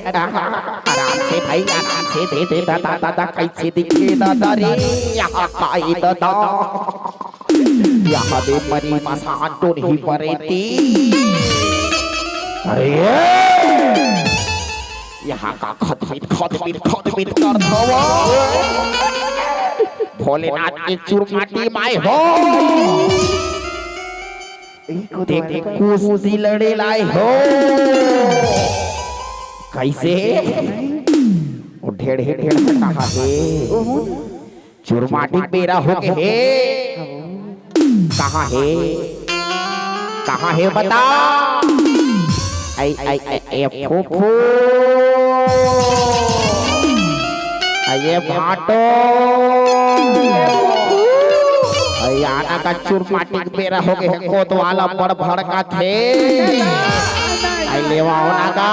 आराम से भाई आराम से दे दे दादा दादा कैसे दिखे दादा रे यहाँ काई दादा यहाँ दे मरी मसान तो नहीं परेती अरे यहाँ का खतमित कर दो भोलेनाथ के चुरमाटी माय हो देख कुश्ती लड़े लाए हो कैसे वो ढेड़ कहा है चुरमाटी बेरा हो गए कहाँ है बता आई फूफू ये भाटो आना का चुरमाटी बेरा हो गए कोतवाला बड़ भड़का थे आई लेवा होना का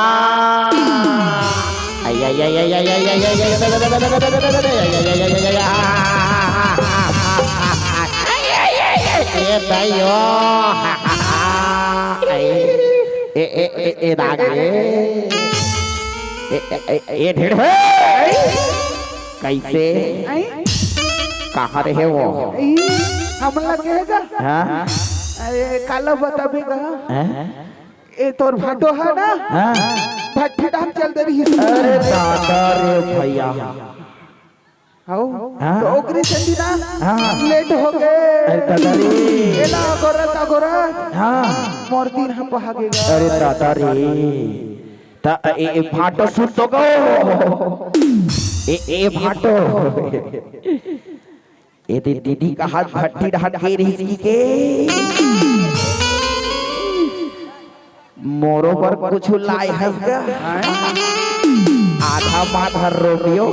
कैसे कहाँ रहे वो हम लगेगा काला बताबेगा ए तोर भाटो है ना भट्टी डाम चल दे रही अरे दादा रे भैया आओ तो ओकरी चंदी ना लेट हो गए अरे दादा रे एला गोरा मोर दिन हम भागेगा अरे दादा रे ता ए भाटो सुन तो गो ए भाटो ए दीदी का हाथ भट्टी डाल के रही के मोरो पर कुछ लाई हंस गया आधा माथा रोमियो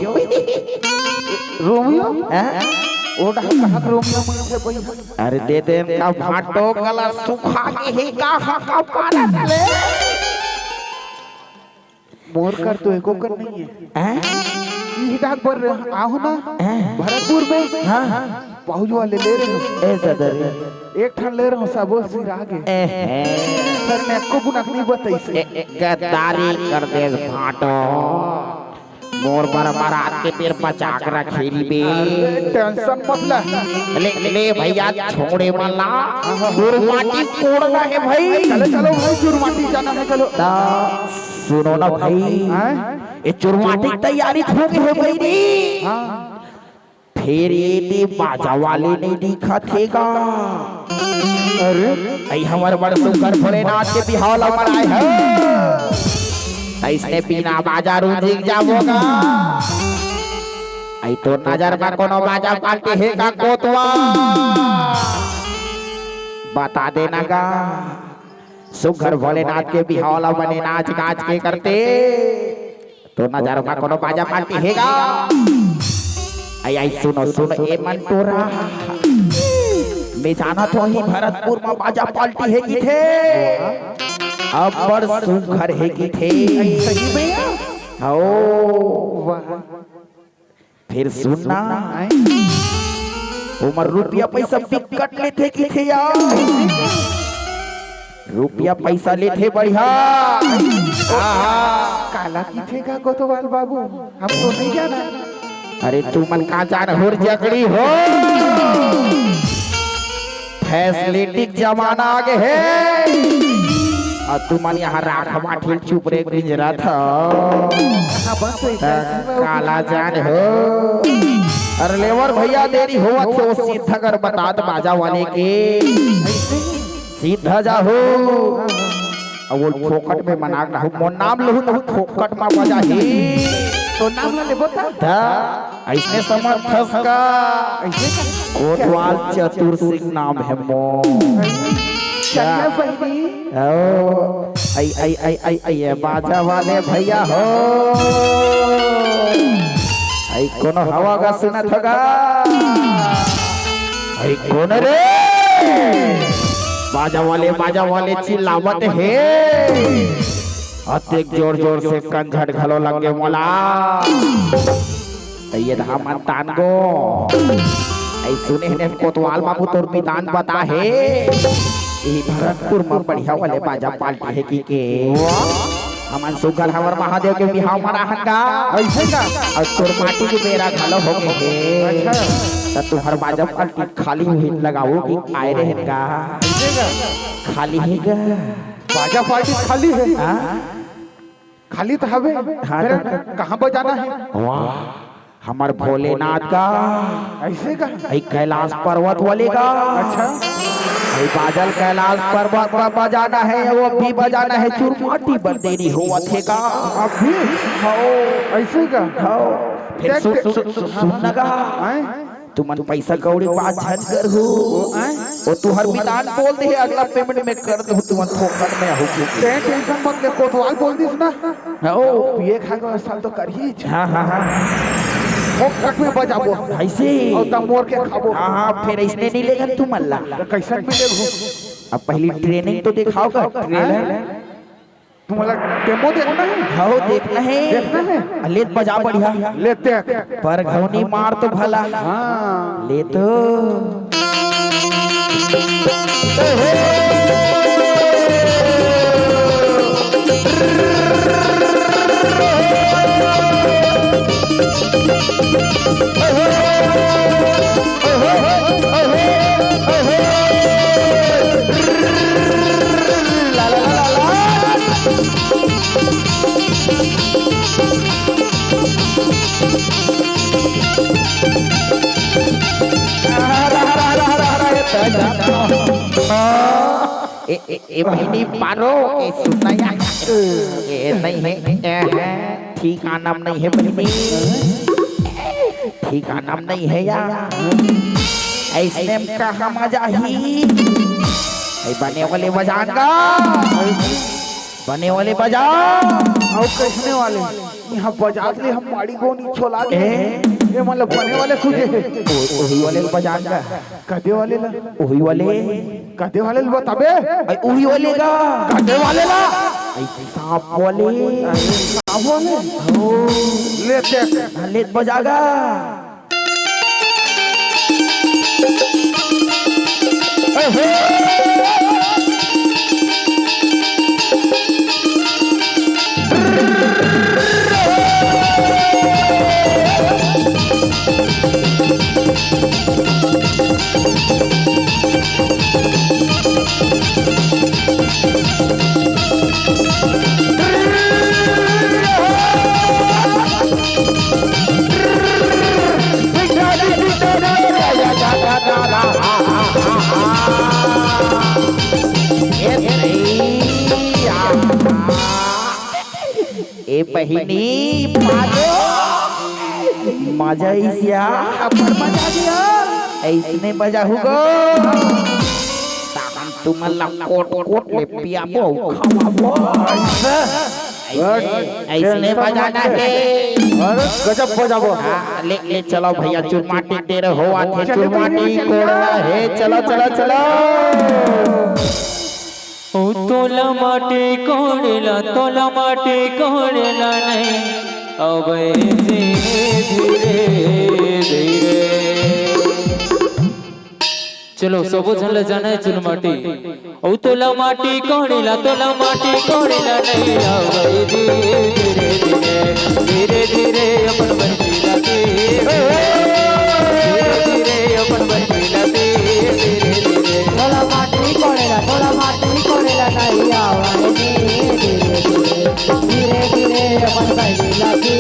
ओडा कहाँ रोमियो मुझे भाई अरे दे दे का भाटो गला सुखा के ही का पाना ले मोर कर तो एको कर नहीं है ये डाक पर आओ ना भरतपुर में हां पहुंच वाले ले रहे हो ए दादा एक ठन ले रहा हूँ सबो सिर आगे सर ने को गुनक नहीं बताई से गद्दारी कर दे भाटो मोर पर बारात के तेर पचाक रखेली बे टेंशन मत ले भैया छोड़े वाला चुरमाटी तोड़ना है भाई चलो भाई चुरमाटी जाना है चलो सुनो ना भाई ये चुरमाटी तैयारी हो गई है भाई नी फिर ये बाजा वाले नहीं दिखा थेगा अरे हमारे बड़ सुंदर भोलेनाथ के बिहाव मनाए है इसने बिना बाजा रूजिक जावोगा आई तो नजर में कोनो बाजा पार्टी है का कोतवा बता देना का सुघर भोलेनाथ के बिहाव बने नाच गाच के करते तो नजर में कोनो बाजा पार्टी हैगा आई सुनो ए मंटोरा मैं जाना तो ही भरतपुर में बाजा पार्टी है की थे अब बड़ सुघर है की थे सही भैया हो फिर सुनना उमर रुपया पैसा बिकट लेते की थे यार रुपया पैसा लेते बढ़िया। काला पीछेगा कोतवाल बाबू, हम तो नहीं जाना। अरे तू मन का जान होर जकड़ी हो, फैसिलिटी जमाना आगे है और तू मन यहाँ राखवा ठेल चुप रे गुजरा था। काला जान हो। अरे लेवर भैया देरी हो तो सीधा कर बतात बाजा वाले के सीधा जाहो। अब वो फोकट में मना रहा हूँ, मोर नाम लहू तो फोकट में बजा ही तो नाम ले बता था। ऐसे समर्थस का कोतवाल चतुर सिंह नाम है मोर। चलिए बहनी, ओ आई बाजा वाले भैया हो। आई कोनो हवा का सुनत होगा। आई कौन रे बाजा वाले चिल्लावत है। अतेक जोर जोर से कंझट घलो लगे मोला। ये धामन तान गो आई सुने ने कोतवाल बाबू तोर पितान बता है। यही भरतपुर में बढ़िया वाले बाजा पार्टी है की के हमन सुगर हवर महादेव के बिहाव मनाहन का ऐसे का और तोर माटी के बेरा घलो हो गए। अच्छा तो तुम्हार बाजा पार्टी खाली हुई लगाओ कि आए रहे का ऐसे का खाली है का बाजा पार्टी खाली है। हाँ? खाली तो हवे, हाँ, फिर कहाँ बजाना है? वाह हमार भोलेनाथ का ऐसे का आई कैलाश पर्वत वाले का। अच्छा आई बादल कैलाश पर्वत पर बजाना है, वो भी बजाना है चुरमाटी पर देरी हुआ थे का अभी ऐसे का फिर सुनगा तुमन पैसा कौड़ी बात झट कर हो और तू हर विधान बोल दे अगला पेमेंट में कर दो तुमन फोकट में हो टेंशन मत ले, कोतवाल बोल दिस ना ओ ये खाएगा साल तो कर ही। हां हां हां फोकट में बजाबो ऐसे और तम मोर के खाबो। हां हां फिर इसने नहीं लेगा तुम अल्लाह कैसे मिलेगा? अब पहली ट्रेनिंग तो दिखाओ का ट्रेलर तुम्हारा डेमो देखना है? हां देखना है देखना है ले बजा बढ़िया लेते पर घौनी मार तो भला हाँ ले तो ए बहनी पारो ए सुनाया ए नहीं है ठीक नाम नहीं है बहनी ठीक नाम नहीं है यार ऐसे कहा मजा ही बने वाले बजाएगा बने वाले बजा और कैसने वाले यहाँ बजात ले हम माड़ी गोनी छोला दे ये मतलब बने वाले खुजे वही वाले बजाएगा कदे वाले ला वही वाले कदे वाले ला बताबे वही वाले का कदे वाले ला सांप वाले सांप वाले ले ले बजागा ए बहिनी पालो मजा इसिया पर मजा दिया ऐसने बजा हुगो ताकन तुम कोट कोट ले पियाबो खावाबो ऐसने बजाना है अरे गजब बजाबो ले ले चलो भैया चुरमाटी तेरे होवा थे चुरमाटी कोड़ना है चलो चलो चलो ओ तोला माटे कोड़ेला नहीं अब धीरे धीरे चलो सबो झन ले जाना है चुन माटी ओ तोला माटी कोड़ेला नहीं आवई धीरे धीरे अपन बंटीला के धीरे अपन बंटीला के धीरे तोला माटी कोड़ेला नहीं आवई धीरे अपन बंटीला के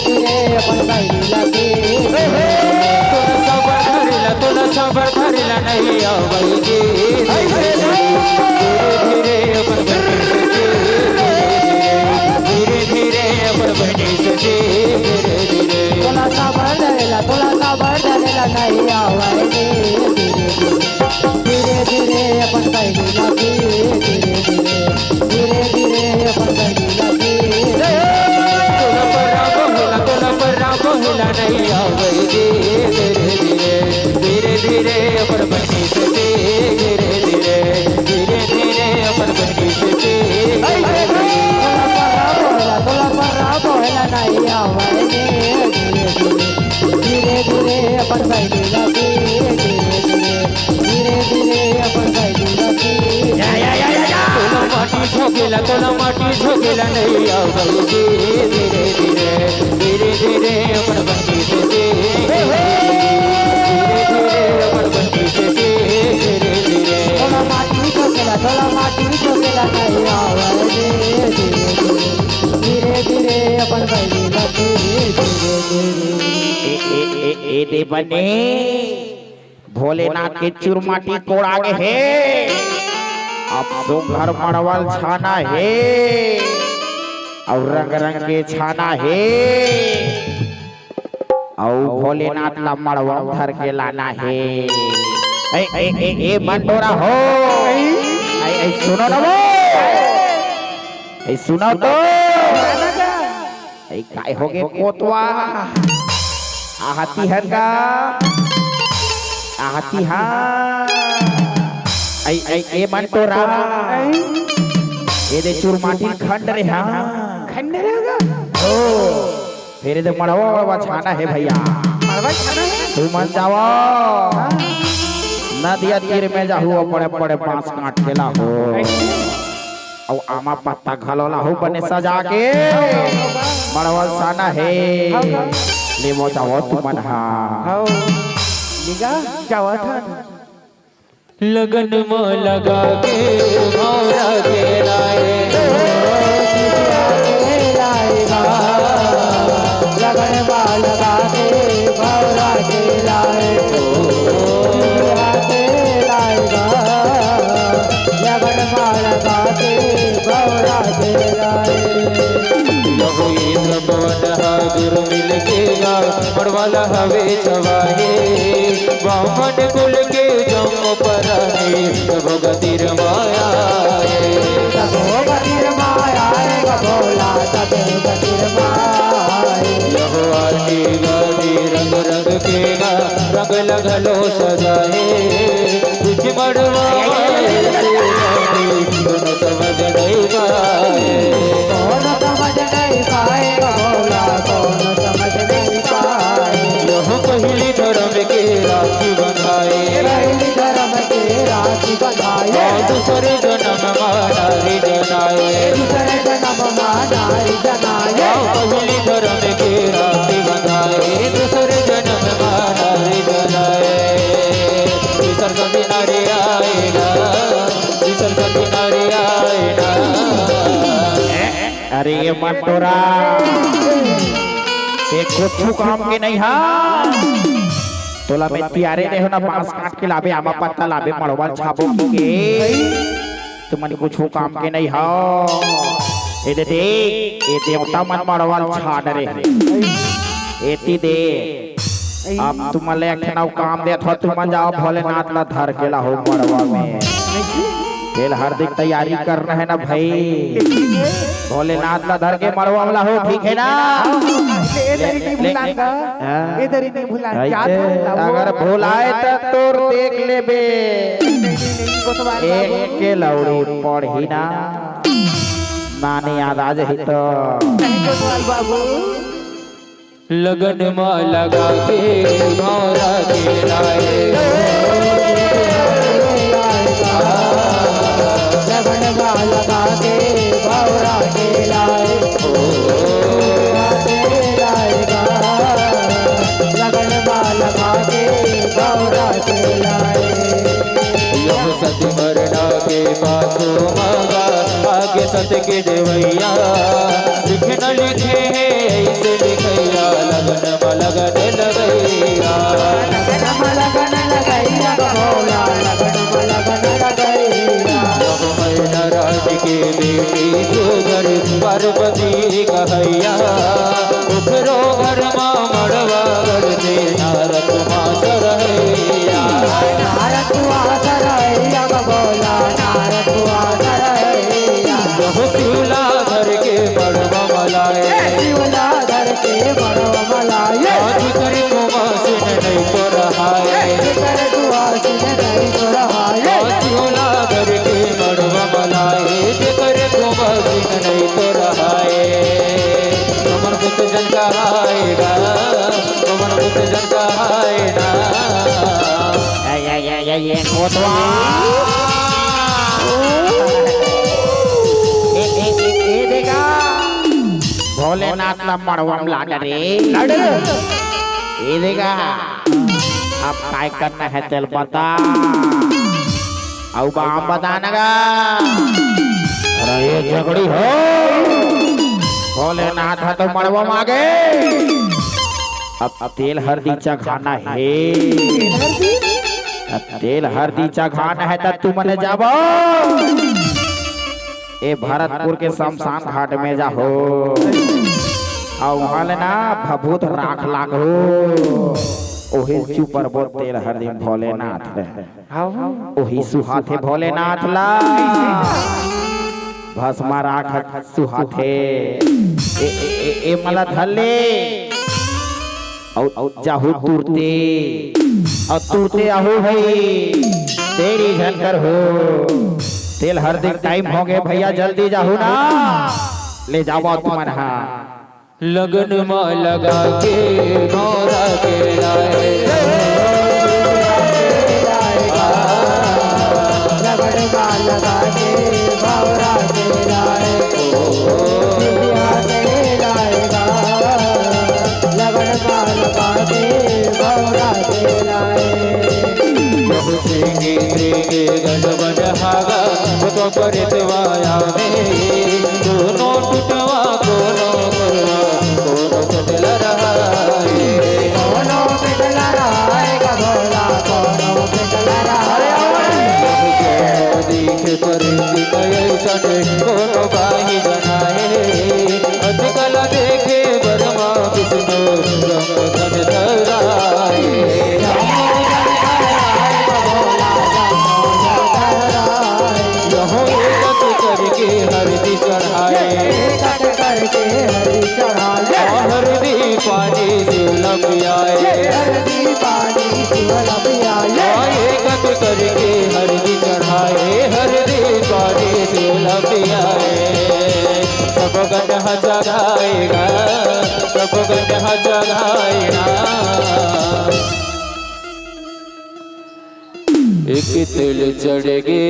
धीरे अपन बंटीला के तोला सबर धरेला नहीं आवई धीरे अपन धीरे अपन बंटी से धीरे तोला सबर धरेला नहीं आवई धीरे अपन बंटीला के धीरे अपन बंटीला के तोला पर नहीं आवई धीरे अपन बंटी से धीरे अपन बंटी से तोला पर नहीं आवई धीरे अपन बंटीला के धीरे अपन बंटीला के तोला माटी झोकेला नहीं आवई धीरे अपन बंटी से धीरे अपन बंटी से धीरे तोला माटी झोकेला नहीं आवई धीरे अपन बंटीला के ए दे बने भोलेनाथ के चुरमाटी कोड़ागे है अब तो घर मड़वल छाना है और रंग रंग के छाना है और भोलेनाथ ला मड़वा धर के लाना है ए मंडोरा हो ए सुनो ना वो ए सुनो तो ए काय हो गए कोतवा आहती हर का आहती हा ए मंटोरा ये दे चुरमाटी खंड रे हा खंड रहेगा ओ फिर दे मड़वा छाना है भैया मरवा खाना है तू मन जावा नदिया तीर में जाहू बड़े बड़े बांस काट खेला हो और आमा पत्ता घलोला हो बने सजा के मड़वा छाना है ले वो जाओ तू मन हा हाओ निगा जावा था लगन में लगा के भौरा के लाए लगन में लगा के भौरा के लाए लगन में लगा के भौरा के लाए लहु इंद्र पवन गुरु मिल के मड़वाला हवे चवाहे बामन कुल के जम पराने प्रभु गतिर माया भोला तबे गतिर माए लहु आरती गादी रंग रंग के रंग लगलो सजाए कुछ मड़वाए दोनों समझ नहीं पाए कौन समझ नहीं पाएगा भोला कौन समझ नहीं पाए यह पहली धर्म के राखी बंधाए पहली धर्म के राखी बंधाए दूसरे जन्म मानारी जनाए दूसरे जन्म मानारी जनाए पहली धर्म के राखी बंधाए दूसरे जन्म मानारी जनाए दूसर कभी नारे आएगा दूसर कभी नारे आएगा अरे ये मंटोरा ये कुछ काम के नहीं हा तोला में प्यारे रहे हो ना बांस काट के लाबे आमा पत्ता लाबे मड़वा छाबो के तुमन कुछ काम के नहीं हा ए दे ए देवता मन मड़वा छाड़ रे एती दे अब तुमन ले एक काम दे थो तुमन जाओ भोलेनाथ ला धर के ला हो मड़वा में खेल हार्दिक तैयारी करना है ना भाई भोलेनाथ ला धर के मड़वा वाला हो ठीक है ना अगर भुलाए तो तोर देख लेबे एक के लौड़ी पढ़ी ना नानी याद आ जाही तो लगन में लगा के भौरा के लाए के देवैया लिखे न लिखे ऐसे लिखैया लगन में लगन लगैया लगन लगैया भोला लगन लगैया राज के बेटी सुगर पार्वती कहैया उखरो घर माँ मड़वा घर से नारद माँ सरहैया नारद सरैया भोला नारद सरैया शिवला धर के बड़वा मलाए शिवला धर के बड़वा मलाए कर कुमासिन नहीं तो रहाए कर कुमासिन नहीं तो रहाए शिवला धर के बड़वा मलाए कर कुमासिन नहीं तो रहाए कमर बुत जन कहाएगा कमर बुत जन कहाएगा ये कोतवा ए देखा भोलेनाथ ला मड़वम लाड रे लड़ ए देखा अब काय करना है चल बता अब बाम बतानगा अरे ये झगड़ी हो भोलेनाथ है तो मड़वम आ गए अब तेल हल्दी चखाना है तेल हल्दी चखाना है तब तू मने जाबो ए भरतपुर के शमशान घाट में जाहो और वहाँ ना भभूत राख लागो ओही चुपर बोल तेल हरदी भोलेनाथ ओही सुहाथे भोलेनाथ ला भस्मा राख सुहाथे ए मला धले और जाहू तुरते और तुरते आहू भाई तेरी झनकर हो तेल हर दिन टाइम हो गए भैया जल्दी जाओ ना ले जाओ तुम्हारा लगन में लगा के गौरा के लाए लगन में लगा के गौरा के लाए सिंधिया के लाएगा लगन में लगा के गौरा के लाए गजबन हागा तो परितवाया में दोनों टुटवा कोनो करवा कोनो कटल रहा कोनो पिटल रहाएगा भोला कोनो पिटल रहा देख परिंदी कैसन कोनो बाही बनाए अजकल देखे बरमा विष्णु रंग धन धराए करके हरदी चढ़ाए करके हरी चढ़ाए हरदी पानी शिवल पियाए हरदी पानी शिवल पियाए कट करके हरदी चढ़ाए हरदी पानी शिवल पियाए सब गढ़ जगाएगा सब गढ़ जगाएगा एक तिल चढ़ गे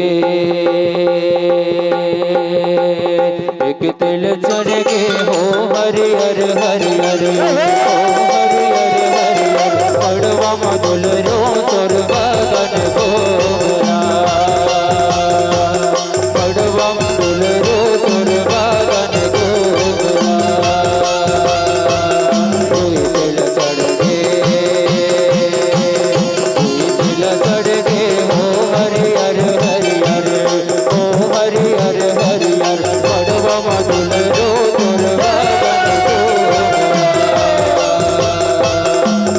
एक तिल चढ़ गे हो हरि हर हरि हरि हो हरि हर हरि हर पड़वा मधुल रो तोर बगन गोरा पड़वा मधुल रो तोर बगन गोरा कोई तिल चढ़ गे कोई तिल चढ़ गे हो हरि हर हरि हर हो हरि हर हरि हर पड़वा मधुल रो तोर बगन गोरा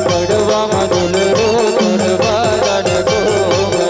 पड़वा मधुल रो तोर बगन गोरा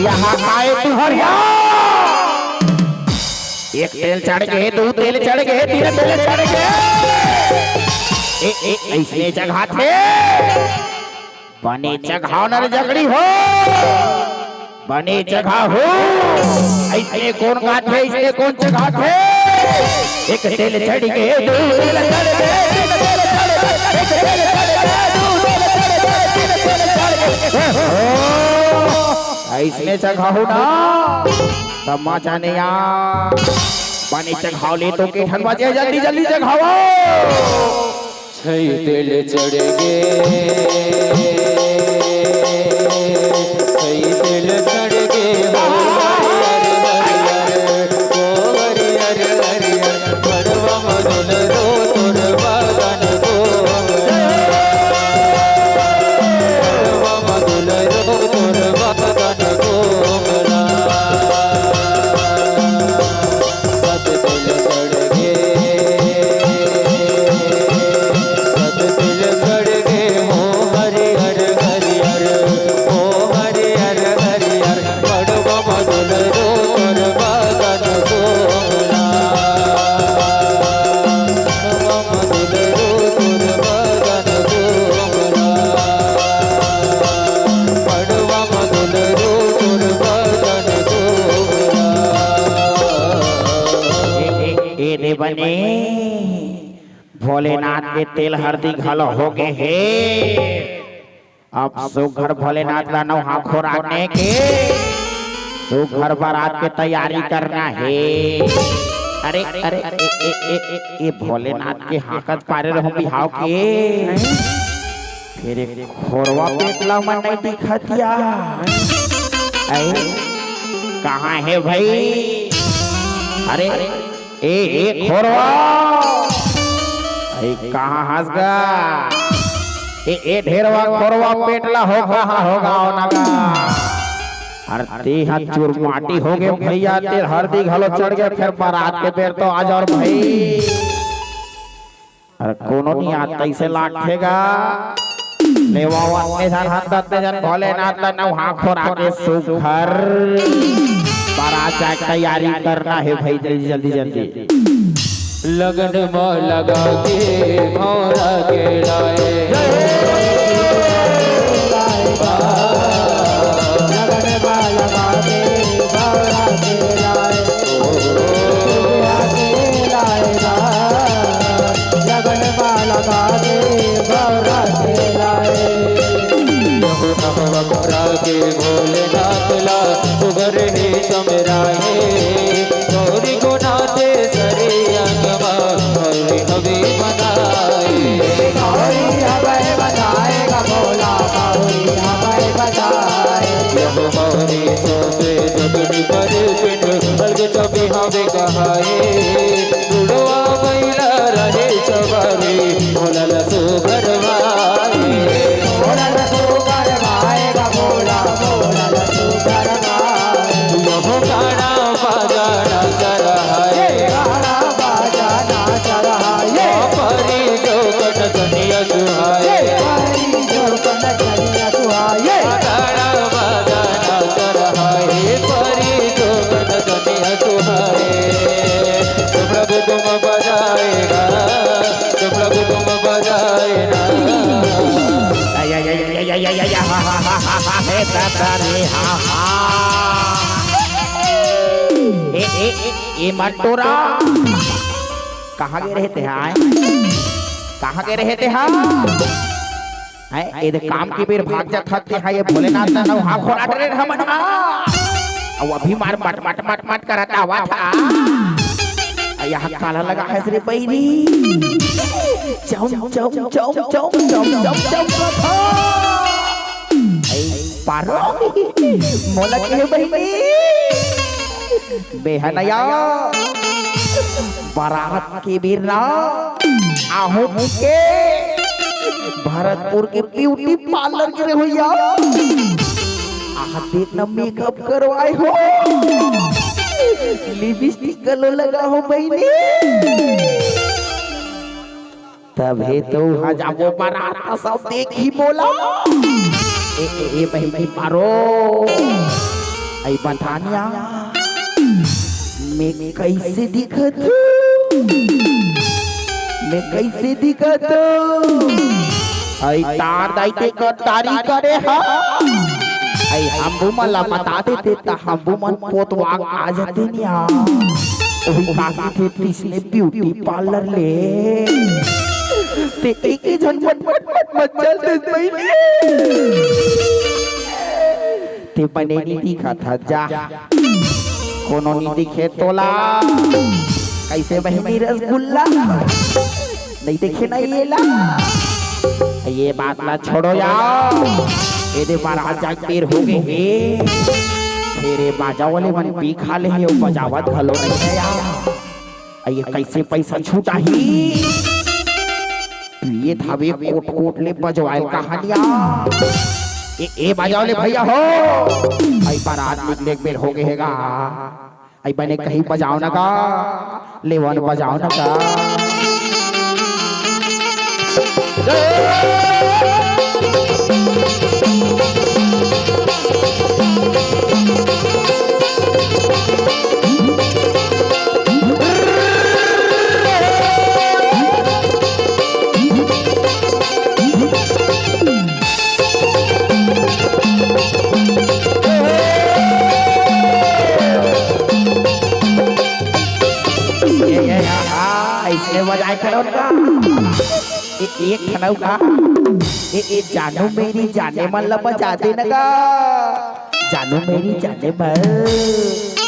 यहाँ खाए तू हरिया एक तेल चढ़ गए दो तेल चढ़ गए तीन तेल चढ़ गए ऐसे जगह थे बने जगह नर जगड़ी हो बने जगह हो ऐसे कौन का थे ऐसे कौन जगह थे एक तेल चढ़ गए दो तेल चढ़ गए तीन तेल चढ़ गए एक तेल चढ़ गए दो तेल चढ़ गए तीन तेल चढ़ गए ऐसे जगह हो ना सम्मा जाने यार पानी चढ़ाओ ले तो के ठंड बजे जल्दी जल्दी चढ़ाओ छई तेल चढ़ गे छई तेल चढ़ गे हो हरियर हरियर परवा मदन रो तोर बागान गो परवा मदन रो तोर बागान गो बने भोलेनाथ के तेल हरदी घलो हो गए हे अब सुघर भोलेनाथ ला नौ हाथों रखने के सुघर बारात के तैयारी करना है अरे अरे ये भोलेनाथ के हाकत पारे रहो बिहाव के फिर एक खोरवा पेटला मन नहीं दिखतिया कहाँ है भाई अरे ए खोरवा कहाँ हंस गा ए ढेरवा खोरवा पेटला हो कहाँ होगा ओनगा अरे ते हाथ चूर माटी हो गए भैया तेल हरदी घलो चढ़ गए फिर बारात के बेर तो आज और भाई अरे कोनो नहीं आता इसे लाठेगा लेवावा ने जान हाथ दत्ते जन भोलेनाथ ला नौ हाथ खोरा के सुघर बारात जाए तैयारी करना है भाई जल्दी जल्दी जल्दी लगन में लगा के भौरा के लाए लगन में लगा के भौरा के लाए लगन में लगा के भौरा के लाए के भोलेनाथ ला उबर हे समराए गौरी को नाते सरे अंगमा हरि हवे बनाए गौरी हवे बनाएगा भोला गौरी हवे बनाए यह मौरी सोते जगनी पर पिंड अलग चबी हवे कहाए रुड़वा मैला रहे सवारी भोला लसो घरवाए भोला लसो घरवाएगा भोला भोला लसो घरवाए यह गाना बजाना चढ़ाए गाना बजाना चढ़ाए परी जो कट कनिया सुहाए परी जो कट कनिया सुहाए गाना बजाना चढ़ाए परी जो कट कनिया सुहाए तो प्रभु तुम बजाएगा तो प्रभु तुम बजाएगा ये मटोरा कहाँ गए रहते हैं कहाँ गए रहते हैं ये काम के बेर भाग जा थकते हैं ये भोलेनाथ ना नौ हाथ खोला डरे रहा मना अब अभी मार मट मट मट मट कराता हुआ था यहाँ काला लगा है श्री पैरी चम चम चम चम चम चम चम पारो मोला के भाई बेहनया बारात के बीरना आहू के भरतपुर के ब्यूटी पार्लर के भैया आह देखना मेकअप करवाए हो लिपस्टिक गलो लगा हो बहनी तभी तो हजामो बारात सब देखी बोला ए बहनी पारो आई बतानिया मैं कैसे दिखत हूँ? मैं कैसे दिखत हूँ? आई तार दाइते को तारी करे हा आई हमबू मला बता देते ता हमबू मन पोतवाग आ जाते निया ओही काकी थे तिसने ब्यूटी पार्लर ले ते एक ही जन मत चल दे ते बने नहीं दिखा था जा कोनो नहीं दिखे तोला कैसे बहनी रसगुल्ला नहीं देखे ना ये ला ये बात ना छोड़ो यार ये महाराज जा पेर हो गए तेरे बाजा वाले मन पी खा ले है बजावत घलो नहीं है यार ये कैसे पैसा छूटा ही ये थावे कोट कोट ले बजवाए कहानियां ए बजाओ ले भैया हो आई बारात निकले एक बेर हो गए हैगा आई बने कहीं बजाओ ना का लेवन बजाओ ना का बजाए करो का एक खनाऊ का ए जानू मेरी जाने मन ला बजा दे ना का जानू मेरी जाने मन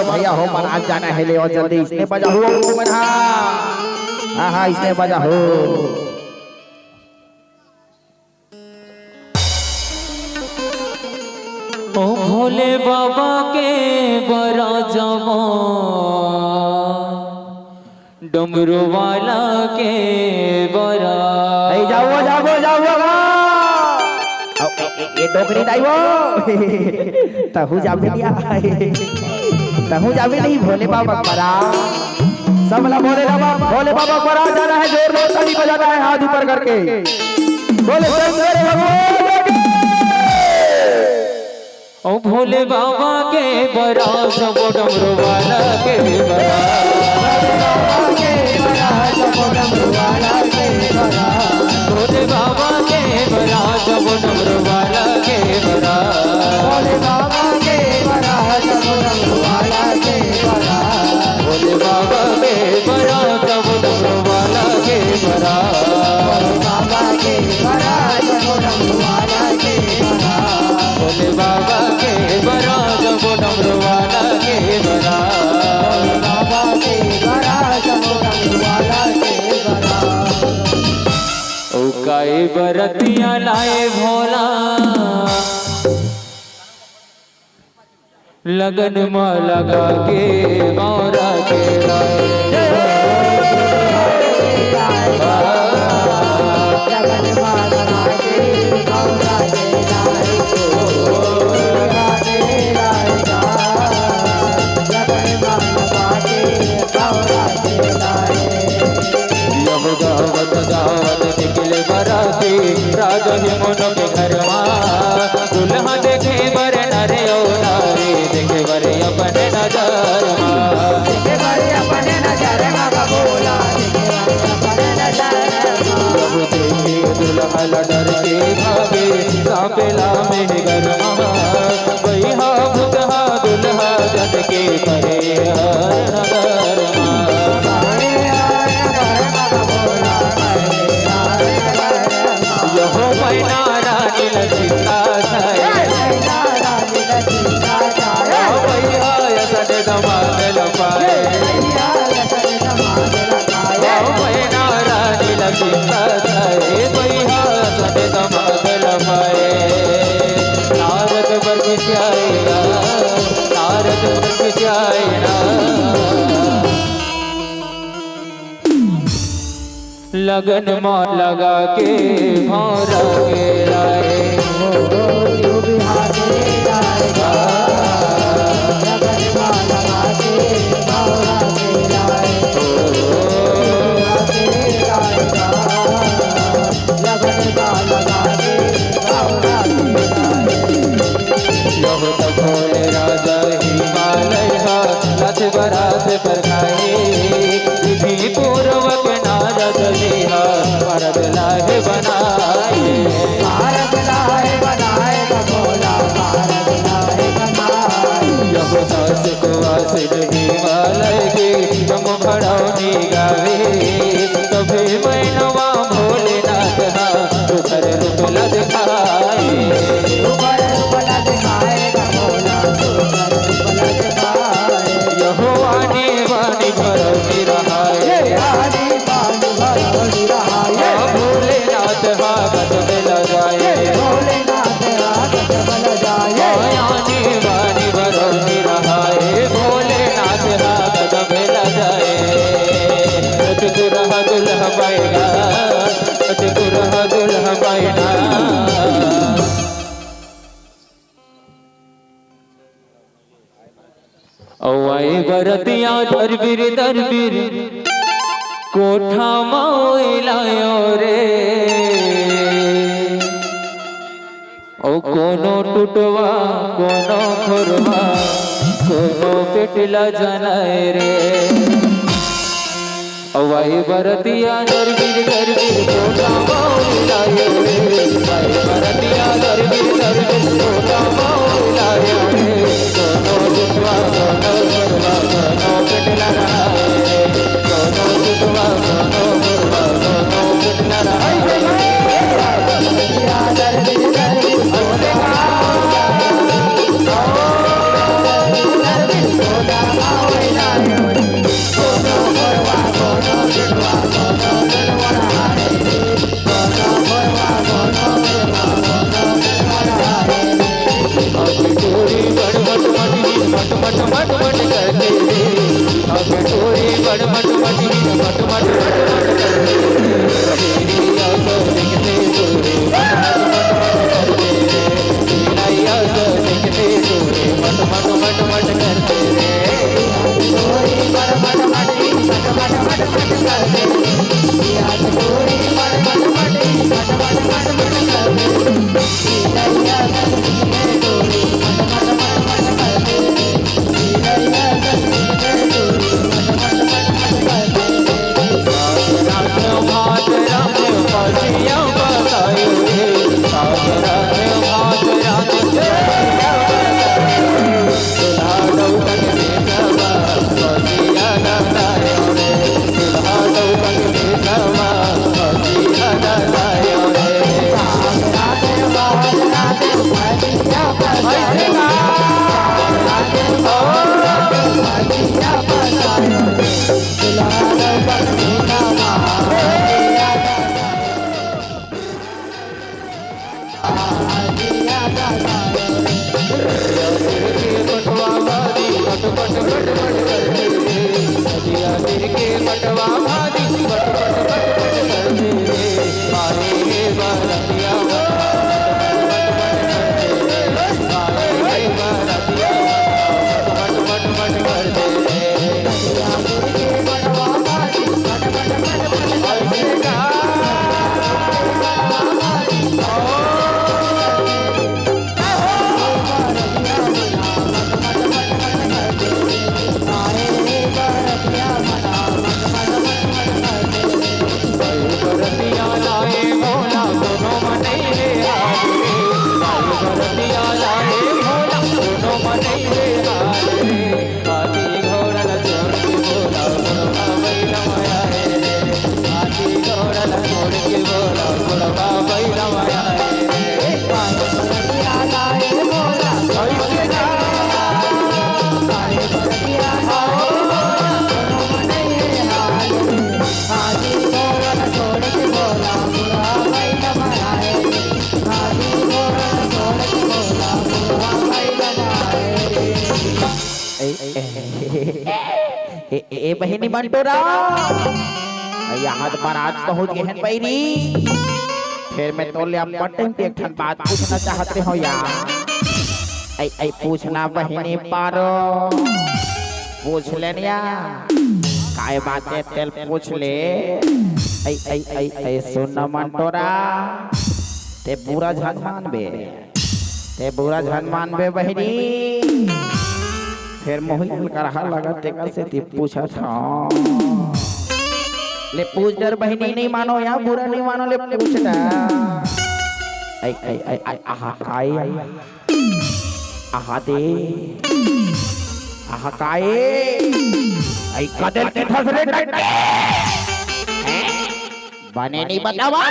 भैया हो महाराज जाना है ले और जल्दी इसने बजा हो हाँ इसने बजा हो ओ भोले बाबा के बड़ा जवान डमरू वाला के बड़ा जाओ जाओ जाओ ये डोकरी दाइवो तहु जावे लिया तहु जावे नहीं भोले बाबा परा सबला भोले बाबा परा जाना है जोर जोर ताली बजाना है हाथ ऊपर करके बोले शंकर भगवान ओ भोले बाबा के बड़ा सब डमरू वाला के बड़ा भोले बाबा के बड़ा सब डमरू वाला के बड़ा भोले बाबा के बड़ा सब डमरू वाला के बड़ा भोले बाबा के बड़ा सब डमरू वाला के बड़ा भोले बाबा के बड़ा सब डमरू वाला के बड़ा भोले बाबा के बड़ा सब डमरू वाला के बड़ा भोले बाबा के बड़ा सब डमरू वाला के बड़ा ओ काए बरतिया लाए भोला लगन में लगा के गौरा के राजा मन के घरवा दुल्हा देखे बर नरे ओ नारी देखे बर अपने नजर प्रगटाएगा, नारद प्रगटाएगा। लगन में लगा के भौरा के लाए, शिव बिहार लाएगा, लगन में लगा के भौरा के लाए, लाएगा, लगन में लगा के भौरा के लाए। यह तपोले राजा हिमालय का रथ बरात पर खाए, विधि पूर्वक नारद लिहा भरत लाहे बनाए। भारत लाए बनाए भोला, भारत लाए बनाए। यह दास को आसिर हिमालय के तुम भड़ौनी गावे, कभी मैनवा भोलेनाथ हा रुखर रुपला दिखाए। ऊपर रुपला दिखाएगा भोला, ऊपर रुपला दिखाए। यहो आने वाणी भरौनी रहाए, आदि बाल भरोली रहाए, भोलेनाथ हा कदम लगाए। भोलेनाथ रागत बल जाए। आने वाणी भरौनी रहाए, भोलेनाथ हा कदम लगाए। दुल्हा दुल्हा बैना, दुल्हा दुल्हा बैना। औआए बरतिया दरबीर दरबीर कोठा माओलायो रे, ओ कोनो टूटवा कोनो खुरवा कोनो पेटला जनाए रे। औआए बरतिया दरबीर दरबीर कोठा माओलायो रे, औआए बरतिया दरबीर दरबीर कोठा माओलायो रे। कोनो टूटवा कोनो खुरवा कोनो पेटला रहाए, कोनो टूटवा कोनो खुरवा कोनो पेटला रहाए। ए बहिनी बंटोरा यहाँ बारात पहुंच गए हैं बैरी। फिर मैं तो ले पटन पे एक बात पूछना चाहते हो यार। ऐ पूछना बहिनी पारो पूछ लेनिया काय बात है तेल पूछ ले। ऐ सुन मंटोरा ते बुरा झन मानबे ते बुरा झन मानबे बहिनी। फिर मोहित करहा लगा ते कर से ती पूछा था ले पूछ डर बहिनी नहीं मानो या बुरा नहीं मानो ले पूछ डर। ऐ आहा काय आहा दे आहा काय ऐ कदल के ठसरे डटे बने नहीं बतावा।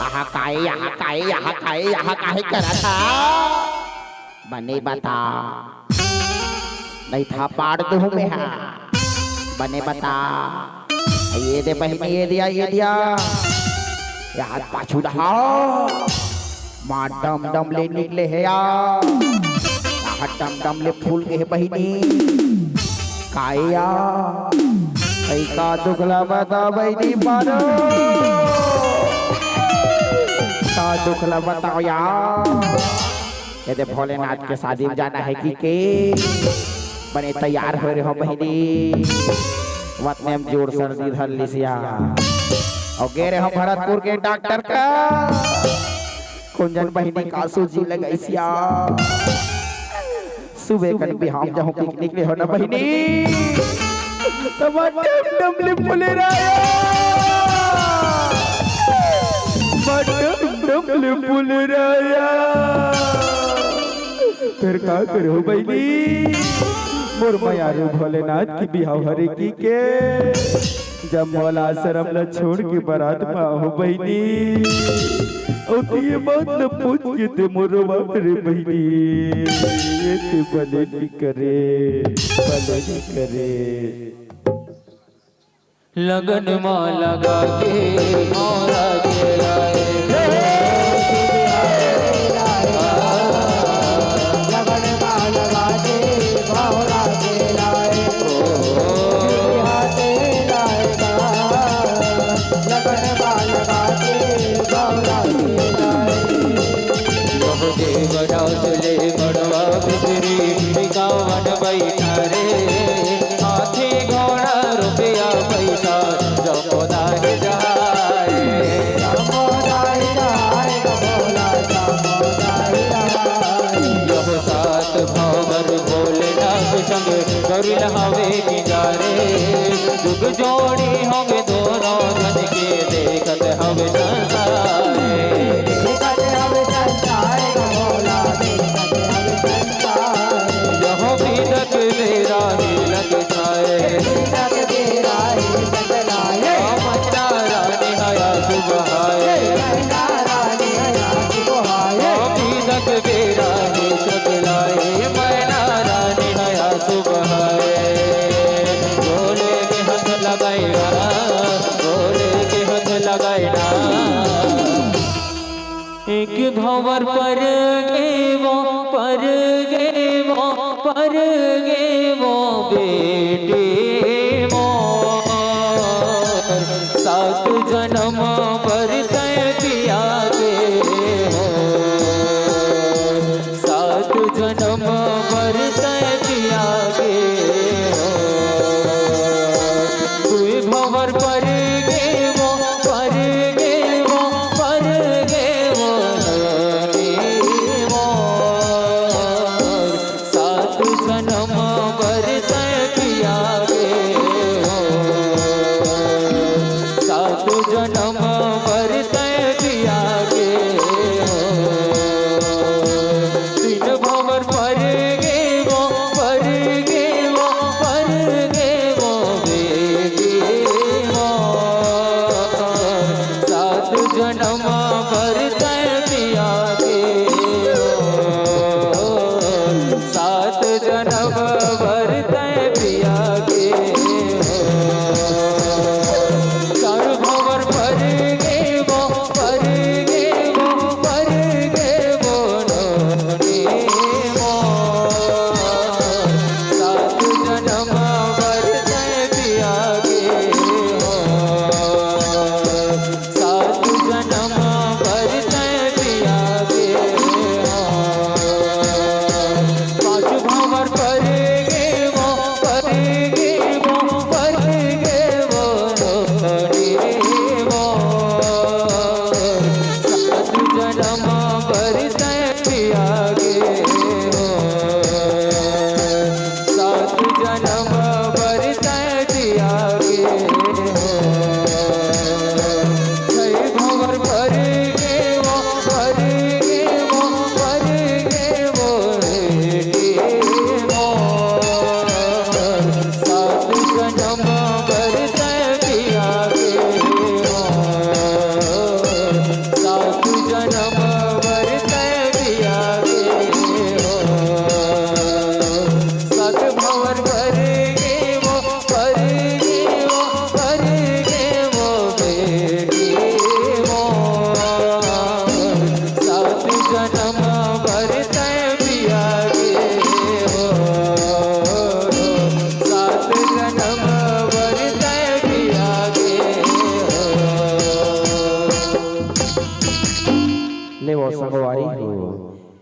आहा काय आहा काय आहा काय आहा काहे करा था बने बता नहीं था पाड़ दूं मैं हाँ बने बता। ये दे बहनी ये दिया यार पाछू रहा माँ डम डम ले निकले है यार डम डम ले फूल के है बहनी काया कई का दुखला बता बहनी पारो का दुखला बताओ यार। ये दे भोलेनाथ के शादी में जाना है कि के बने तैयार हो रहे हो बहनी। वत में हम जोड़ सर्दी धर लिसिया और गे रहे हो भरतपुर के डॉक्टर का कुंजन बहनी कासू जी लगाइसिया। सुबह कन भी हम जाऊं पिकनिक ले हो ना बहनी तब डमले फुले राया डमले फुले राया। फिर का करो बहनी मोर मयारू भोलेनाथ की बिहाव हरे की के जब मौला आश्रम न छोड़ के बारात में हो बहनी ये बात न पूछ के ते मोरवा करे बहनी ये ते भले नहीं करे लगन माँ लगा के मोरा के लाए चले बड़वा बिजरी गावन बैठा रे हाथी घोड़ा रुपया पैसा जमोदार जाए यह सात भवर भोलेनाथ संग करिल हवे किनारे जुग जोड़ी होंगे दोनों धन के देखत हवे मेरा ही लग जाए मन्ना रानी हया सुबहाए तक मेरा ही सकलाए मन्ना रानी हया सुबहाए। बोले के हाथ लगाएगा बोले के हाथ लगाएगा एक भंवर पर गे वो बेटे मोर सात जन्म पर तय पिया गे हो सात जन्म पर तय पिया गे हो दुई भंवर पर गे वो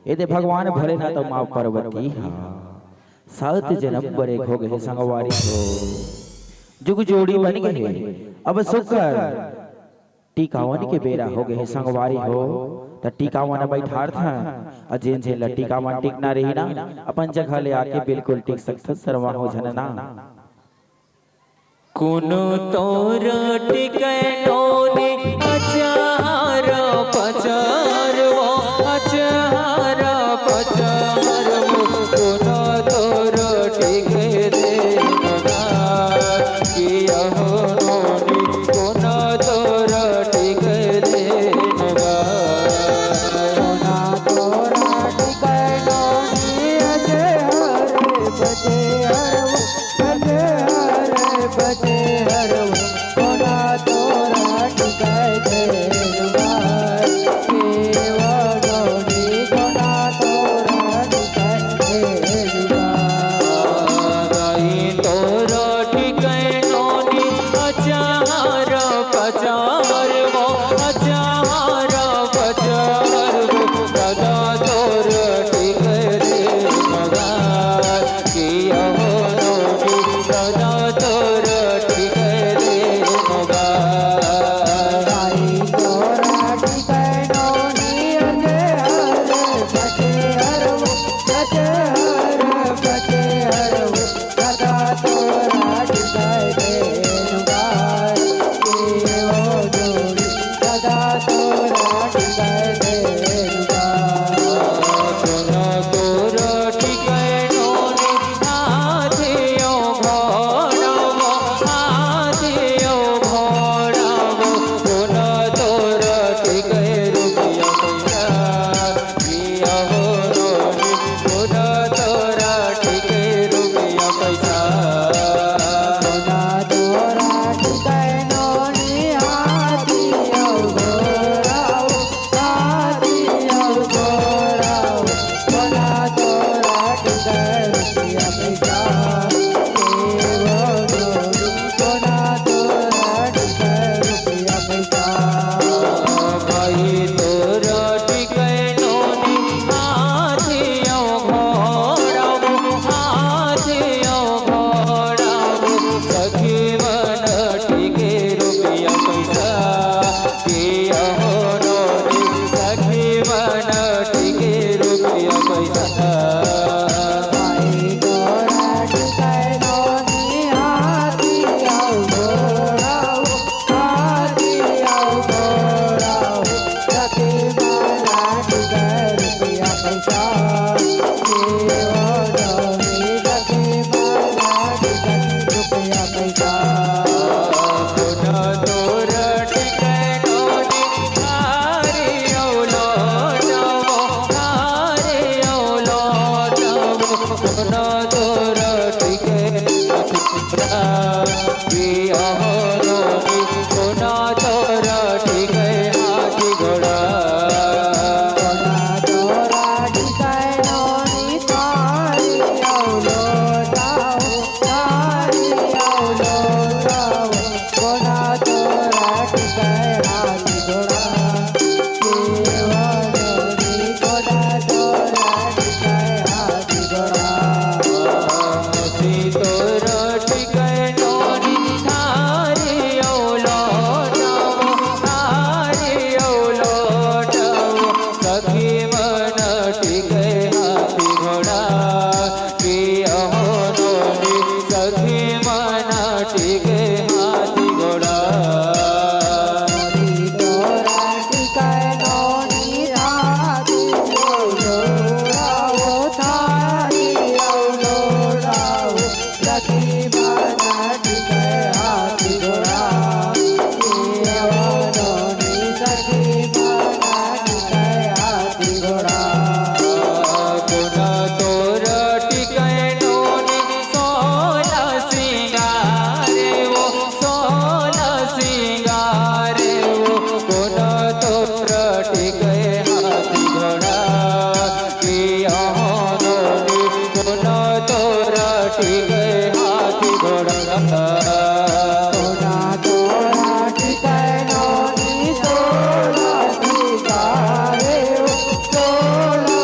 ये भगवान भोलेनाथ माँ पार्वती सात जन्म बड़े हो गए संगवारी हो जुग जोड़ी बन गए अब सुकर टीकावन के बेरा हो गए संगवारी हो तो टीकावन बैठार था अजेन झे टीकावन टिक ना रही ना अपन जगह ले आके बिल्कुल टिक सकते शर्मा हो झनना कोनो तोर टिकनो ने अचार पचार वो अचार पचार वो कोनो तोर टिके दे किया हो नोनी कोनो तोर टिके दे सोना तोरा टिकनो नी अजहर बचे हरव बचे हरव सोना तोरा टिकै दे रुबार केवा गौरी सोना तोरा टिकै दे रुबार गाई तोर टिकनो ने अचार पचार वो अचार पचार वो दादा तोर टिके दे मगार किया हो नोनी दादा तोर टिके दे मगार गाई तोरा टिकनो नी अजहर बचे हरव बचे हरव सदा तोरा टिकै दे रुबार केवो जोड़ी सदा तोरा टिकै दे रुबार सोना तोर टिकनो ने हाथियो घोड़ावो हाथियो घोड़ावो सोना तोर टिके रुपया पैसा किया हो नोनी सोना तोरा टिके रुपया पैसा सोना तोरा टिकनो नी हाथियो घोड़ाओ हाथियो घोड़ाओ सोना तोरा टिकै रुपया पैसा केवो जोड़ी सोना तोरा टिकै रुपया पैसा भाई तोर टिकनो ने हाथियो घोड़ावो हाथियो घोड़ावो सखी मन टिके रुपया पैसा किया हो नोनी सखी मन टिके रुपया पैसा भाई तोरा टिकनो नी हाथियो घोड़ाओ हाथियो घोड़ाओ सखी मारा टिकै रुपया पैसा केवो जोड़ी सखी मारा टिकै रुपया पैसा सोना तोर टिकनो ने हारियो लौटावो हारियो लौटावो सोना तोर टिके किया हो नोनी सोना तोर टिके हाथी घोड़ा सोना तोरा टिकनो नी हाथियो लौटाओ हाथियो लौटाओ सोना तोरा टिकै हाथी घोड़ा केवो जोड़ी सोना तोरा टिकै हाथी घोड़ा तोर टिकनो ने हारियो लौटावो हारियो लौटावो सखी मन टिके हाथी घोड़ा किया हो नोनी सखी मन टिके हाथी घोड़ा तोरा टिकनो नी हाथियो घोड़ाओ हाथियो घोड़ाओ सखी मारा टिकै हाथी घोड़ा केवो जोड़ी सखी मारा टिकै हाथी घोड़ा सोना तोर टिकनो ने सोला सिंगारे वो सोला सिंगारे वो सोना तोर टिके हाथी घोड़ा किया हो नोनी सोना तोर टिके हाथी घोड़ा सोना तोरा टिकनो नी सोला सिंगारे सोला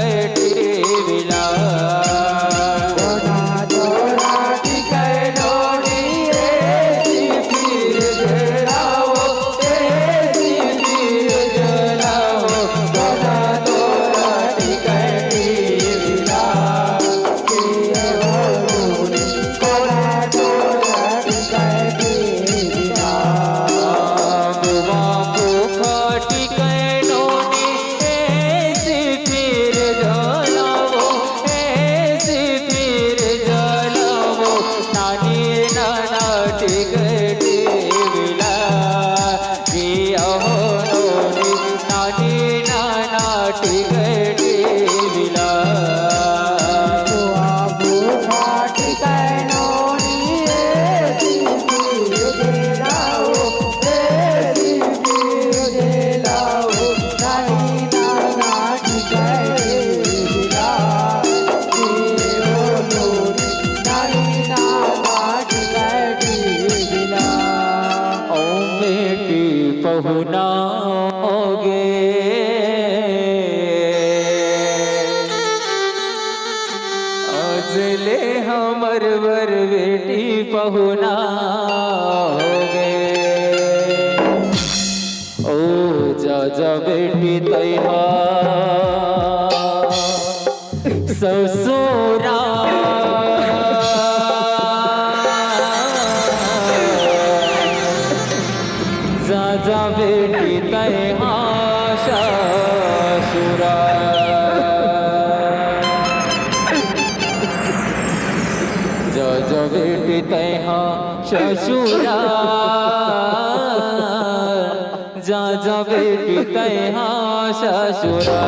टिकटी विला कोणा तोरा टिकै नोडी ऐसी पीर जलाओ ऐसी पीर जलाओ कोणा तोरा टिकै विला कोणा तोरा टिकै विला बुआ भूखा टिकै नोनी ऐसी पीर जलाओ ऐसी पीर जलाओ नानी नाना टिकटी विला अहो नोनी नानी नाना टिकटी विला बाबू घाटी कैनोनी ऐसी पीर जलाओ ऐसी पीर जलाओ नानी नाना टिकै विला नानी नाना टिकै विला ओ बेटी पहुनाओगे अजले हमर वर बेटी पहुनाओगे ओ जा जा बेटी तैहा ससुरा जा जा बेटी तैहा ससुरा जा जा बेटी तैहा ससुरा जा जा बेटी तैहा ससुरा